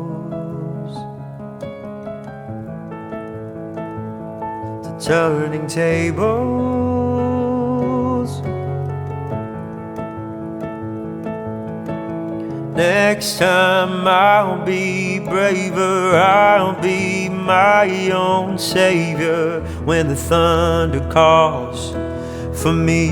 To turning tables. Next time I'll be braver, I'll be my own savior when the thunder calls for me.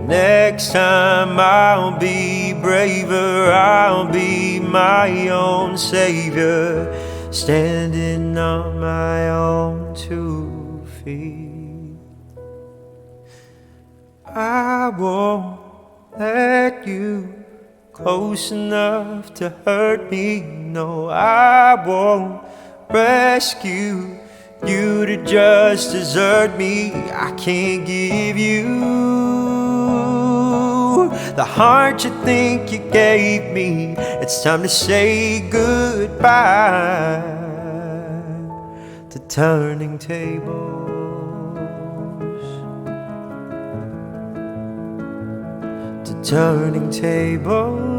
Next time I'll be braver, I'll be my own savior, standing on my own 2 feet. I won't let you close enough to hurt me. No, I won't rescue you to just desert me. I can't give you the heart you think you gave me. It's time to say goodbye to turning tables. To turning tables.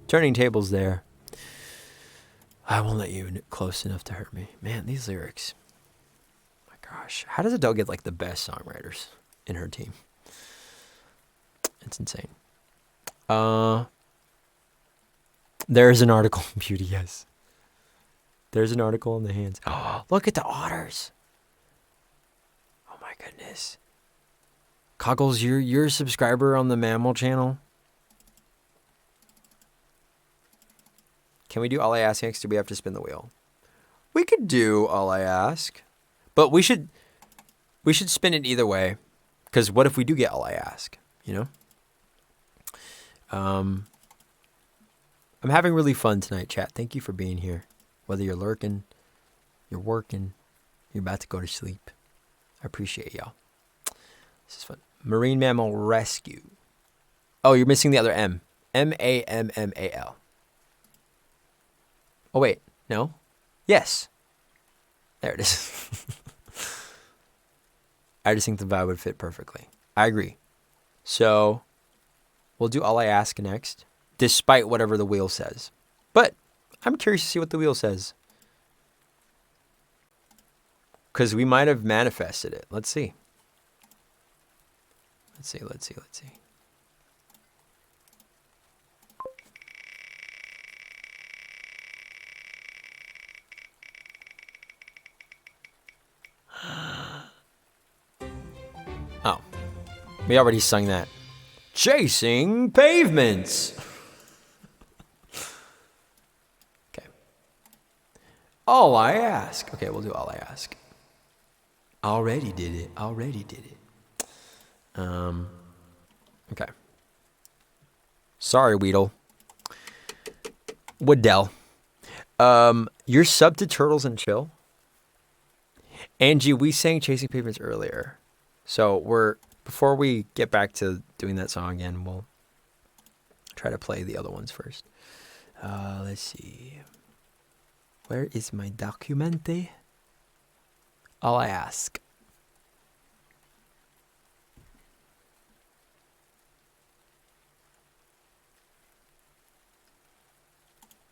Turning tables there. I won't let you close enough to hurt me. Man, these lyrics. My gosh. How does Adele get like the best songwriters in her team? It's insane. There's an article. Beauty, yes. There's an article in the hands. Oh, look at the otters. Oh my goodness. Coggles, you're a subscriber on the Mammal channel. Can we do All I Ask next? Do we have to spin the wheel? We could do All I Ask, but we should spin it either way, because what if we do get All I Ask? You know. I'm having really fun tonight, chat. Thank you for being here. Whether you're lurking, you're working, you're about to go to sleep, I appreciate y'all. This is fun. Marine Mammal Rescue. Oh, you're missing the other M. MAMMAL. Oh, wait. No? Yes. There it is. I just think the vibe would fit perfectly. I agree. So we'll do All I Ask next, despite whatever the wheel says. But I'm curious to see what the wheel says. Because we might have manifested it. Let's see. Let's see. Oh, we already sung that. Chasing pavements. Okay. All I ask. Okay, we'll do All I Ask. Already did it. Okay. Sorry, Weedle. Adele. You're sub to Turtles and Chill. Angie, we sang Chasing Pavements earlier. So before we get back to doing that song again, we'll try to play the other ones first. Let's see. Where is my documente? All I Ask.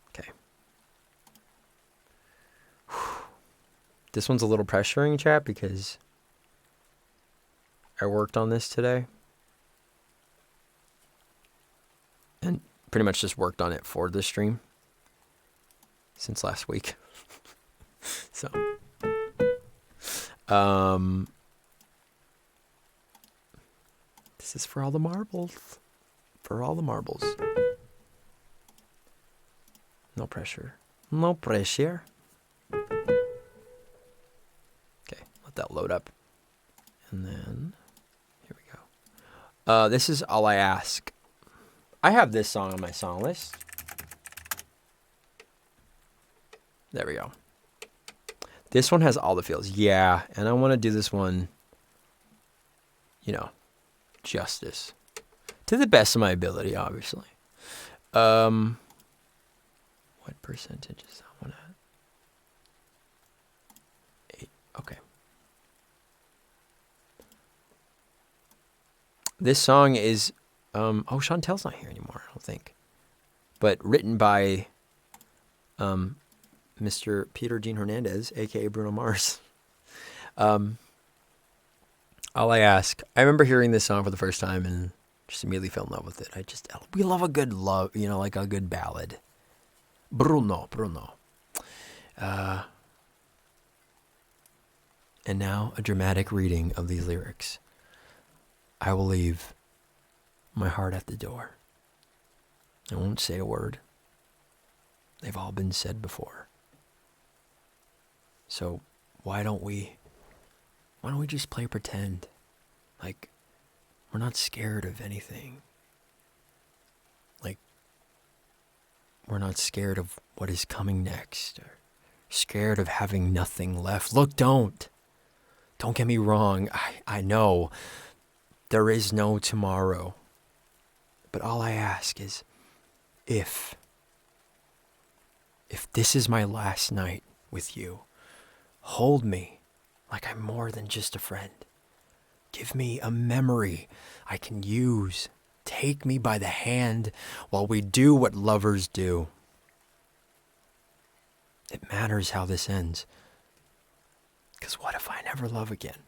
Okay. This one's a little pressuring, chat, because I worked on this today. And pretty much just worked on it for the stream since last week. So, this is for all the marbles. For all the marbles. No pressure. No pressure. Okay, let that load up. And then, here we go. This is All I Ask. I have this song on my song list. There we go. This one has all the feels. Yeah, and I want to do this one, justice. To the best of my ability, obviously. What percentage is that one at? 8. Okay. This song is, Chantel's not here anymore, I don't think. But written by Mr. Peter Dean Hernandez, a.k.a. Bruno Mars. All I Ask. I remember hearing this song for the first time and just immediately fell in love with it. We love a good love, like a good ballad. Bruno. And now a dramatic reading of these lyrics. I will leave my heart at the door. I won't say a word. They've all been said before. So why don't we just play pretend? Like, we're not scared of anything. Like, we're not scared of what is coming next, or scared of having nothing left. Look, don't get me wrong. I know there is no tomorrow. But all I ask is, if this is my last night with you, hold me like I'm more than just a friend. Give me a memory I can use. Take me by the hand while we do what lovers do. It matters how this ends. 'Cause what if I never love again?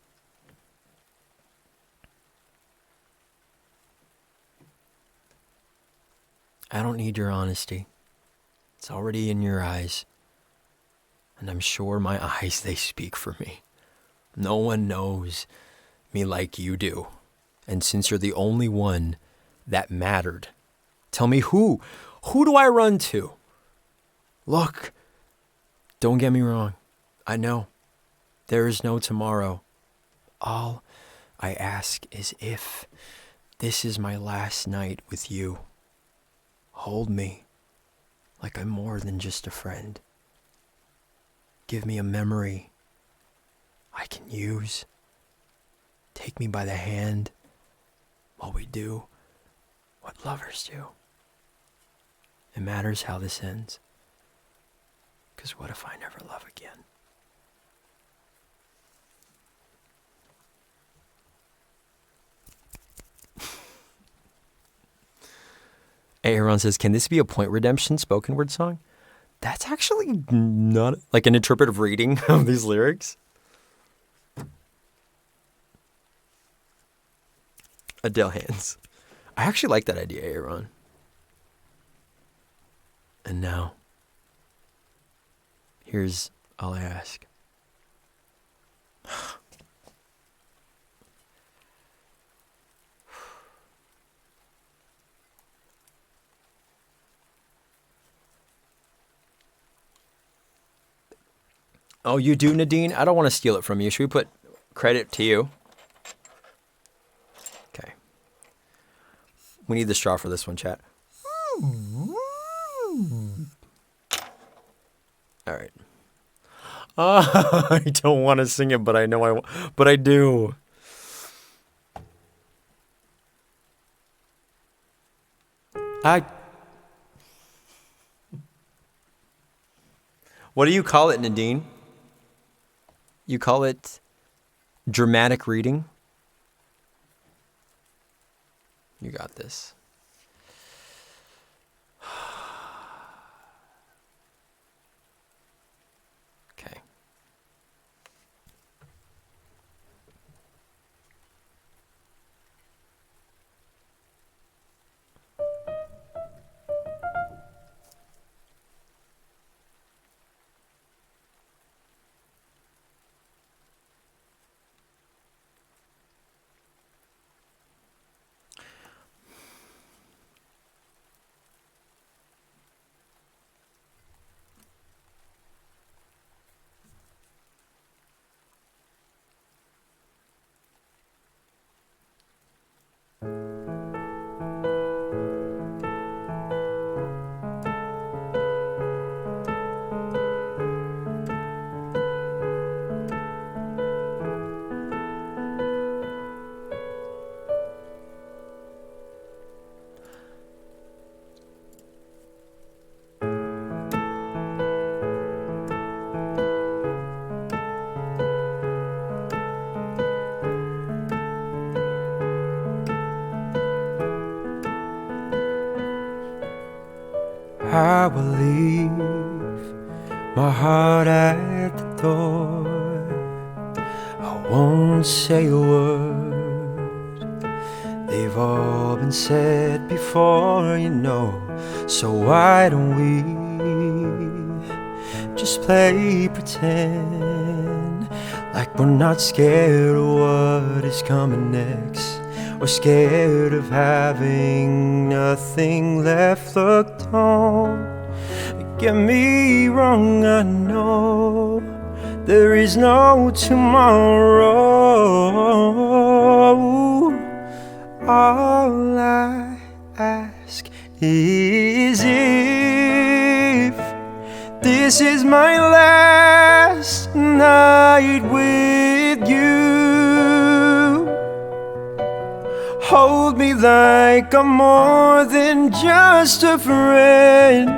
I don't need your honesty. It's already in your eyes. And I'm sure my eyes, they speak for me. No one knows me like you do. And since you're the only one that mattered, tell me who do I run to? Look, don't get me wrong. I know there is no tomorrow. All I ask is, if this is my last night with you, hold me like I'm more than just a friend. Give me a memory I can use. Take me by the hand while we do what lovers do. It matters how this ends. 'Cause what if I never love again? Aaron says, can this be a Point Redemption spoken word song? That's actually not like an interpretive reading of these lyrics. Adele hands. I actually like that idea, Aaron. And now, here's all I ask. Oh, you do, Nadine? I don't want to steal it from you. Should we put credit to you? Okay. We need the straw for this one, chat. All right. I don't want to sing it, but I know but I do. What do you call it, Nadine? You call it dramatic reading? You got this. Okay. I will leave my heart at the door. I won't say a word. They've all been said before, you know. So why don't we just play pretend like we're not scared of what is coming next? We're scared of having nothing left. Look, don't get me wrong, I know there is no tomorrow. All I ask is if this is my last night with you, hold me like I'm more than just a friend.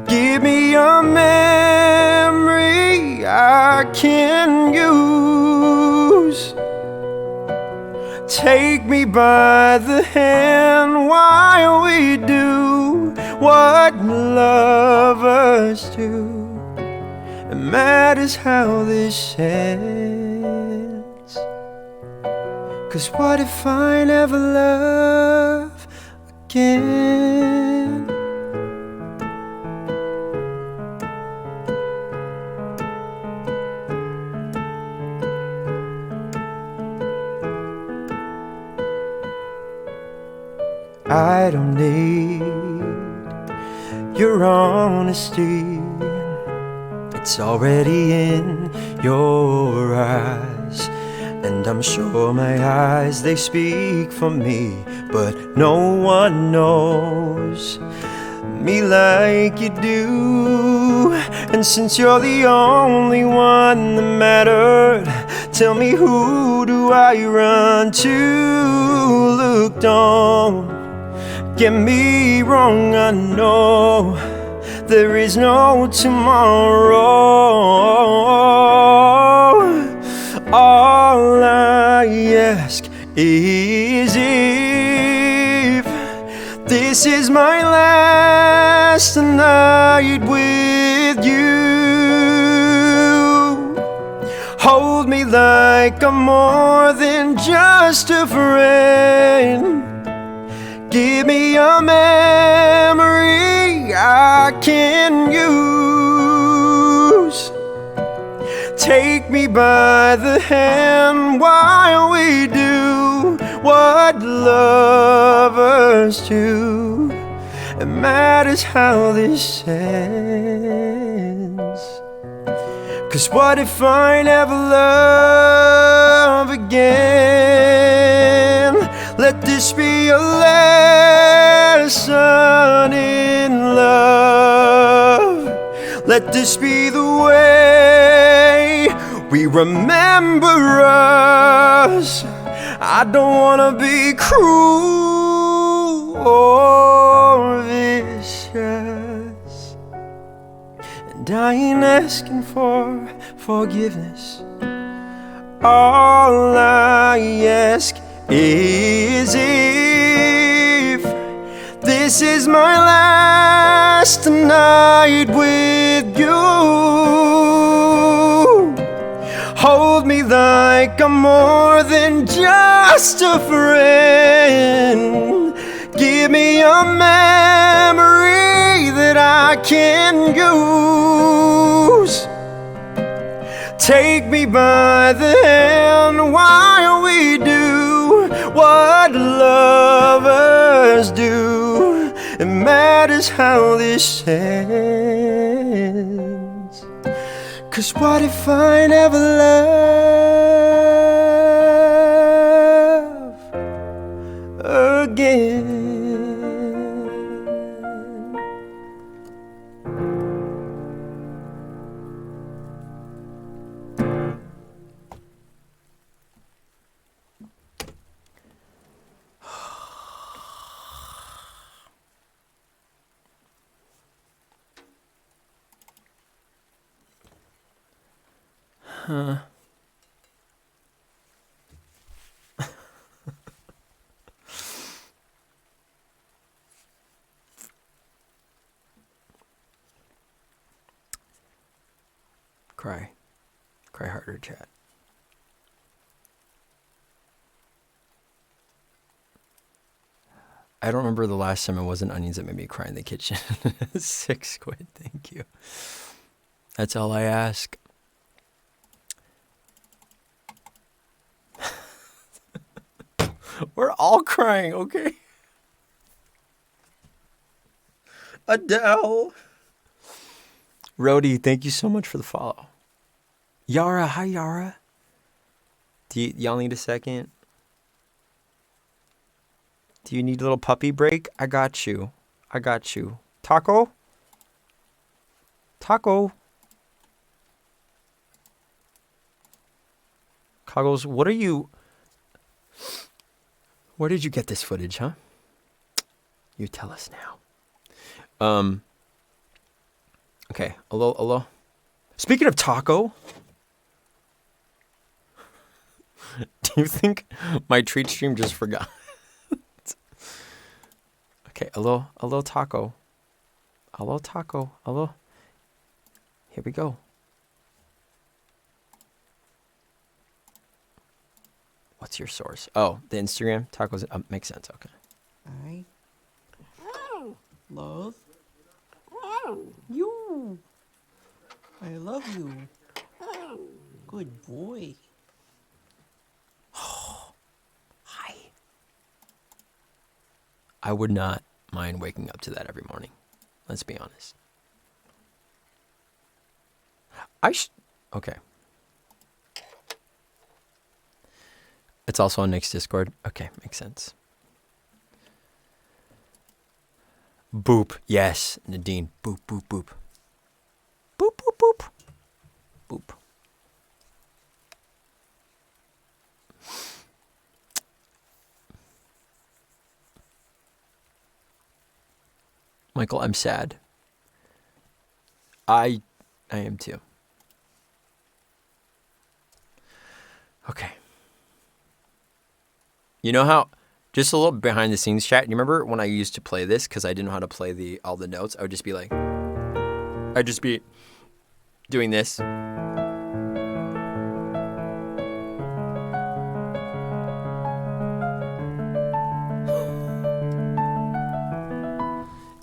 Give me a memory I can use. Take me by the hand while we do what lovers do. It matters how this ends. 'Cause what if I never love again? I don't need your honesty. It's already in your eyes, and I'm sure my eyes, they speak for me. But no one knows me like you do. And since you're the only one that mattered, tell me, who do I run to? Look, don't get me wrong, I know there is no tomorrow. All I ask is if This is my last night with you. Hold me like I'm more than just a friend. Give me a memory I can use. Take me by the hand while we do what lovers do. It matters how this ends. 'Cause what if I never love again? Let this be a lesson in love. Let this be the way we remember us. I don't wanna be cruel or vicious, and I ain't asking for forgiveness. All I ask is if this is my last night with you. Hold me like I'm more than just a friend. Give me a memory that I can use. Take me by the hand while we do what lovers do. It matters how this ends. 'Cause what if I never love again? Cry. Cry harder, chat. I don't remember the last time it wasn't onions that made me cry in the kitchen. 6 quid, thank you. That's all I ask. We're all crying, okay? Adele. Rhodey, thank you so much for the follow. Yara, hi Yara. Y'all need a second? Do you need a little puppy break? I got you. I got you. Taco? Taco? Coggles, what are you... Where did you get this footage, huh? You tell us now. Okay, hello. Speaking of taco, do you think my treat stream just forgot? Okay, hello taco. Hello taco. Hello. Here we go. What's your source? Oh, the Instagram tacos. Makes sense. Okay. I love you. I love you. Good boy. Hi. I would not mind waking up to that every morning. Let's be honest. Okay. It's also on Nick's Discord. Okay, makes sense. Boop. Yes, Nadine. Boop, boop, boop. Boop, boop, boop. Boop. Michael, I'm sad. I am too. Okay. You know how Just a little behind the scenes chat. You remember when I used to play this because I didn't know how to play all the notes? I would just be like, I'd just be doing this.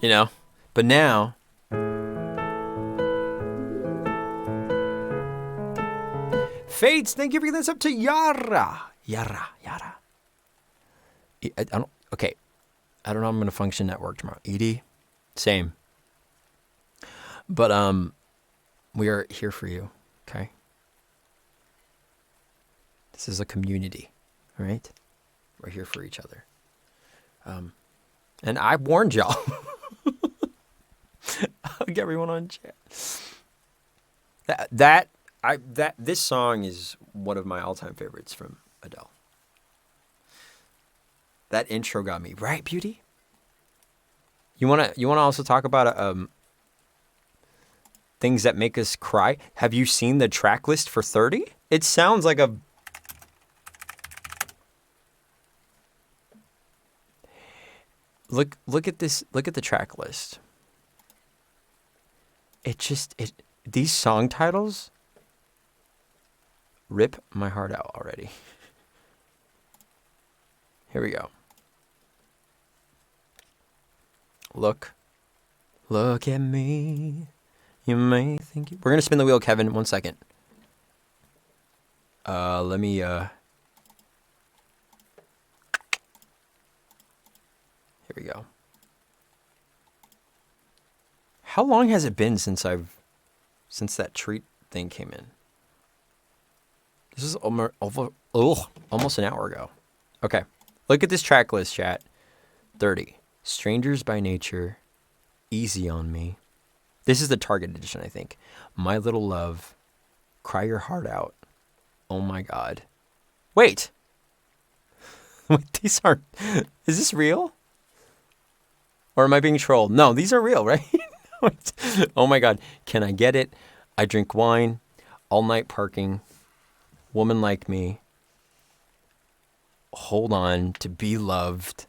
You know, but now Fates, thank you for getting this up to Yara. I don't. Okay, I don't know. I'm gonna function at work tomorrow. Edie, same. But we are here for you. Okay. This is a community, all right? We're here for each other. And I warned y'all. I'll get everyone on chat. This song is one of my all-time favorites from Adele. That intro got me right, Beauty. You wanna also talk about things that make us cry? Have you seen the track list for 30? It sounds like a look at this. Look at the track list. These song titles rip my heart out already. Here we go. Look at me. You may think we're gonna spin the wheel, Kevin. 1 second. Let me. Here we go. How long has it been since that treat thing came in? This is almost an hour ago. Okay. Look at this track list, chat. 30. Strangers by Nature. Easy on Me. This is the Target edition, I think. My Little Love. Cry Your Heart Out. Oh my God. Wait. These aren't... Is this real? Or am I being trolled? No, these are real, right? Oh my God. Can I Get It? I Drink Wine. All Night Parking. Woman Like Me. Hold On. To Be Loved.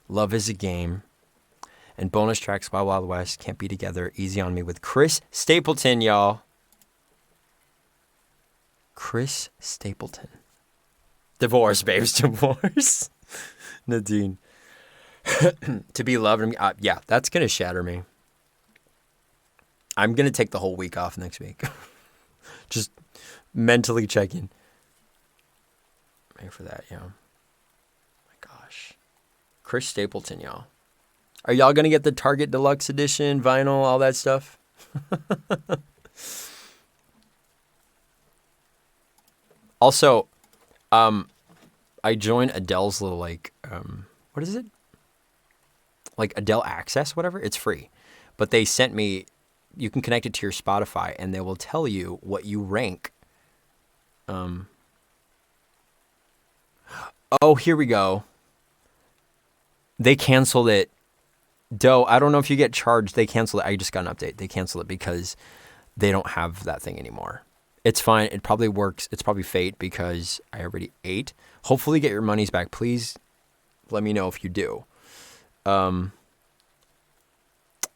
Love Is a Game. And bonus tracks, Wild Wild West, Can't Be Together, Easy on Me with Chris Stapleton, y'all. Chris Stapleton. Divorce, babes, divorce. Nadine. To Be Loved. Yeah, that's going to shatter me. I'm going to take the whole week off next week. Just mentally checking. Ready for that, yeah. My gosh. Chris Stapleton, y'all. Are y'all going to get the Target Deluxe Edition, vinyl, all that stuff? Also, I joined Adele's little, what is it? Like Adele Access, whatever. It's free. But they sent me, you can connect it to your Spotify, and they will tell you what you rank. Oh, here we go. They canceled it. Doe, I don't know if you get charged. They canceled it. I just got an update. They canceled it because they don't have that thing anymore. It's fine. It probably works. It's probably fate because I already ate. Hopefully get your monies back. Please let me know if you do. Yeah,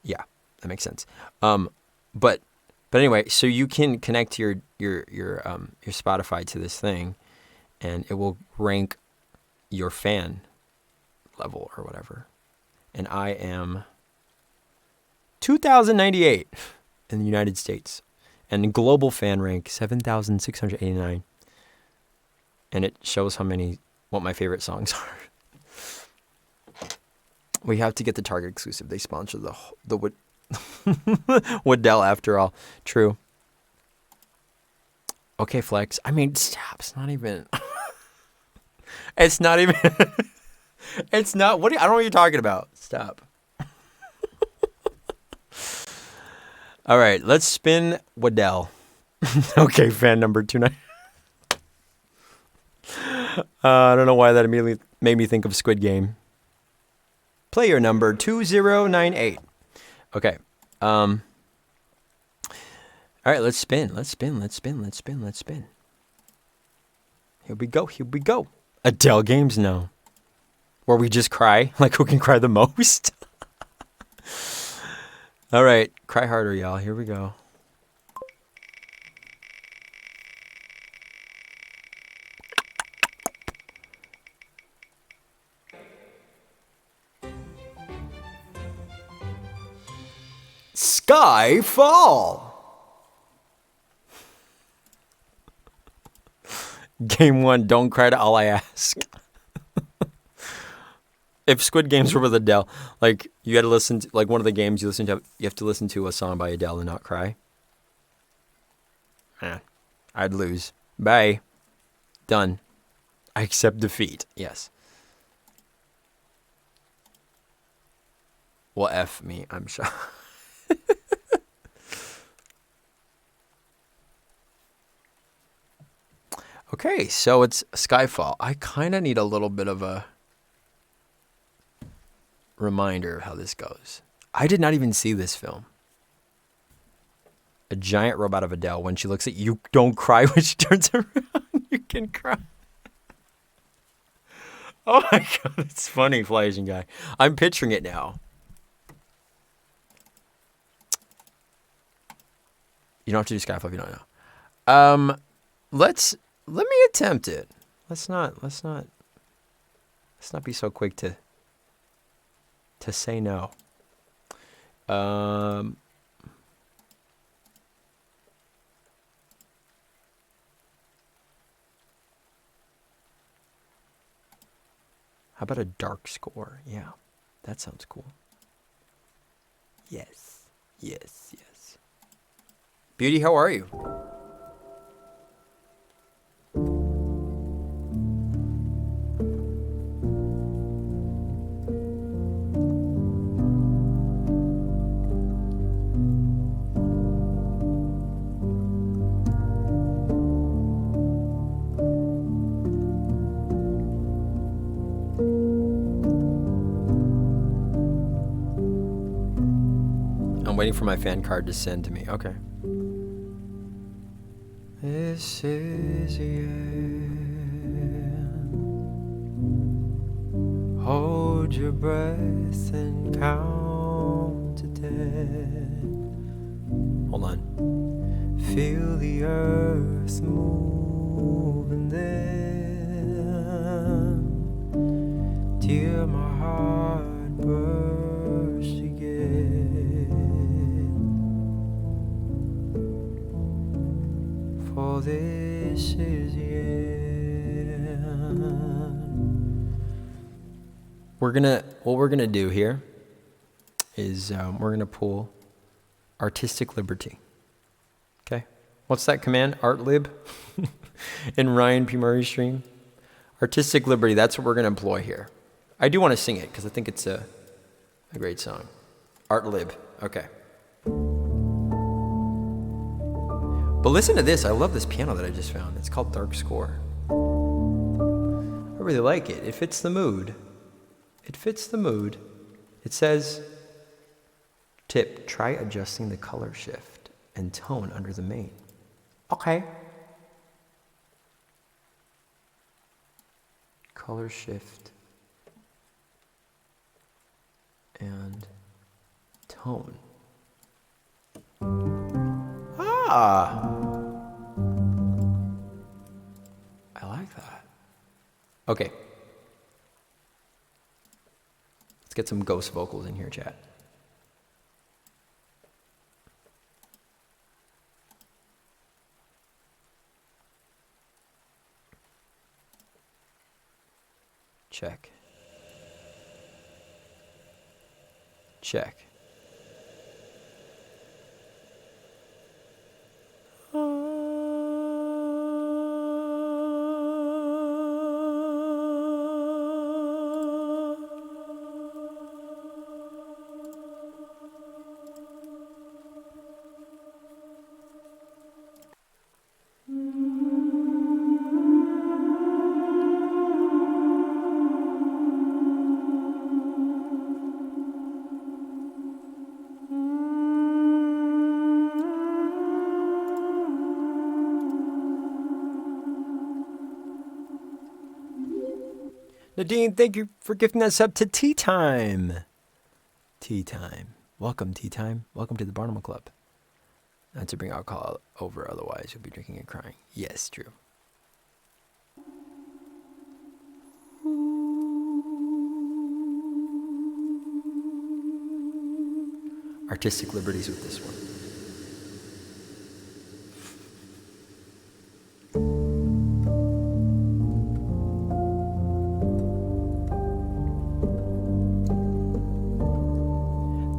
that makes sense. But anyway, so you can connect your Spotify to this thing, and it will rank your fan level or whatever. And I am 2,098 in the United States. And global fan rank, 7,689. And it shows what my favorite songs are. We have to get the Target exclusive. They sponsor the Waddell after all. True. Okay, Flex. I mean, stop. It's not even... It's not even... It's not. I don't know what you're talking about. Stop. All right, let's spin Waddell. Okay, fan number 29. I don't know why that immediately made me think of Squid Game. Player number 2098. Okay. All right, let's spin. Let's spin. Here we go. Adele games? No. where we just cry, like who can cry the most. All right, cry harder, y'all. Here we go. Skyfall. Game 1, don't cry to All I Ask. If Squid Games were with Adele, like you had to listen to, like one of the games you listen to, you have to listen to a song by Adele and not cry. I'd lose. Bye. Done. I accept defeat. Yes. Well, F me. I'm sure. Okay, so it's Skyfall. I kind of need a little bit of a reminder of how this goes. I did not even see this film. A giant robot of Adele. When she looks at you, don't cry when she turns around. You can cry. Oh my God, it's funny, Fly Asian Guy. I'm picturing it now. You don't have to do Skyfall if you don't know. Let me attempt it. Let's not be so quick to say no. How about a dark score? Yeah, that sounds cool. Yes. Beauty, how are you? I'm waiting for my fan card to send to me. Okay. This is the end. Hold your breath and count to 10. Hold on. Feel the earth move and then till my heart bursts again. For this is the end. What we're gonna do here is we're gonna pull artistic liberty. Okay, what's that command? Art lib in Ryan P. Murray's stream. Artistic liberty. That's what we're gonna employ here. I do want to sing it because I think it's a great song. Art lib. Okay. But listen to this. I love this piano that I just found. It's called Dark Score. I really like it. It fits the mood. It says, tip, try adjusting the color shift and tone under the main. Okay. Color shift and tone. I like that. Okay. Let's get some ghost vocals in here, chat. Check. Nadine, thank you for gifting us up to Tea Time. Tea Time. Welcome, Tea Time. Welcome to the Barnum Club. Not to bring alcohol over, otherwise you'll be drinking and crying. Yes, true. Artistic liberties with this one.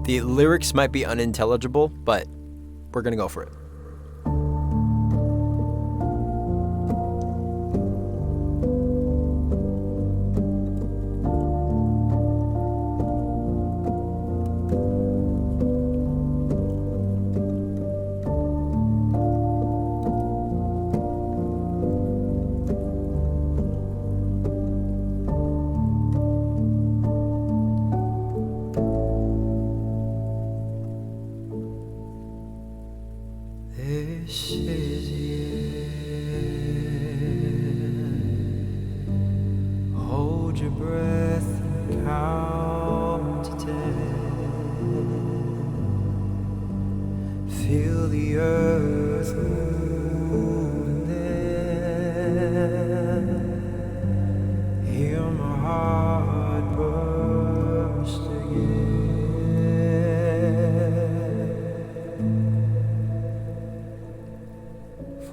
The lyrics might be unintelligible, but we're going to go for it. This is it. Hold your breath and count to 10. Feel the earth moving there. Hear my heart burst again.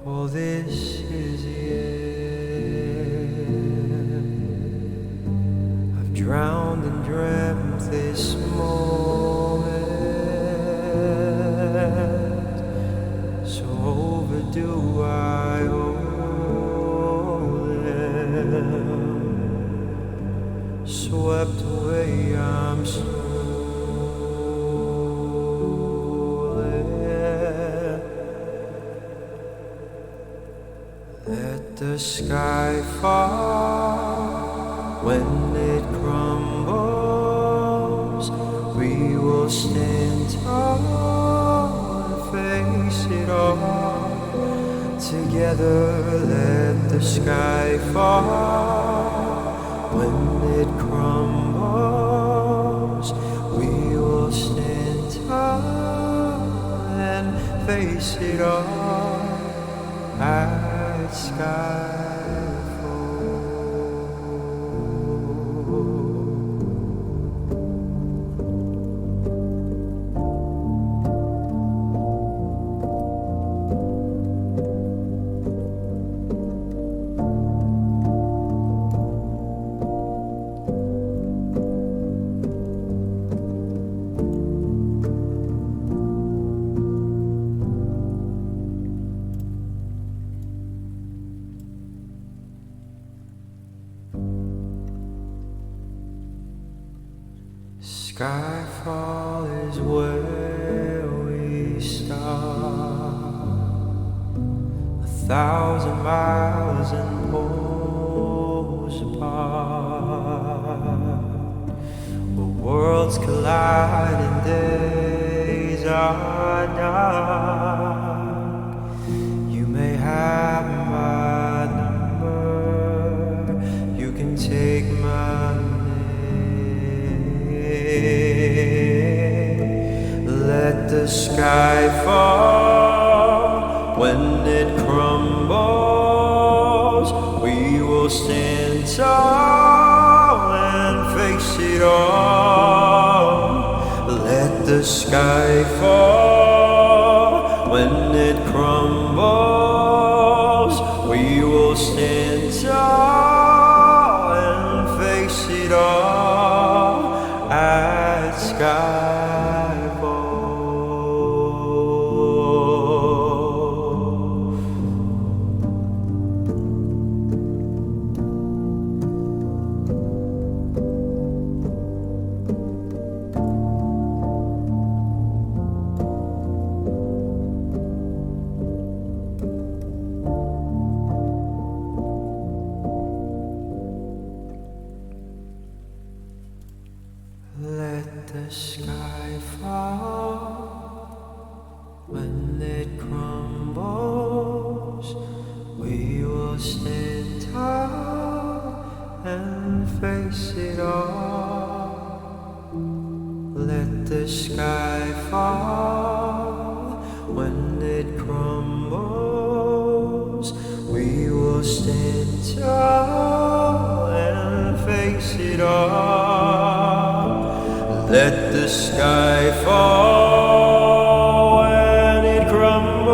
For this is the end. I've drowned and dreamt this moment, so overdue I owe them. Swept away I'm stolen. Let the sky fall. When it crumbles, we will stand tall and face it all. Together let the sky fall. When it crumbles, we will stand tall and face it all. Skyfall is where we start, 1,000 miles and poles apart, where worlds collide and days are dark. You may have my number, you can take my name. Let the sky fall. When it crumbles, we will stand tall and face it all. Let the sky fall. When it crumbles, we will stand tall and face it all. At skyfall. sky fall, when it crumbles, we will stand tall and face it all. Let the sky fall, when it crumbles,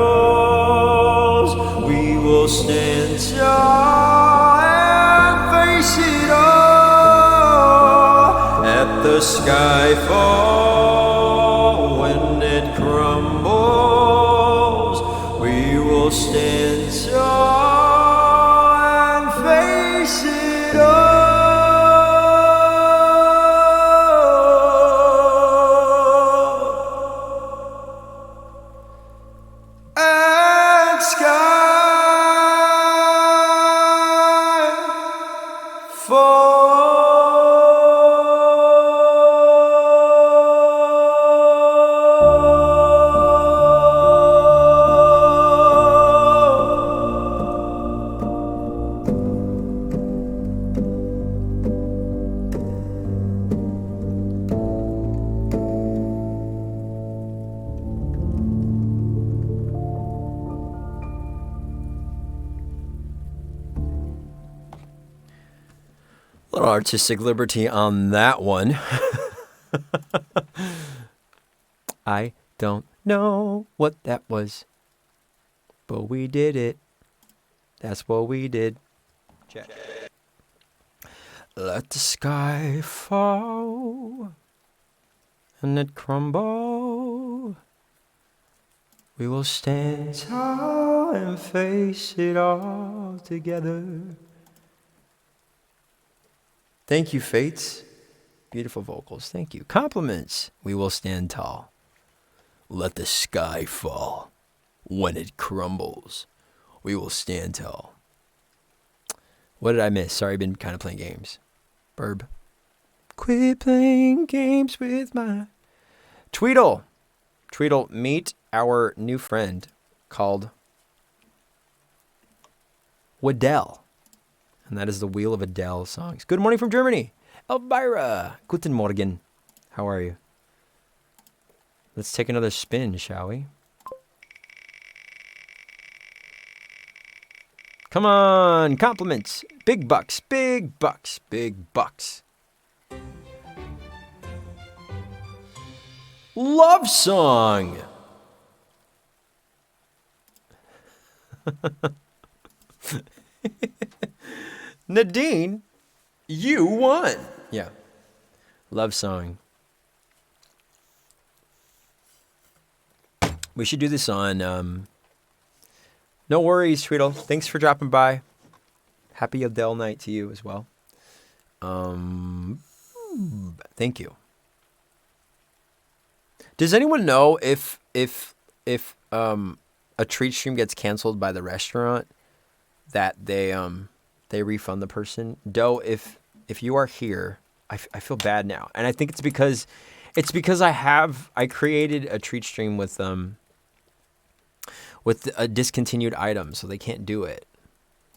we will stand tall and face it all. Let the sky fall, when it crumbles, we will stand tall and face it all. And sky fall. Little artistic liberty on that one. I don't know what that was, but we did it. That's what we did. Check. Let the sky fall and it crumble. We will stand tall and face it all together. Thank you, Fates. Beautiful vocals. Thank you. Compliments. We will stand tall. Let the sky fall. When it crumbles, we will stand tall. What did I miss? Sorry, I've been kind of playing games. Burb. Quit playing games with my... Tweedle. Tweedle, meet our new friend called Adele. And that is the Wheel of Adele songs. Good morning from Germany. Elvira. Guten Morgen. How are you? Let's take another spin, shall we? Come on. Compliments. Big bucks. Big bucks. Big bucks. Love song. Nadine, you won. Yeah. Love song. We should do this on... No worries, Tweedle. Thanks for dropping by. Happy Adele night to you as well. Thank you. Does anyone know if a treat stream gets canceled by the restaurant, that they refund the person? Doe, if you are here, I feel bad now, and I think it's because I created a treat stream with a discontinued item, so they can't do it.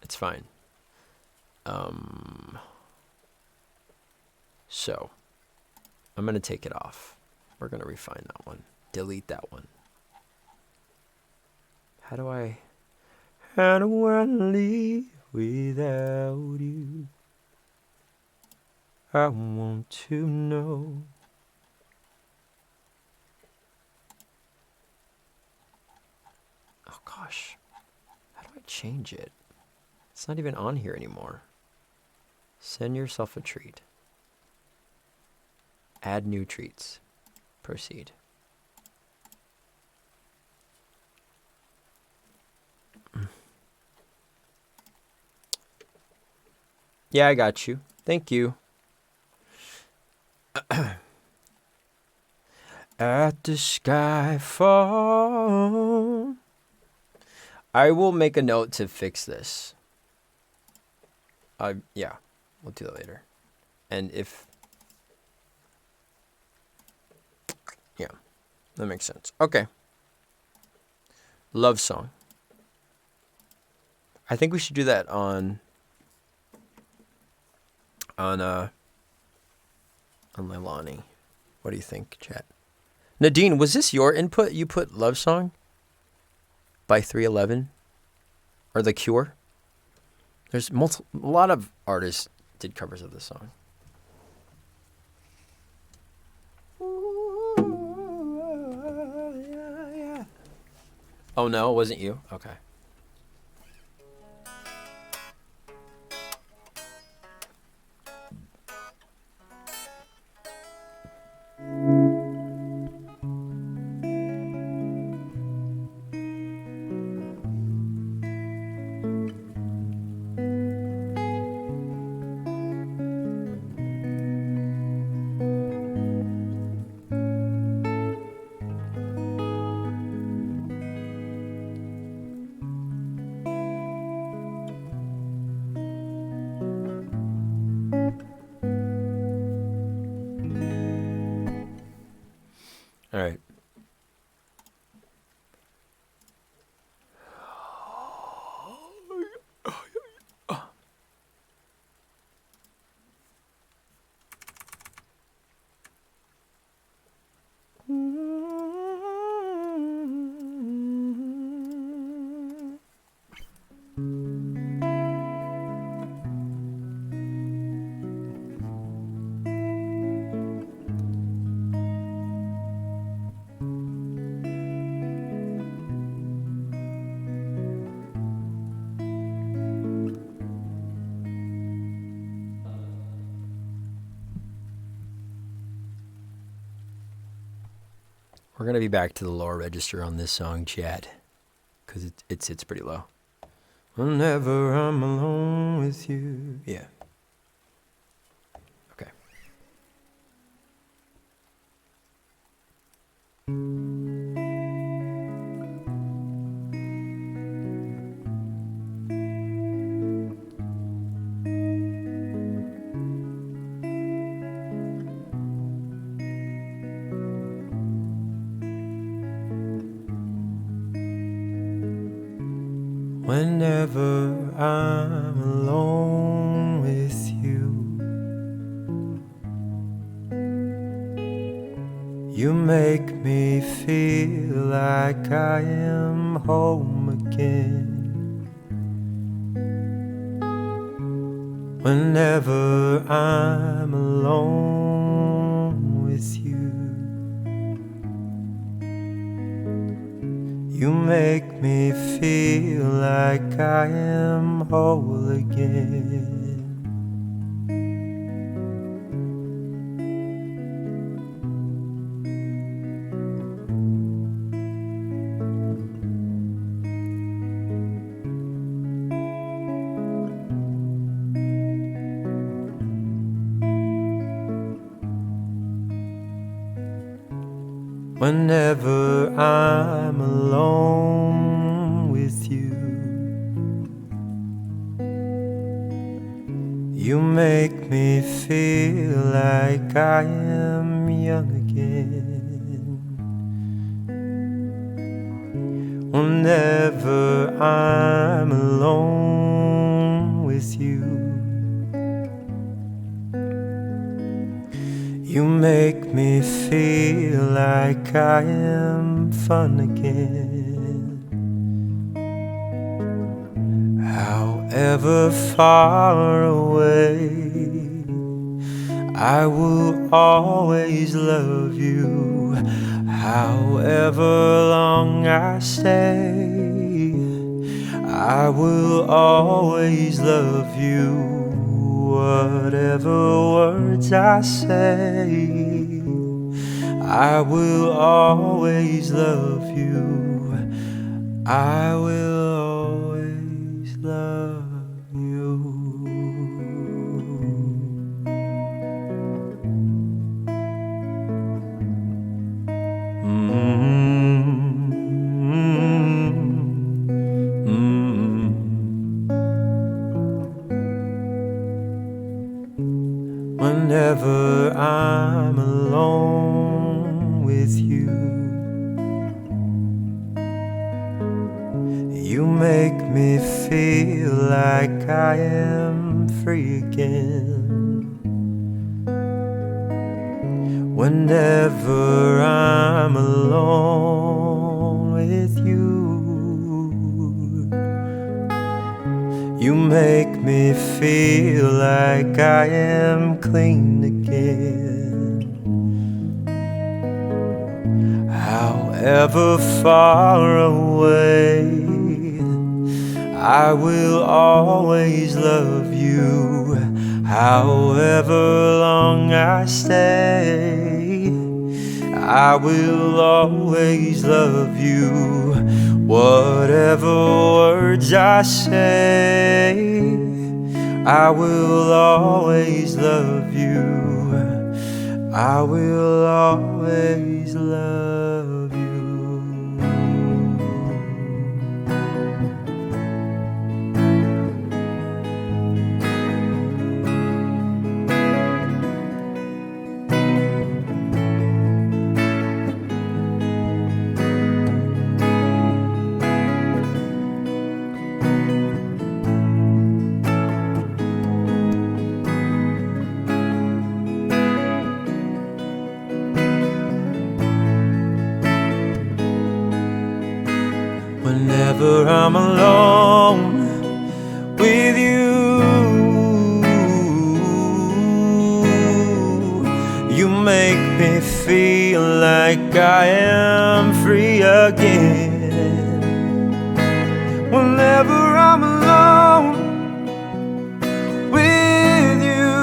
It's fine. So I'm gonna take it off. We're gonna refine that one. Delete that one. How do I leave without you? I want to know. Oh gosh, how do I change it? It's not even on here anymore. Send yourself a treat. Add new treats. Proceed. Yeah, I got you. Thank you. At the sky fall. I will make a note to fix this. Yeah, we'll do that later. And if... Yeah, that makes sense. Okay. Love song. I think we should do that on Leilani. What do you think, chat? Nadine, was this your input? You put Love Song by 311 or The Cure? There's a lot of artists did covers of this song. Oh no, it wasn't you? Okay. All right. We're going to be back to the lower register on this song, Chad, because it sits pretty low. Whenever I'm alone with you. Yeah. Okay. Whenever I'm alone with you, you make me feel like I am home again. Whenever I'm alone with you, you make me feel like I am whole again. Whenever I'm alone with you, you make me feel like I am young again. Whenever I'm alone with you, you make me feel like I am fun again. However far away, I will always love you. However long I stay, I will always love you. Whatever words I say, I will always love you. I will always love you. Whenever I'm alone with you, you make me feel like I am free again. whenever I'm alone with you. You make me feel like I am clean again. However far away, I will always love you. However long I stay, I will always love you. Whatever words I say, I will always love you. I will always love you. Whenever I'm alone with you, you make me feel like I am free again. Whenever I'm alone with you,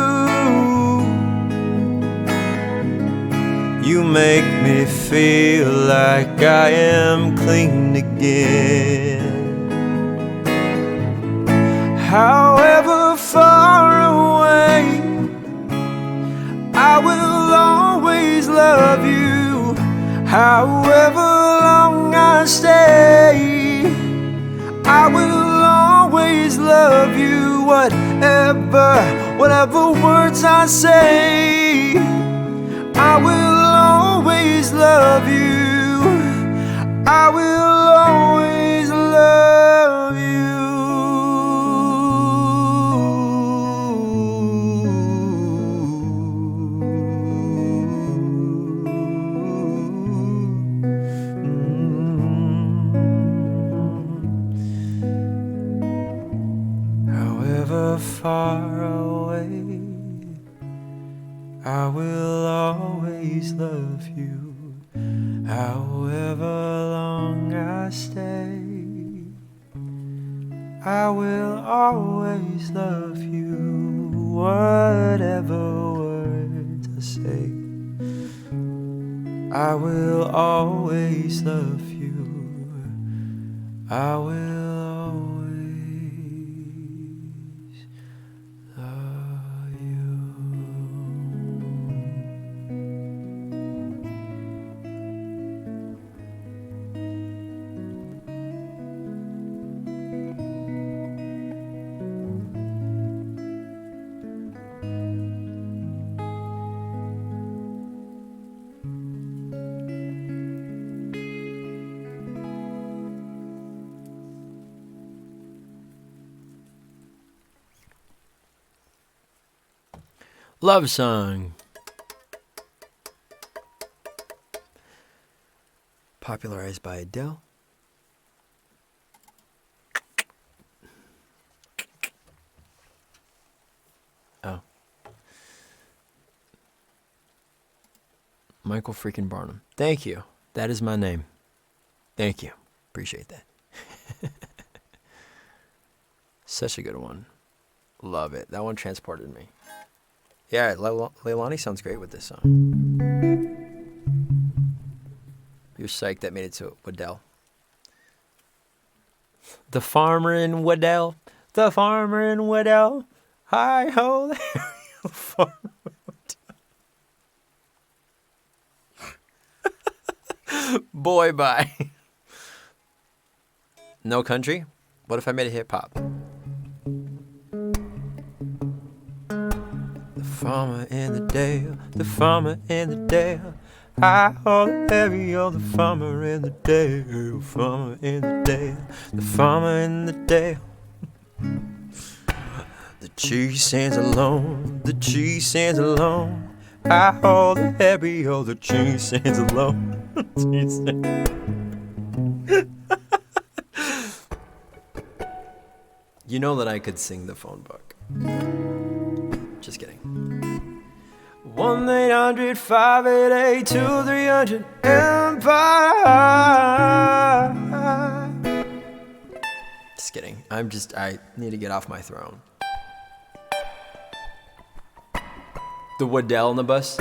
you make me feel like I am clean again. However far away, I will always love you. However long I stay, I will always love you. Whatever words I say, I will always love you. I will always love you. However far away, I will always love you. However long I stay, I will always love you. Whatever words I say, I will always love you. I will always love you. Love song. Popularized by Adele. Oh. Michael freaking Barnum. Thank you. That is my name. Thank you. Appreciate that. Such a good one. Love it. That one transported me. Yeah, Leilani sounds great with this song. You're psyched that made it to Waddell. The farmer in Waddell. The farmer in Waddell. Hi ho there. The farmer in Waddell. Boy, bye. No country? What if I made it hip hop? The farmer in the dale, the farmer in the dale. I hold heavy on the farmer in the dale, farmer in the dale, the farmer in the dale. The tree stands alone, the tree stands alone. I hold the heavy, all the tree stands alone. You know that I could sing the phone book. Just kidding. 1-800-588-2300 Empire. Just kidding. I need to get off my throne. The Waddell on the bus.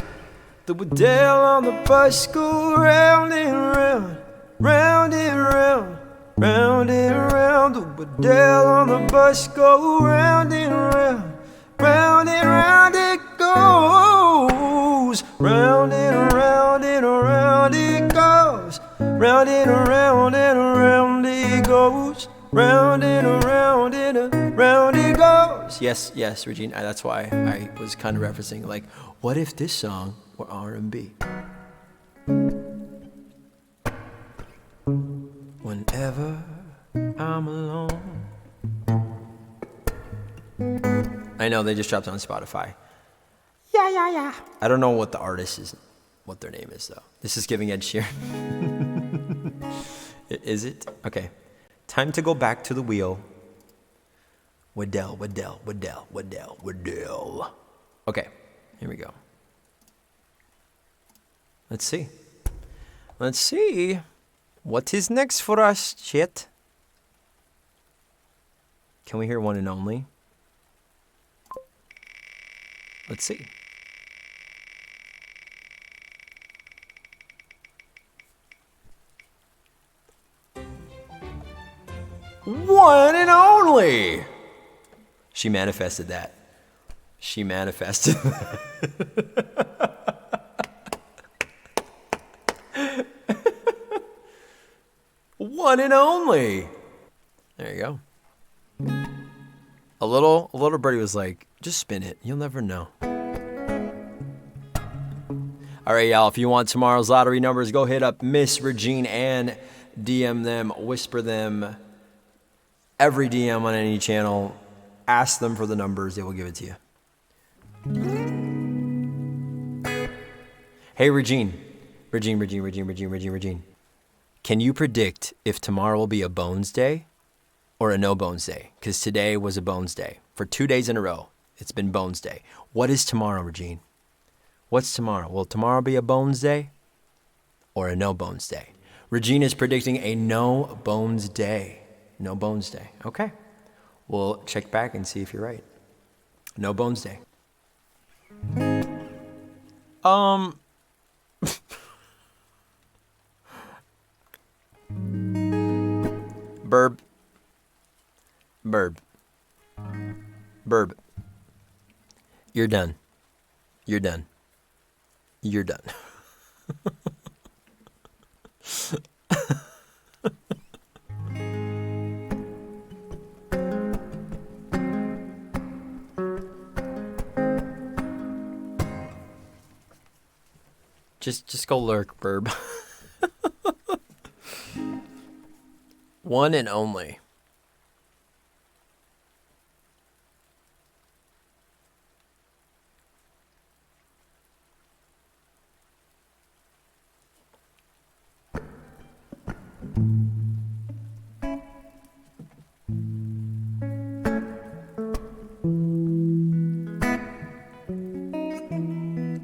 The Waddell on the bus go round and round, round and round, round and round. The Waddell on the bus go round and round, round and round it goes, round and round and around it goes, round and around it goes, round and around it goes. Yes, Regina. That's why I was kind of referencing, like, what if this song were R&B? Whenever I'm alone. I know they just dropped it on Spotify. Yeah. I don't know what the artist is, what their name is though. This is giving Ed Sheeran. Is it? Okay. Time to go back to the wheel. Waddell. Okay, here we go. Let's see what is next for us, shit. Can we hear One and Only? Let's see. One and Only. She manifested that. One and only. There you go. A little birdie was like, just spin it. You'll never know. All right, y'all. If you want tomorrow's lottery numbers, go hit up Miss Regine and DM them, whisper them, every DM on any channel. Ask them for the numbers. They will give it to you. Hey, Regine. Can you predict if tomorrow will be a Bones Day or a no Bones Day? Because today was a Bones Day. For 2 days in a row, it's been Bones Day. What is tomorrow, Regine? What's tomorrow? Will tomorrow be a Bones Day or a no Bones Day? Regine is predicting a no Bones Day. No Bones Day. Okay. We'll check back and see if you're right. No Bones Day. Burb. You're done. Just go lurk, Burb. One and only.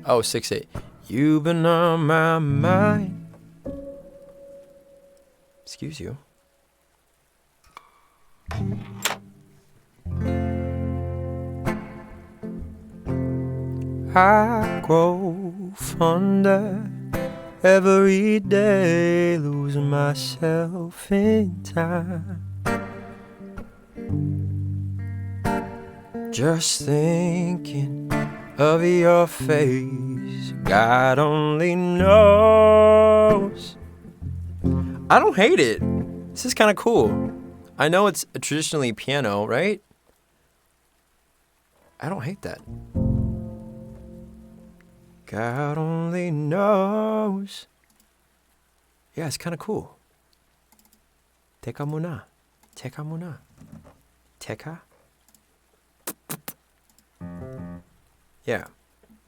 Oh, 6-8. You've been on my mind. Excuse you. I grow fonder every day, losing myself in time. Just thinking of your face, God only knows. I don't hate it. This is kind of cool. I know it's a traditionally piano, right? I don't hate that. God only knows. Yeah, it's kind of cool. Teka muna. Teka. Yeah.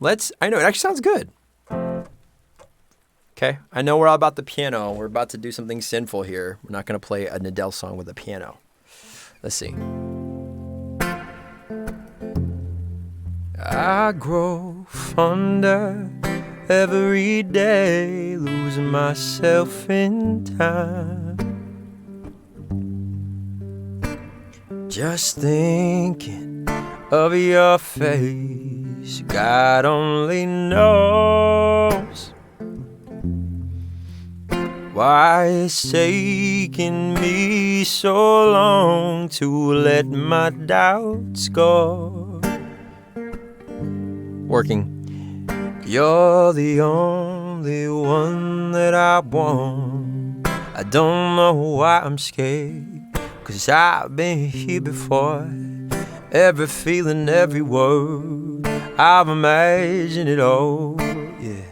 I know, it actually sounds good. Okay, I know we're all about the piano. We're about to do something sinful here. We're not going to play an Adele song with a piano. Let's see. I grow fonder every day, losing myself in time. Just thinking of your face, God only knows why it's taking me so long to let my doubts go. Working. You're the only one that I want. I don't know why I'm scared, 'cause I've been here before. Every feeling, every word, I've imagined it all, yeah.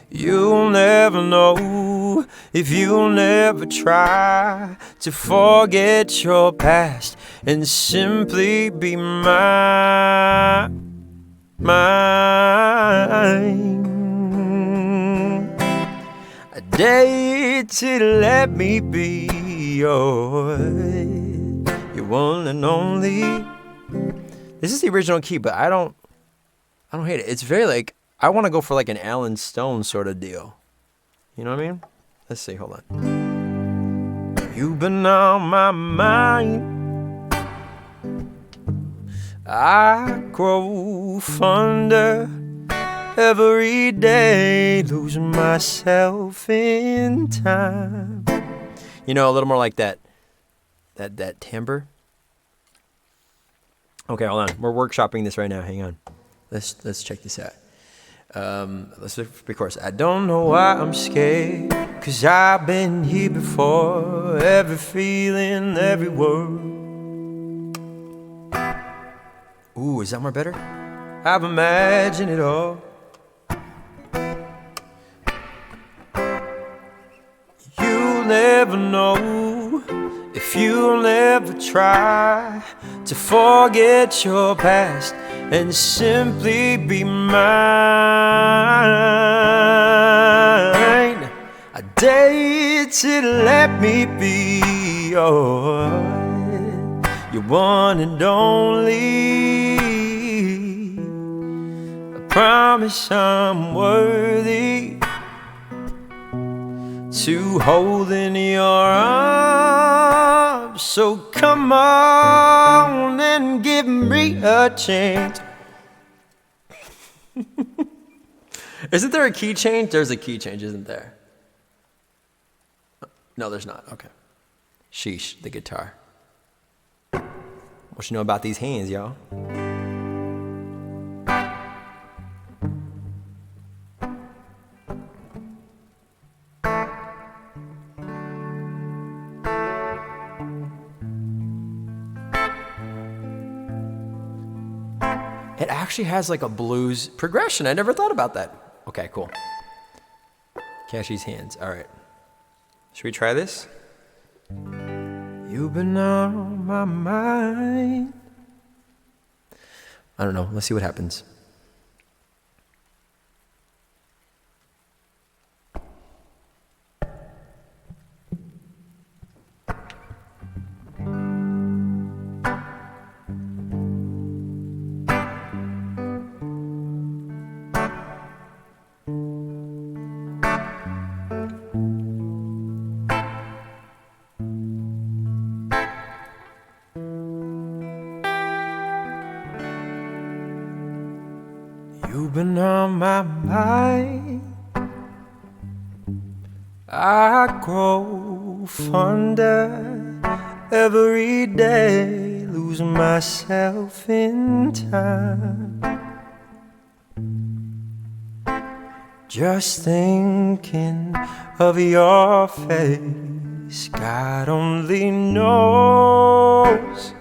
You'll never know if you'll never try to forget your past and simply be mine. I dare to let me be your one and only. This is the original key, but I don't hate it. It's very like, I want to go for like an Alan Stone sort of deal. You know what I mean? Let's see, hold on. You've been on my mind. I grow fonder every day, losing myself in time. You know, a little more like that timbre. Okay, hold on. We're workshopping this right now. Hang on. Let's check this out. Let's look for the chorus. I don't know why I'm scared, 'cause I've been here before. Every feeling, every word. Ooh, is that more better? I've imagined it all. You'll never know if you'll never try to forget your past and simply be mine. I dare to let me be your one and only. I promise I'm worthy to hold in your arms. So come on and give me a chance. Isn't there a key change? There's a key change, isn't there? No, there's not. Okay. Sheesh, the guitar. What you know about these hands, y'all? It actually has like a blues progression. I never thought about that. Okay, cool. Cashy's hands. All right. Should we try this? You've been on my mind. I don't know. Let's see what happens. You've been on my mind. I grow fonder every day, losing myself in time. Just thinking of your face, God only knows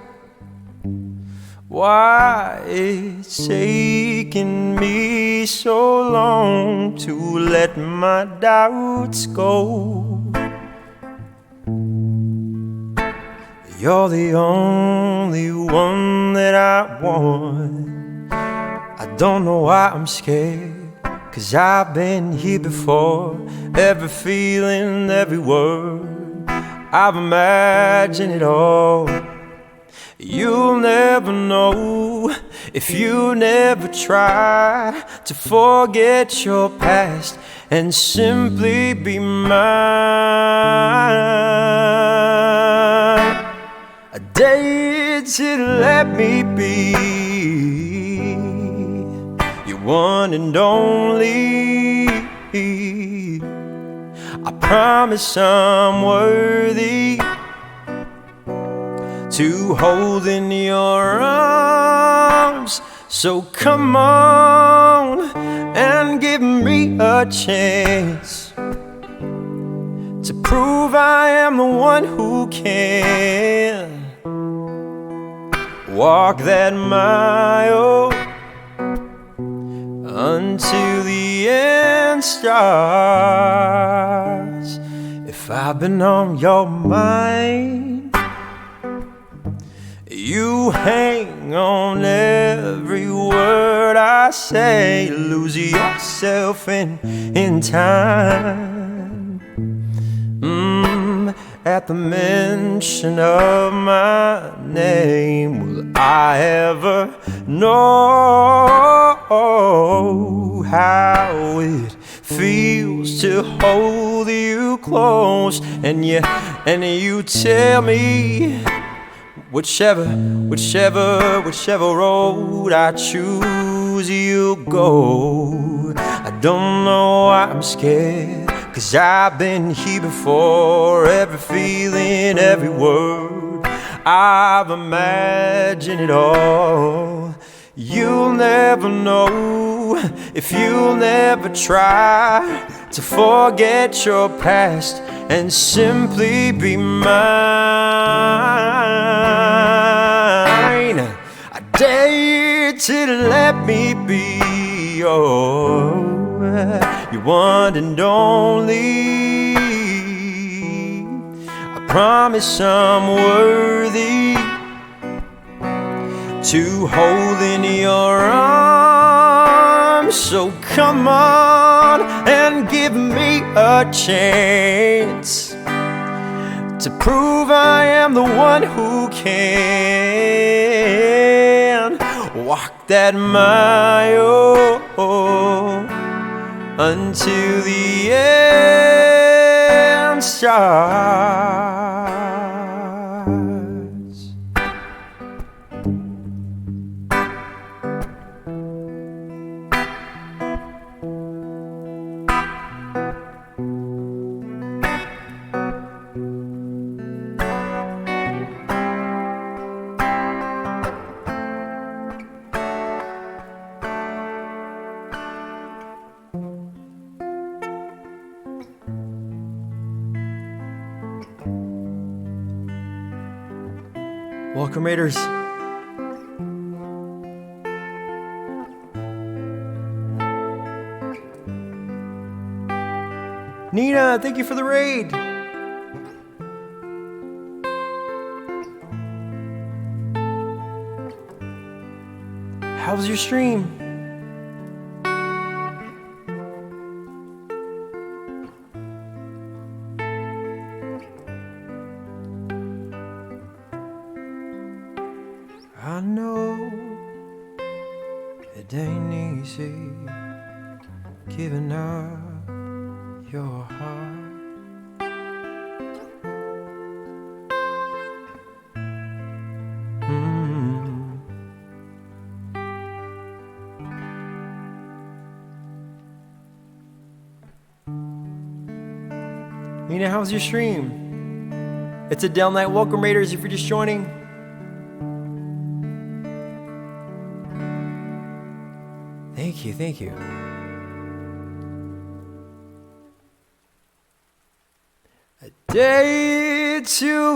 why it's taking me so long to let my doubts go. You're the only one that I want. I Don't know why I'm scared, 'cause I've been here before. Every feeling, every word, I've imagined it all. You'll never know if you never try to forget your past and simply be mine. I dare you to let me be your one and only. I promise I'm worthy to hold in your arms. So come on and give me a chance to prove I am the one who can walk that mile until the end starts. If I've been on your mind, you hang on every word I say, lose yourself in time. At the mention of my name, will I ever know how it feels to hold you close? And you tell me whichever road I choose, you go. I don't know why I'm scared, 'cause I've been here before. Every feeling, every word, I've imagined it all. You'll never know if you'll never try to forget your past and simply be mine. I dare you to let me be your one and only. I promise I'm worthy to hold in your arms. So come on and give me a chance to prove I am the one who can walk that mile until the end starts. Welcome, Raiders. Nina, thank you for the raid. How was your stream? I know it ain't easy giving up your heart. Nina, how was your stream? It's Adele Night. Welcome, Raiders, if you're just joining. Thank you, thank you. I dare you to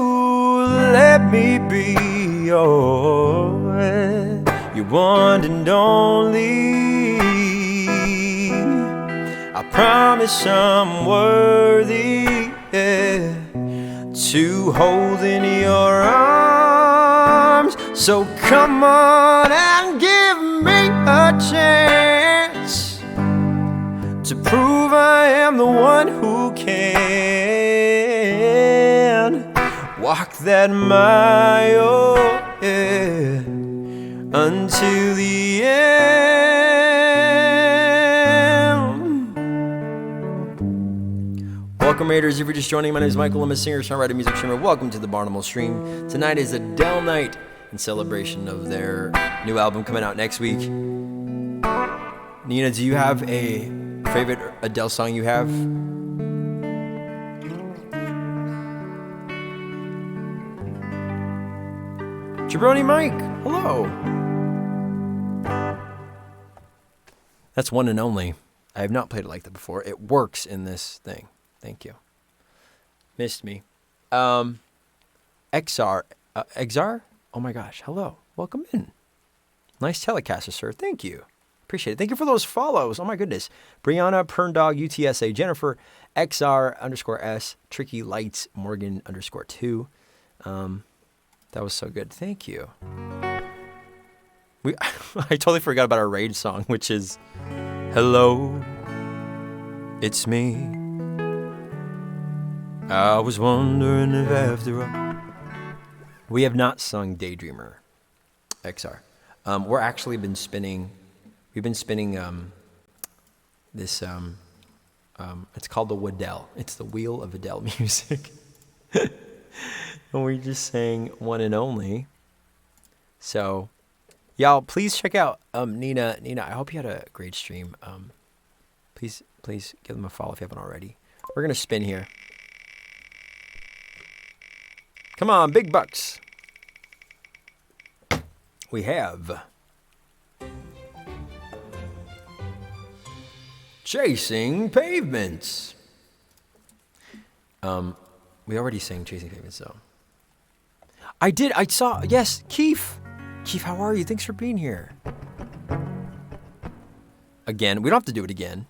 let me be your one and only. I promise I'm worthy to hold in your arms. So come on and give me a chance to prove I am the one who can walk that mile, yeah, until the end. Welcome, Raiders. If you're just joining, my name is Michael. I'm a singer, songwriter, music streamer. Welcome to the Barnable Stream. Tonight is Adele night in celebration of their new album coming out next week. Nina, do you have a favorite Adele song you have? Jabroni Mike, hello. That's one and only. I have not played it like that before. It works in this thing. Thank you. Missed me. XR. XR? Oh my gosh. Hello. Welcome in. Nice telecaster, sir. Thank you. Appreciate it. Thank you for those follows. Oh my goodness. Brianna, Perndog, UTSA, Jennifer, XR_S, Tricky Lights, Morgan _2. That was so good. Thank you. I totally forgot about our raid song, which is Hello, it's me. I was wondering if after all. We have not sung Daydreamer, XR. We're actually been spinning. We've been spinning this. It's called the Waddell. It's the Wheel of Adele music. And we just sang One and Only. So, y'all, please check out Nina. Nina, I hope you had a great stream. Please give them a follow if you haven't already. We're gonna spin here. Come on, big bucks. We have Chasing Pavements. We already sang Chasing Pavements, though. I saw, yes, Keith. Keith, how are you? Thanks for being here. Again, we don't have to do it again.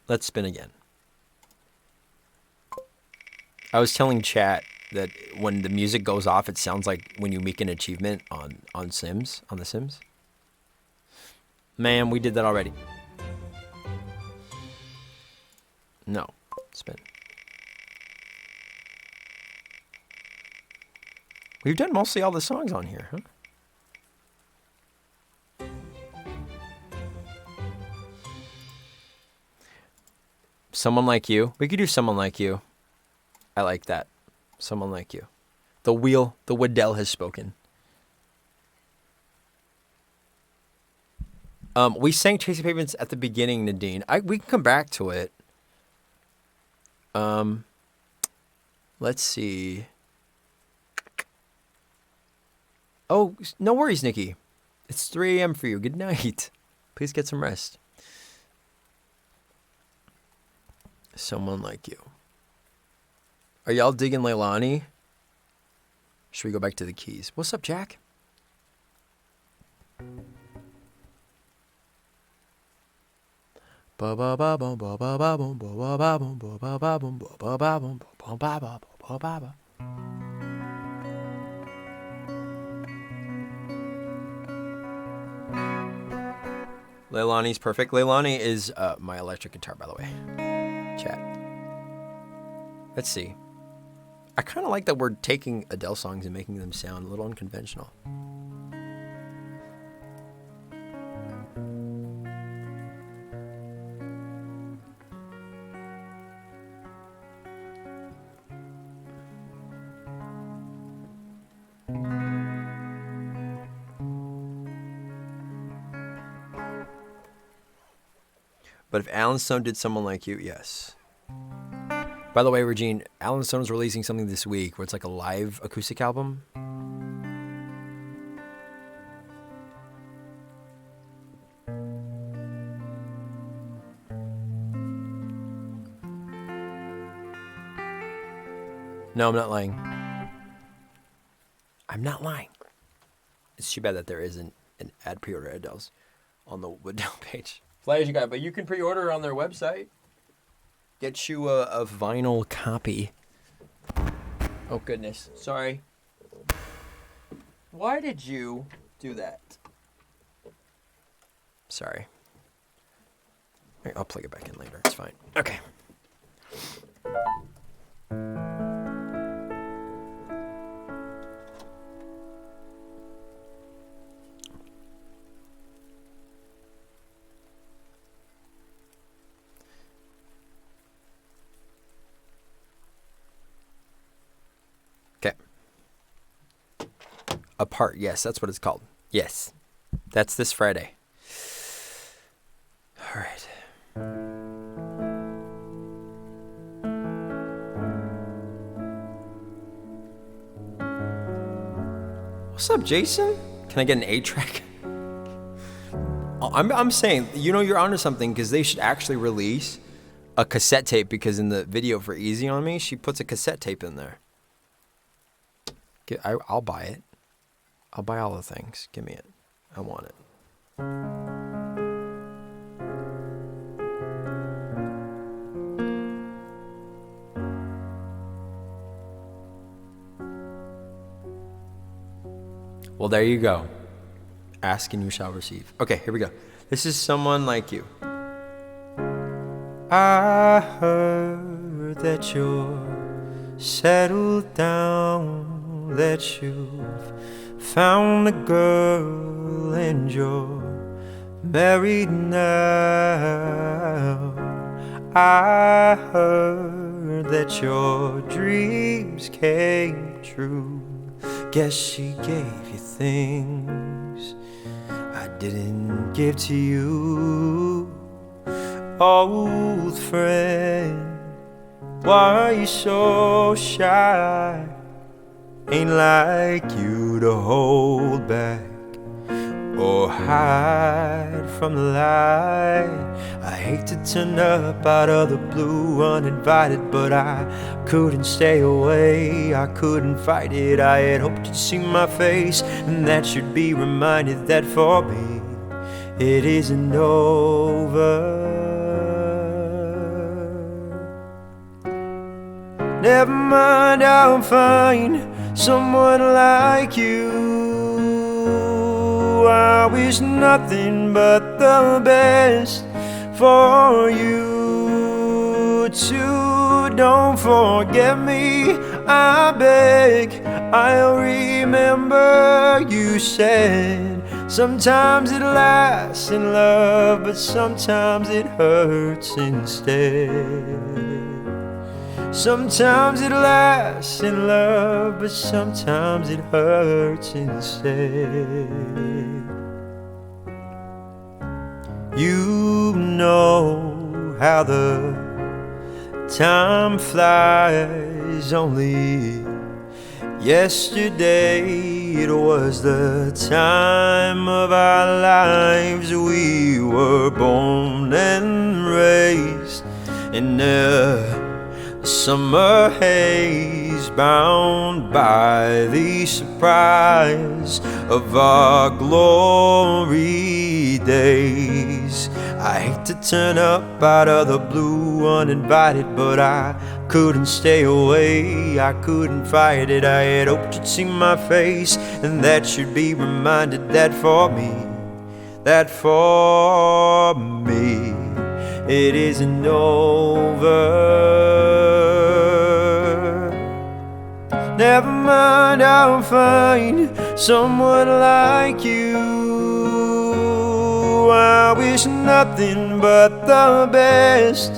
Let's spin again. I was telling chat that when the music goes off, it sounds like when you make an achievement on The Sims. Man, we did that already. No. Spin. We've done mostly all the songs on here, huh? Someone Like You. We could do Someone Like You. I like that. Someone Like You. The Waddell has spoken. We sang Chasing Pavements at the beginning, Nadine. We can come back to it. Let's see. Oh, no worries, Nikki. It's 3 a.m. for you. Good night. Please get some rest. Someone Like You. Are y'all digging Leilani? Should we go back to the keys? What's up, Jack? Leilani's perfect. Leilani is my electric guitar, by the way. Chat. Let's see. I kind of like that we're taking Adele songs and making them sound a little unconventional. But if Alan Stone did Someone Like You, yes. By the way, Regine, Alan Stone is releasing something this week where it's like a live acoustic album. No, I'm not lying. I'm not lying. It's too bad that there isn't an ad pre-order Adele's on the Waddell page. Flyers you got, but you can pre-order on their website. Get you a vinyl copy. Oh, goodness. Sorry. Why did you do that. Sorry. I'll plug it back in later. It's fine. Okay. Okay. Apart. Yes, that's what it's called. Yes. That's this Friday. All right. What's up, Jason? Can I get an 8-track? I'm saying, you're onto something, because they should actually release a cassette tape, because in the video for Easy on Me, she puts a cassette tape in there. I'll buy it. I'll buy all the things. Give me it. I want it. Well, there you go. Ask and you shall receive. Okay, here we go. This is Someone Like You. I heard that you're settled down, that you've found a girl and you're married now. I heard that your dreams came true. Guess she gave you things I didn't give to you. Old friend, why are you so shy? Ain't like you to hold back or hide from the light. I hate to turn up out of the blue uninvited, but I couldn't stay away, I couldn't fight it. I had hoped you'd see my face and that you'd be reminded that for me it isn't over. Never mind, I'll find someone like you. I wish nothing but the best for you too. Don't forget me, I beg. I'll remember you said sometimes it lasts in love, but sometimes it hurts instead. Sometimes it lasts in love, but sometimes it hurts instead. You know how the time flies. Only yesterday it was the time of our lives. We were born and raised in a summer haze, bound by the surprise of our glory days. I hate to turn up out of the blue uninvited, but I couldn't stay away, I couldn't fight it. I had hoped you'd see my face and that you'd be reminded that for me it isn't over. Never mind, I'll find someone like you. I wish nothing but the best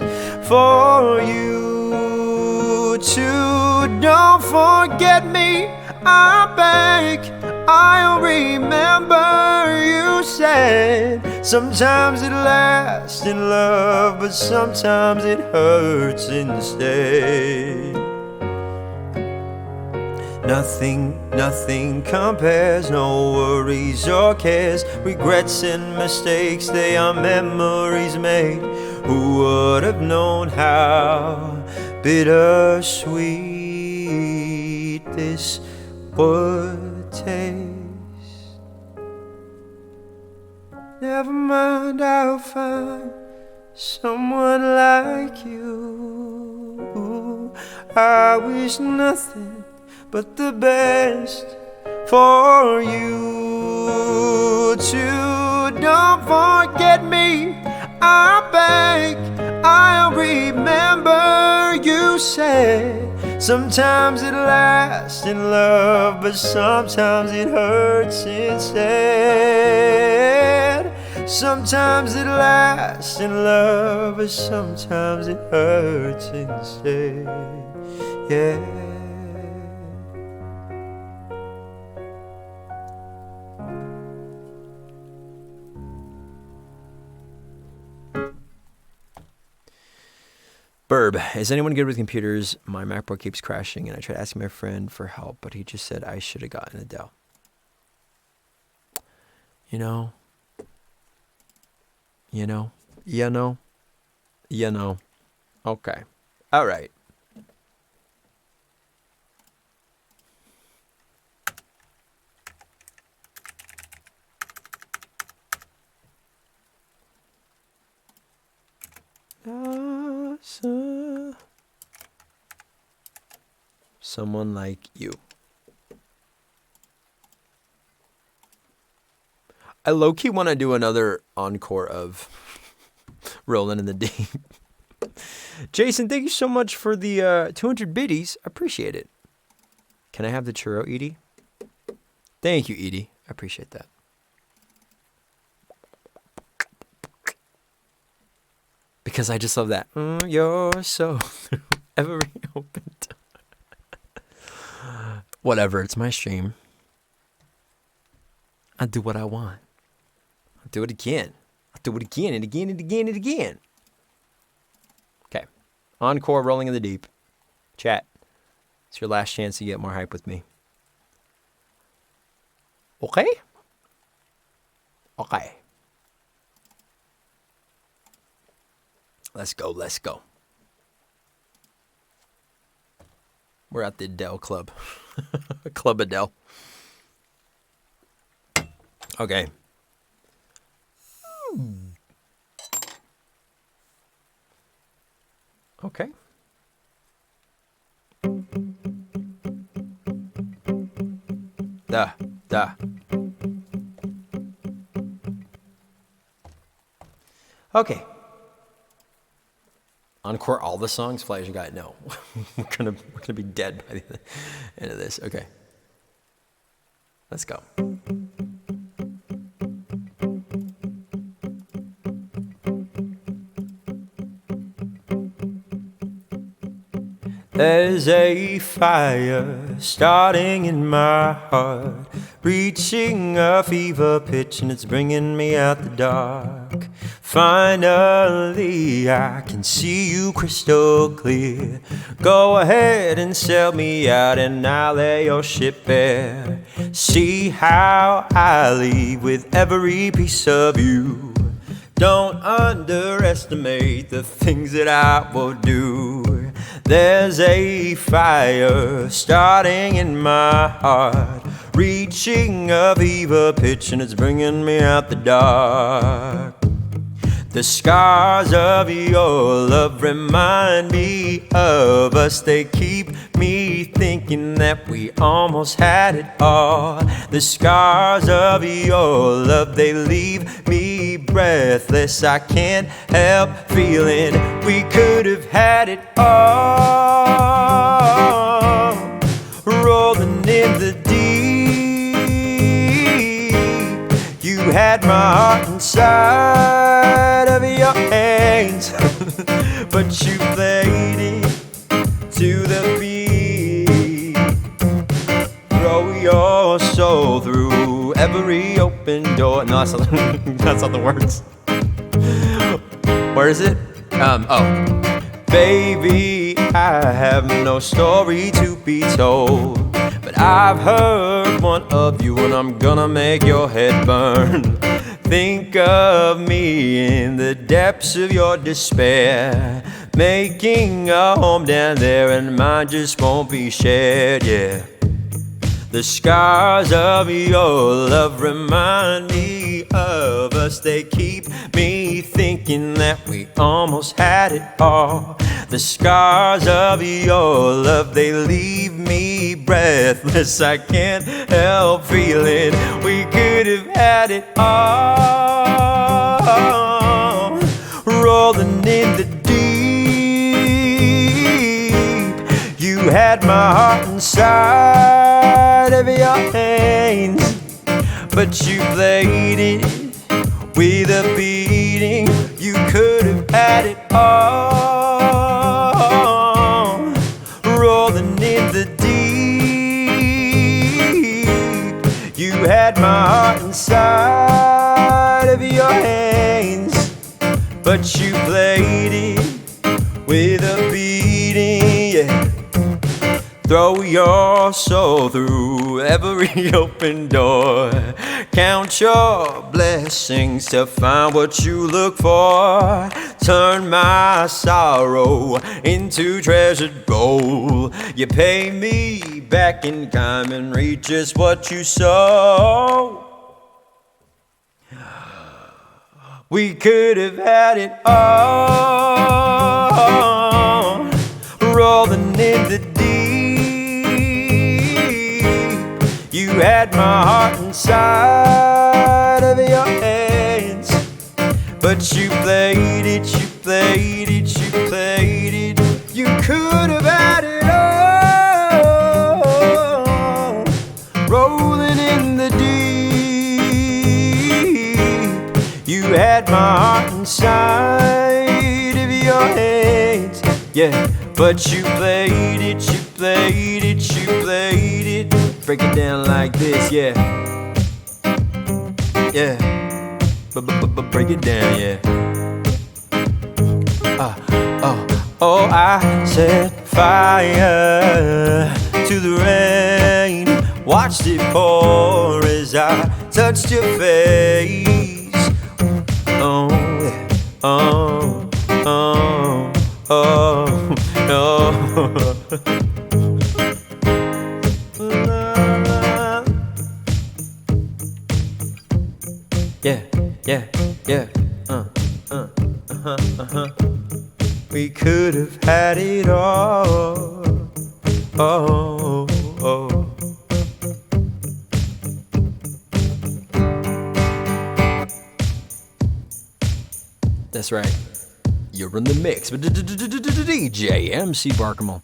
for you too. Don't forget me, I beg. I'll remember you said sometimes it lasts in love, but sometimes it hurts instead. Nothing compares, no worries or cares. Regrets and mistakes, they are memories made. Who would have known how bittersweet this would taste? Never mind, I'll find someone like you. I wish nothing but the best for you. to don't forget me. I beg, I'll remember you said. Sometimes it lasts in love, but sometimes it hurts instead. Sometimes it lasts in love, but sometimes it hurts instead. Yeah. Burb, is anyone good with computers? My MacBook keeps crashing, and I tried asking my friend for help, but he just said I should have gotten Adele. You know. Okay. All right. Someone like you. I low-key want to do another encore of Rolling in the Deep. Jason, thank you so much for the 200 biddies. I appreciate it. Can I have the churro, Edie? Thank you, Edie. I appreciate that. Because I just love that. You're so ever opened. Whatever, it's my stream. I do what I want. I'll do it again. I'll do it again and again and again and again. Okay. Encore, Rolling in the Deep. Chat. It's your last chance to get more hype with me. Okay? Okay. Let's go, let's go. We're at the Adele Club. Club Adele. Okay. Okay. Da. Okay. Encore all the songs? Fly as you got? No. we're gonna be dead by the end of this. Okay. Let's go. There's a fire starting in my heart, reaching a fever pitch, and it's bringing me out the dark. Finally, I can see you crystal clear. Go ahead and sell me out, and I'll lay your ship bare. See how I leave with every piece of you. Don't underestimate the things that I will do. There's a fire starting in my heart, reaching a fever pitch, and it's bringing me out the dark. The scars of your love remind me of us. They keep me thinking that we almost had it all. The scars of your love, they leave me breathless. I can't help feeling we could have had it all. Rolling in the deep, you had my heart inside of your hands, but you played it to the beat. Throw your soul through every open door. No, that's not the words. Where is it? Baby, I have no story to be told, but I've heard one of you, and I'm gonna make your head burn. Think of me in the depths of your despair, making a home down there, and mine just won't be shared, yeah. The scars of your love remind me of us. They keep me thinking that we almost had it all. The scars of your love, they leave me breathless. I can't help feeling we could have had it all. Rolling in the deep, you had my heart inside of your hands, but you played it with a beating. You could have had it all. Rolling in the deep, you had my heart inside of your hands, but you played it with a beating, yeah. Throw your soul through every open door. Count your blessings to find what you look for. Turn my sorrow into treasured gold. You pay me back in kind and reap just what you sow. We could have had it all. Rolling in the deep, you had my heart inside of your hands, but you played it, you played it, you played it. You could have had it all. Rolling in the deep, you had my heart inside of your hands, yeah. But you played it, you played it, you played it. Break it down like this, yeah. Yeah. Break it down, yeah. Oh, I set fire to the rain. Watched it pour as I touched your face. Oh, yeah. Oh, oh, oh, no. Yeah, yeah, yeah. We could have had it all. Oh, oh. That's right. You're in the mix with DJ MC Barkamel.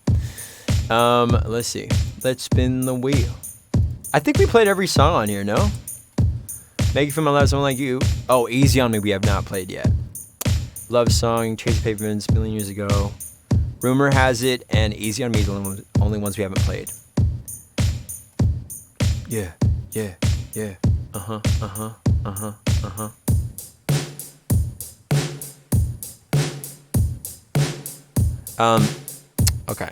Let's see. Let's spin the wheel. I think we played every song on here, no? Make it feel my life, someone like you. Oh, Easy on Me we have not played yet. Love Song, Chase Pavements, A Million Years Ago. Rumor Has It, and Easy on Me is the only ones we haven't played. Yeah, yeah, yeah. Okay.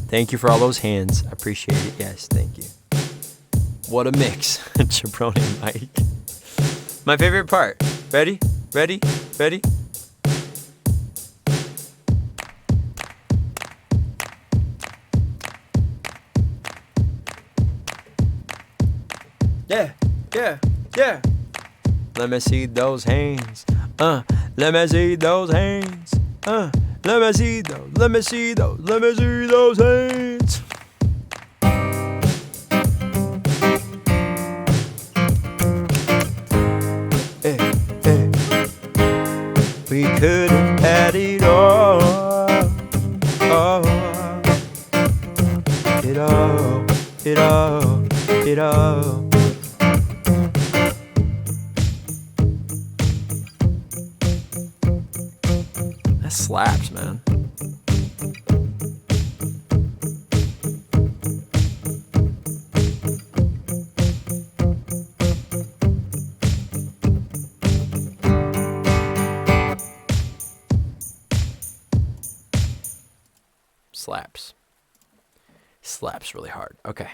Thank you for all those hands. I appreciate it. Yes, thank you. What a mix. Jabroni Mike. My favorite part. Ready? Ready? Ready? Yeah, yeah, yeah. Let me see those hands. Let me see those hands. Let me see those. Let me see those. Let me see those hands. We could have had it all. Oh, it all, it all, it all. That slaps, man. Slaps. Slaps really hard. Okay.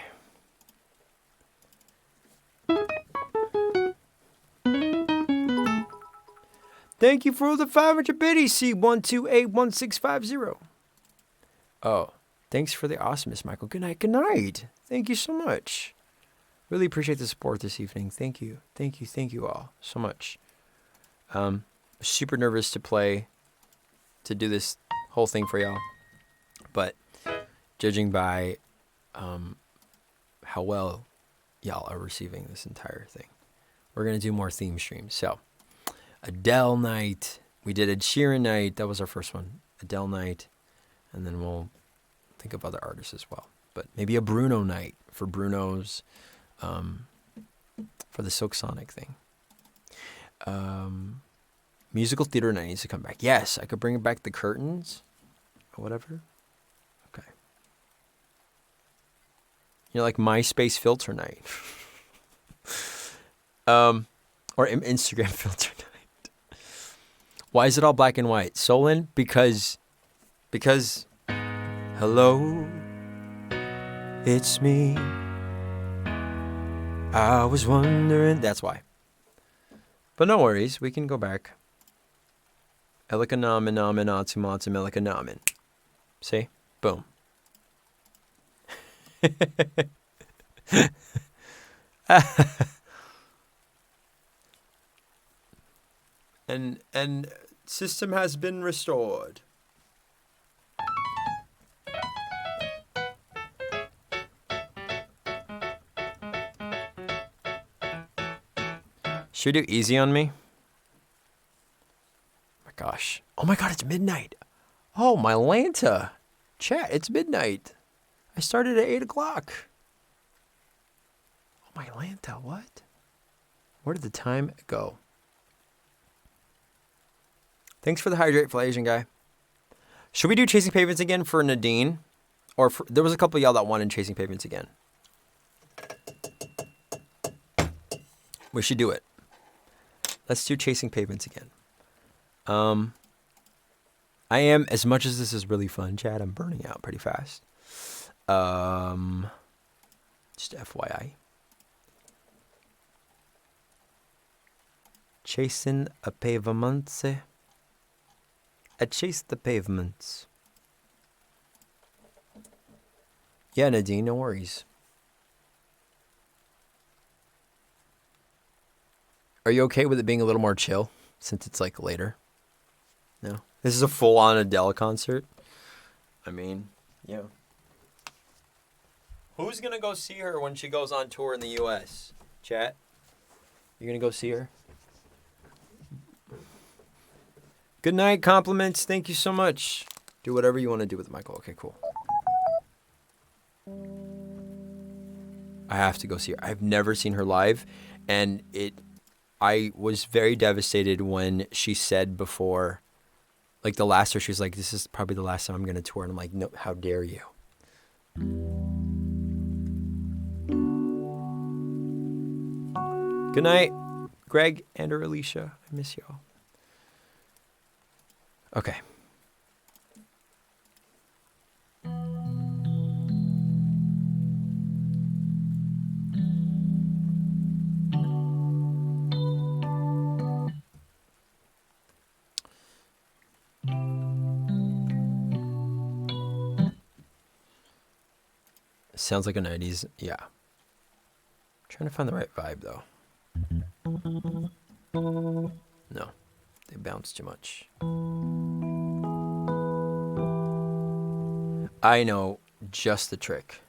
Thank you for the 500 biddies, C12811650. Oh, Thanks for the awesomeness, Michael. Good night. Good night. Thank you so much. Really appreciate the support this evening. Thank you. Thank you. Thank you all so much. Super nervous to do this whole thing for y'all. But judging by how well y'all are receiving this entire thing, we're going to do more theme streams. So, Adele night. We did a Sheeran night. That was our first one. Adele night. And then we'll think of other artists as well. But maybe a Bruno night for Bruno's, for the Silk Sonic thing. Musical theater night needs to come back. Yes, I could bring back the curtains or whatever. Okay. Like MySpace filter night. Or Instagram filter night. Why is it all black and white? Solon? Because hello, it's me. I was wondering. That's why. But no worries, we can go back. Elikanamen, namen, atsumatsu, elikanamen. See? Boom. And system has been restored. Should we do easy on me? Oh my gosh. Oh my god, it's midnight. Oh, my Lanta. Chat, it's midnight. I started at 8 o'clock. Oh my Lanta, what? Where did the time go? Thanks for the hydrate, Fly Asian guy. Should we do Chasing Pavements again for Nadine? Or there was a couple of y'all that wanted Chasing Pavements again. We should do it. Let's do Chasing Pavements again. I am, as much as this is really fun, Chad, I'm burning out pretty fast. Just FYI. Chasing a pavement. I chase the pavements. Yeah, Nadine, no worries. Are you okay with it being a little more chill since it's like later? No? This is a full-on Adele concert. I mean, yeah. Who's going to go see her when she goes on tour in the U.S.? Chat? You going to go see her? Good night, compliments. Thank you so much. Do whatever you want to do with Michael. Okay, cool. I have to go see her. I've never seen her live, and I was very devastated when she said before, like the last tour, she was like, this is probably the last time I'm going to tour. And I'm like, no, how dare you? Good night, Greg and or Alicia. I miss y'all. Okay. Sounds like a 90s. Yeah. Trying to find the right vibe, though. No. They bounce too much. I know just the trick.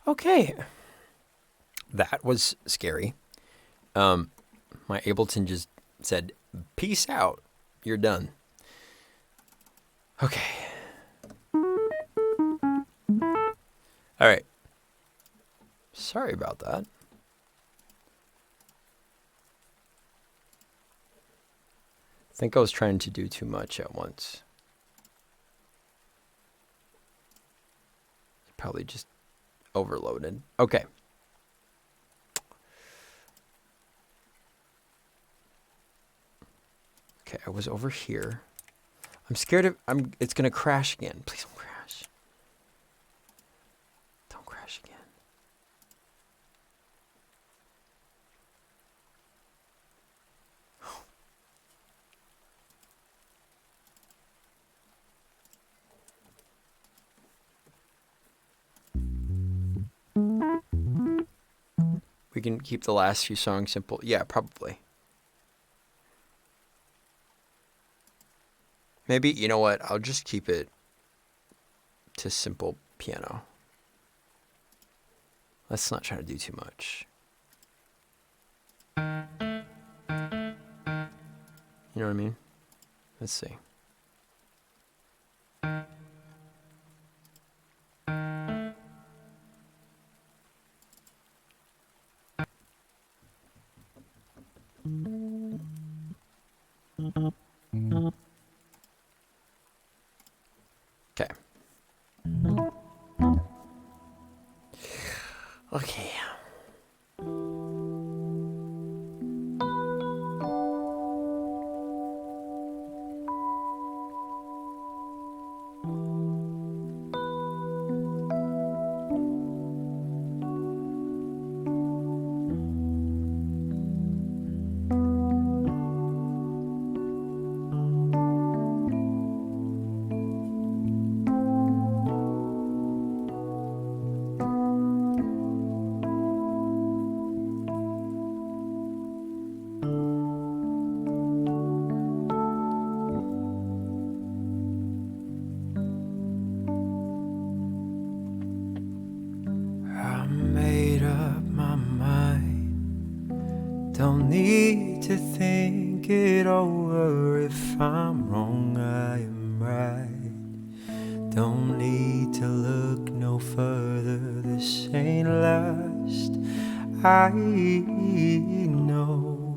Okay. That was scary. My Ableton just said, peace out. You're done. Okay. All right. Sorry about that. I think I was trying to do too much at once. Probably just overloaded. Okay. Okay, I was over here. I'm scared of it's gonna crash again. Please don't crash. Don't crash again. We can keep the last few songs simple. Yeah, probably. Maybe, you know what? I'll just keep it to simple piano. Let's not try to do too much. You know what I mean? Let's see. Okay. Okay. I made up my mind. Don't need to think it over. If I'm wrong, I am right. Don't need to look no further. This ain't lust. I know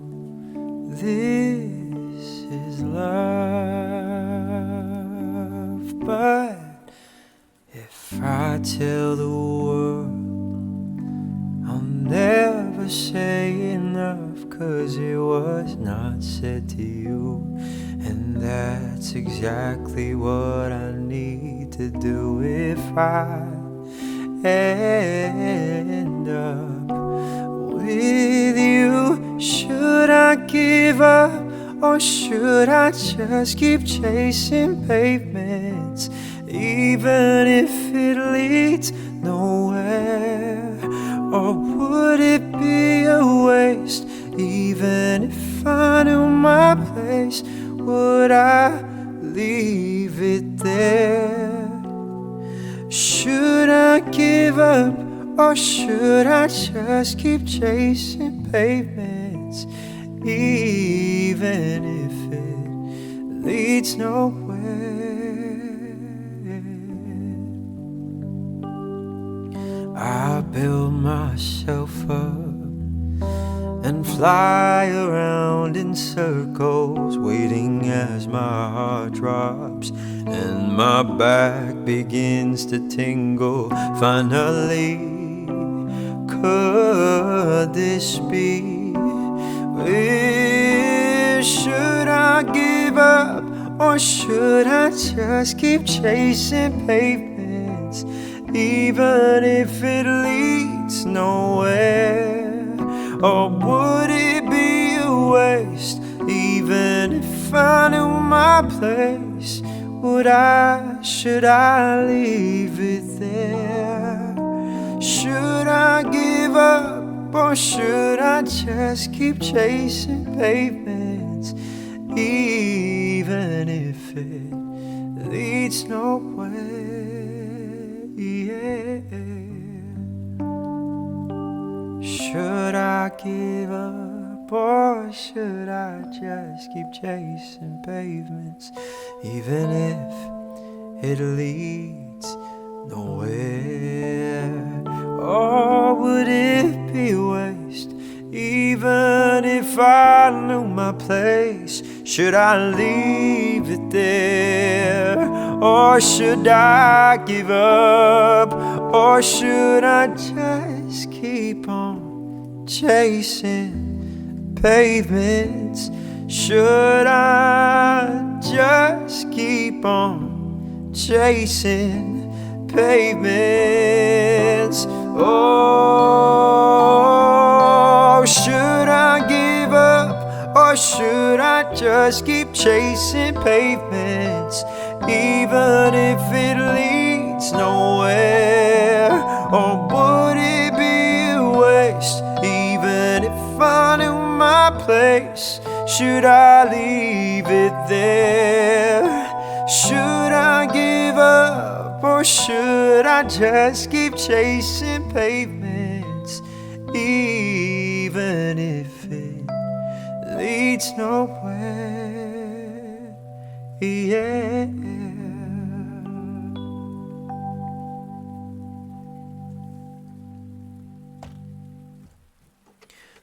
this is love. But if I tell the world, I'll never say enough, 'cause it was not said to you. And that's exactly what I need to do if I end up with you. Should I give up, or should I just keep chasing pavements, even if it leads nowhere? Or would it be a waste, even if I knew my place? Would I leave it there? Should I give up, or should I just keep chasing pavements, even if it leads nowhere? I build myself up and fly around in circles, waiting as my heart drops and my back begins to tingle. Finally, could this be? Should I give up, or should I just keep chasing pavements, even if it leads nowhere? Or would it be a waste, even if I knew my place? Should I leave it there? Should I give up, or should I just keep chasing pavements, even if it leads nowhere? Yeah. Should I give up or should I just keep chasing pavements, even if it leads nowhere? Or would it be waste, even if I knew my place? Should I leave it there? Or should I give up? Or should I just keep on chasing pavements? Should I just keep on chasing pavements? Oh, should I give up or should I just keep chasing pavements, even if it leads nowhere? Or would it be a waste, even if I knew my place? Should I leave it there? Should I give up or should I just keep chasing pavements, even if it leads nowhere? Yeah.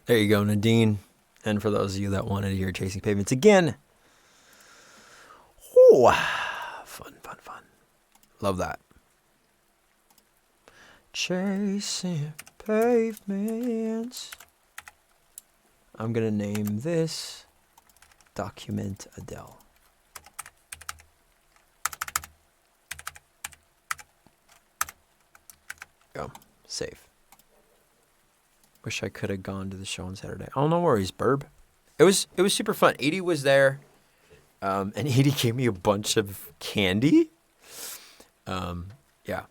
There you go, Nadine. And for those of you that wanted to hear Chasing Pavements again, ooh, fun. Love that. Chasing Pavements. I'm going to name this Document Adele. Go. Save. Wish I could have gone to the show on Saturday. Oh, no worries, Burb. It was super fun. Edie was there, and Edie gave me a bunch of candy. Yeah.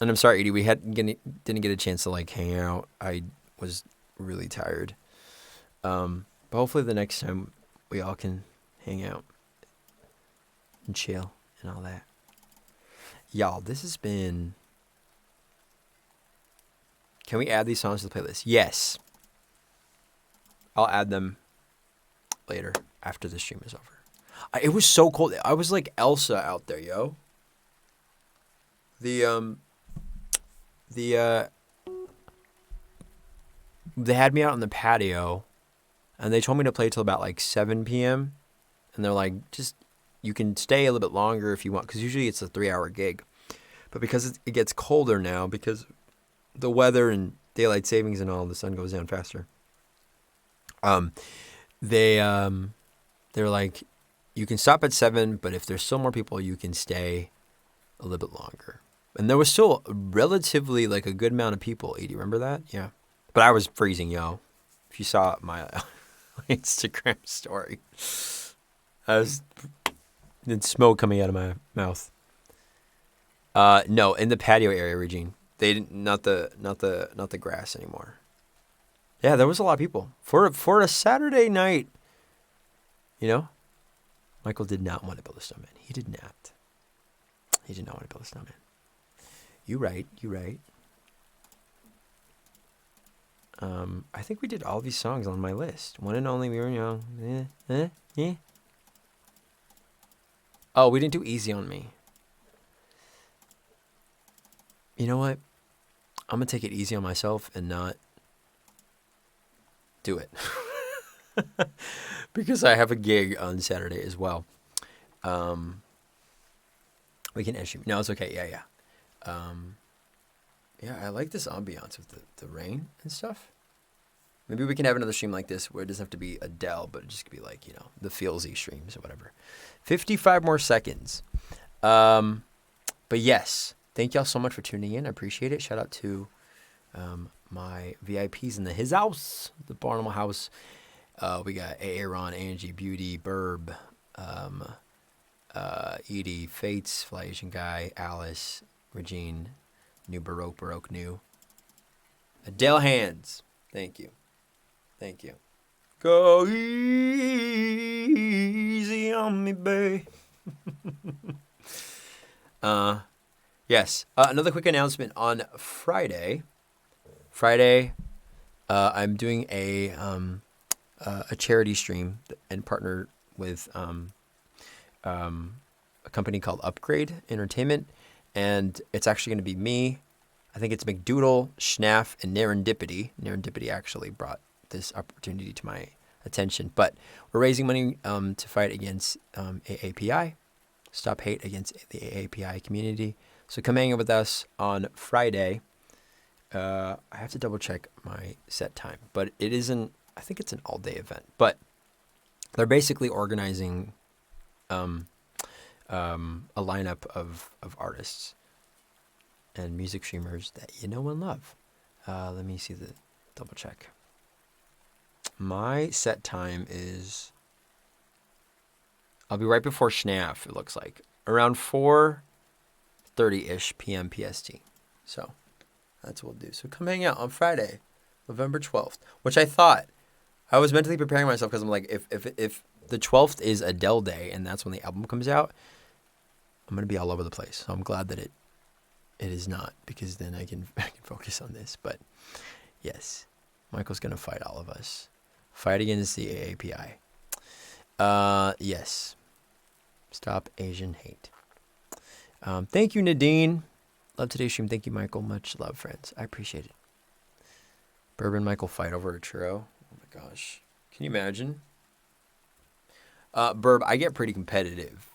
And I'm sorry, Edie, we didn't get a chance to like hang out. I was really tired. But hopefully the next time we all can hang out and chill and all that. Y'all, this has been... Can we add these songs to the playlist? Yes. I'll add them later after the stream is over. It was so cold. I was like Elsa out there, yo. They had me out on the patio and they told me to play till about like 7 p.m. And they're like, just, you can stay a little bit longer if you want. Because usually it's a 3-hour gig. But because it gets colder now, because the weather and daylight savings and all, the sun goes down faster. They were like, you can stop at 7, but if there's still more people, you can stay a little bit longer. And there was still relatively like a good amount of people. Edie, remember that? Yeah. But I was freezing, yo. If you saw my Instagram story, there's smoke coming out of my mouth. No, in the patio area, Regine. They didn't, not the grass anymore. Yeah, there was a lot of people for a Saturday night. You know, Michael did not want to build a snowman. He did not. He did not want to build a snowman. You right. I think we did all these songs on my list. One and Only, We Were Young. Yeah. Oh, we didn't do Easy on Me. You know what? I'm going to take it easy on myself and not do it. Because I have a gig on Saturday as well. We can issue. No, it's okay. Yeah. Yeah, I like this ambiance with the rain and stuff. Maybe we can have another stream like this where it doesn't have to be Adele, but it just could be like, you know, the feelsy streams or whatever. 55 more seconds. But yes, thank y'all so much for tuning in. I appreciate it. Shout out to my VIPs in his house, the Barnum house. We got Aaron, Angie, Beauty, Burb, Edie, Fates, Fly Asian Guy, Alice, Regine, New Baroque New. Adele Hands. Thank you. Go easy on me, babe. Yes. Another quick announcement on Friday. I'm doing a charity stream and partner with a company called Upgrade Entertainment, and it's actually going to be me. I think it's McDoodle, Schnaff, and Nerendipity. Nerendipity actually brought this opportunity to my attention. But we're raising money to fight against AAPI, stop hate against the AAPI community. So come hang out with us on Friday. I have to double check my set time, but it isn't. I think it's an all-day event. But they're basically organizing a lineup of artists and music streamers that you know and love. Let me see the double check. My set time is, I'll be right before Schnaff, it looks like. Around 4:30-ish p.m. PST. So that's what we'll do. So come hang out on Friday, November 12th, which I thought, I was mentally preparing myself because I'm like, if the 12th is Adele Day and that's when the album comes out, I'm going to be all over the place. So I'm glad that it is not, because then I can focus on this. But yes, Michael's going to fight all of us. Fight against the AAPI. Yes. Stop Asian hate. Thank you, Nadine. Love today's stream. Thank you, Michael. Much love, friends. I appreciate it. Bourbon Michael fight over a churro. Oh my gosh. Can you imagine? Burb, I get pretty competitive.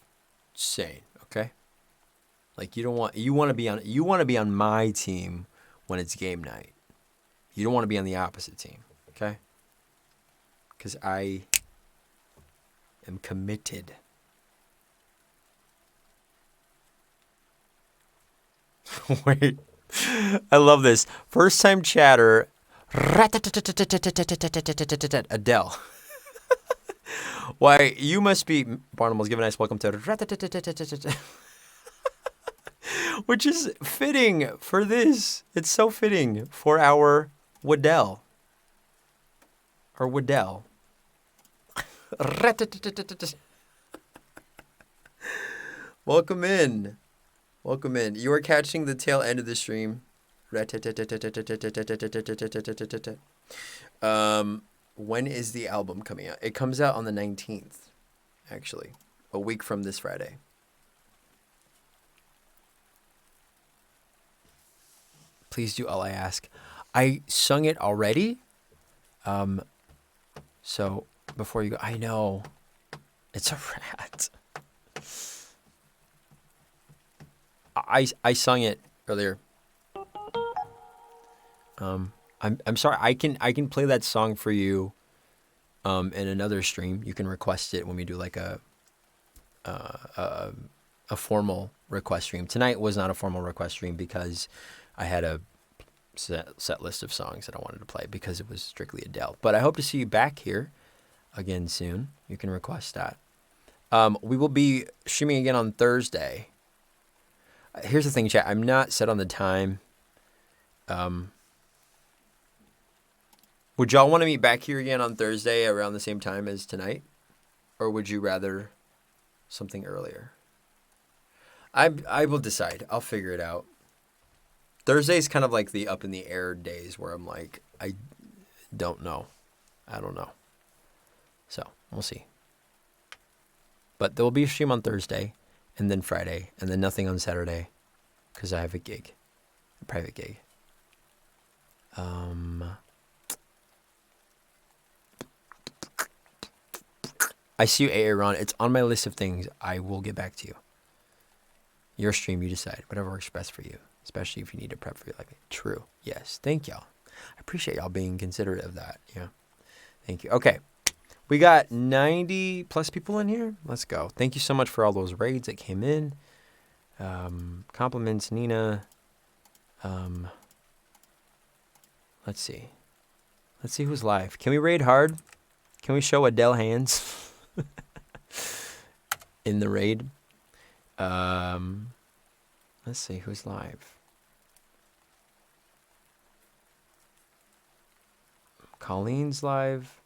Just saying, okay? Like you want to be on my team when it's game night. You don't want to be on the opposite team, okay? Because I am committed. Wait, I love this. First time chatter. Adele. Why, you must be... Barnum's give a nice welcome to... Which is fitting for this. It's so fitting for our Waddell. Or Waddell. Welcome in. Welcome in. You are catching the tail end of the stream. When is the album coming out? It comes out on the 19th, actually. A week from this Friday. Please do all I ask. I sung it already. So before you go, I know. It's a rat. I sung it earlier. I'm sorry. I can play that song for you in another stream. You can request it when we do like a formal request stream. Tonight was not a formal request stream because I had a set list of songs that I wanted to play because it was strictly Adele. But I hope to see you back here again soon. You can request that. We will be streaming again on Thursday. Here's the thing, chat. I'm not set on the time. Would y'all want to meet back here again on Thursday around the same time as tonight? Or would you rather something earlier? I will decide. I'll figure it out. Thursday's kind of like the up in the air days where I'm like, I don't know. I don't know. So, we'll see. But there will be a stream on Thursday, and then Friday, and then nothing on Saturday, because I have a gig. A private gig. I see you, Aaron. It's on my list of things. I will get back to you. Your stream, you decide. Whatever works best for you. Especially if you need to prep for you like me. True. Yes. Thank y'all. I appreciate y'all being considerate of that. Yeah. Thank you. Okay. We got 90 plus people in here. Let's go. Thank you so much for all those raids that came in. Compliments, Nina. Let's see. Let's see who's live. Can we raid hard? Can we show Adele hands in the raid? Let's see who's live. Colleen's live.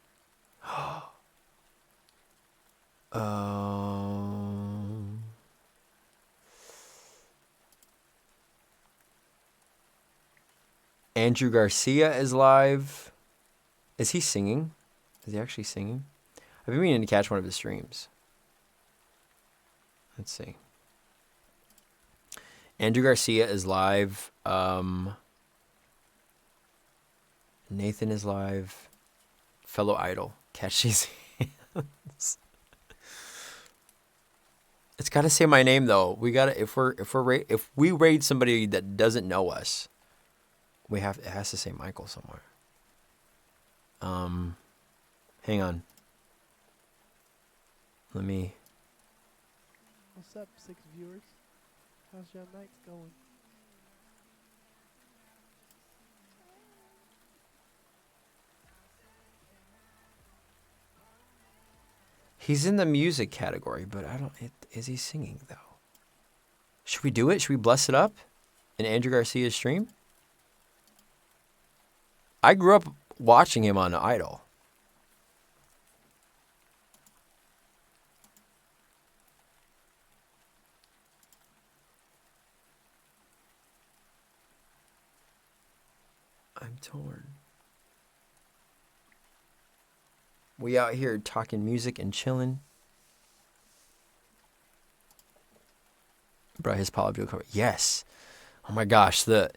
Andrew Garcia is live. Is he singing? Is he actually singing? I've been meaning to catch one of his streams. Let's see. Andrew Garcia is live. Nathan is live. Fellow idol. Catch these hands. It's got to say my name though. We got to if we raid somebody that doesn't know us, it has to say Michael somewhere. Hang on. Let me. What's up, 6 viewers? How's your night going? He's in the music category, but I don't. Is he singing though? Should we do it? Should we bless it up in Andrew Garcia's stream? I grew up watching him on Idol. I'm torn. We out here talking music and chilling. Bro, his Paula Abdul cover. Yes. Oh my gosh, the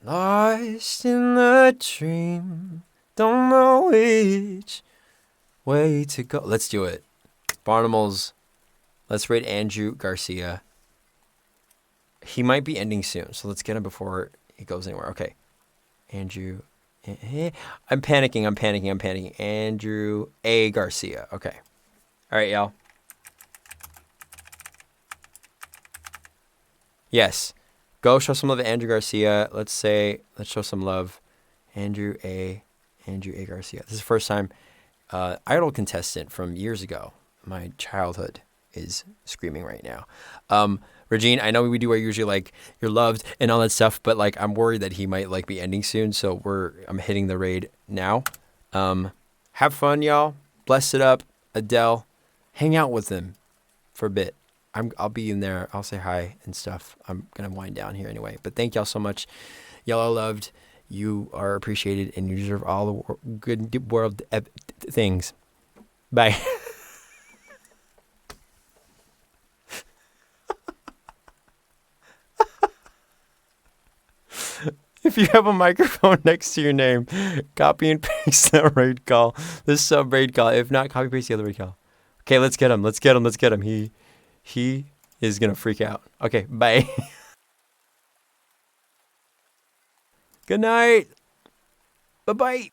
lost in the dream, don't know which way to go. Let's do it. Barnumals. Let's rate Andrew Garcia. He might be ending soon, so let's get him before he goes anywhere. Okay. Andrew. I'm panicking. Andrew A. Garcia. Okay. All right, y'all. Yes. Go show some love to Andrew Garcia. Let's show some love. Andrew A. Garcia. This is the first time Idol contestant from years ago. My childhood is screaming right now. Regine, I know we do usually like you're loved and all that stuff, but like I'm worried that he might like be ending soon, so I'm hitting the raid now. Have fun, y'all. Bless it up. Adele, hang out with them for a bit. I'll be in there. I'll say hi and stuff. I'm gonna wind down here anyway. But thank y'all so much. Y'all are loved. You are appreciated, and you deserve all the good world things. Bye. If you have a microphone next to your name, copy and paste that raid call. This sub raid call. If not, copy paste the other raid call. Okay, let's get him. He is gonna freak out. Okay, bye. Good night. Bye-bye.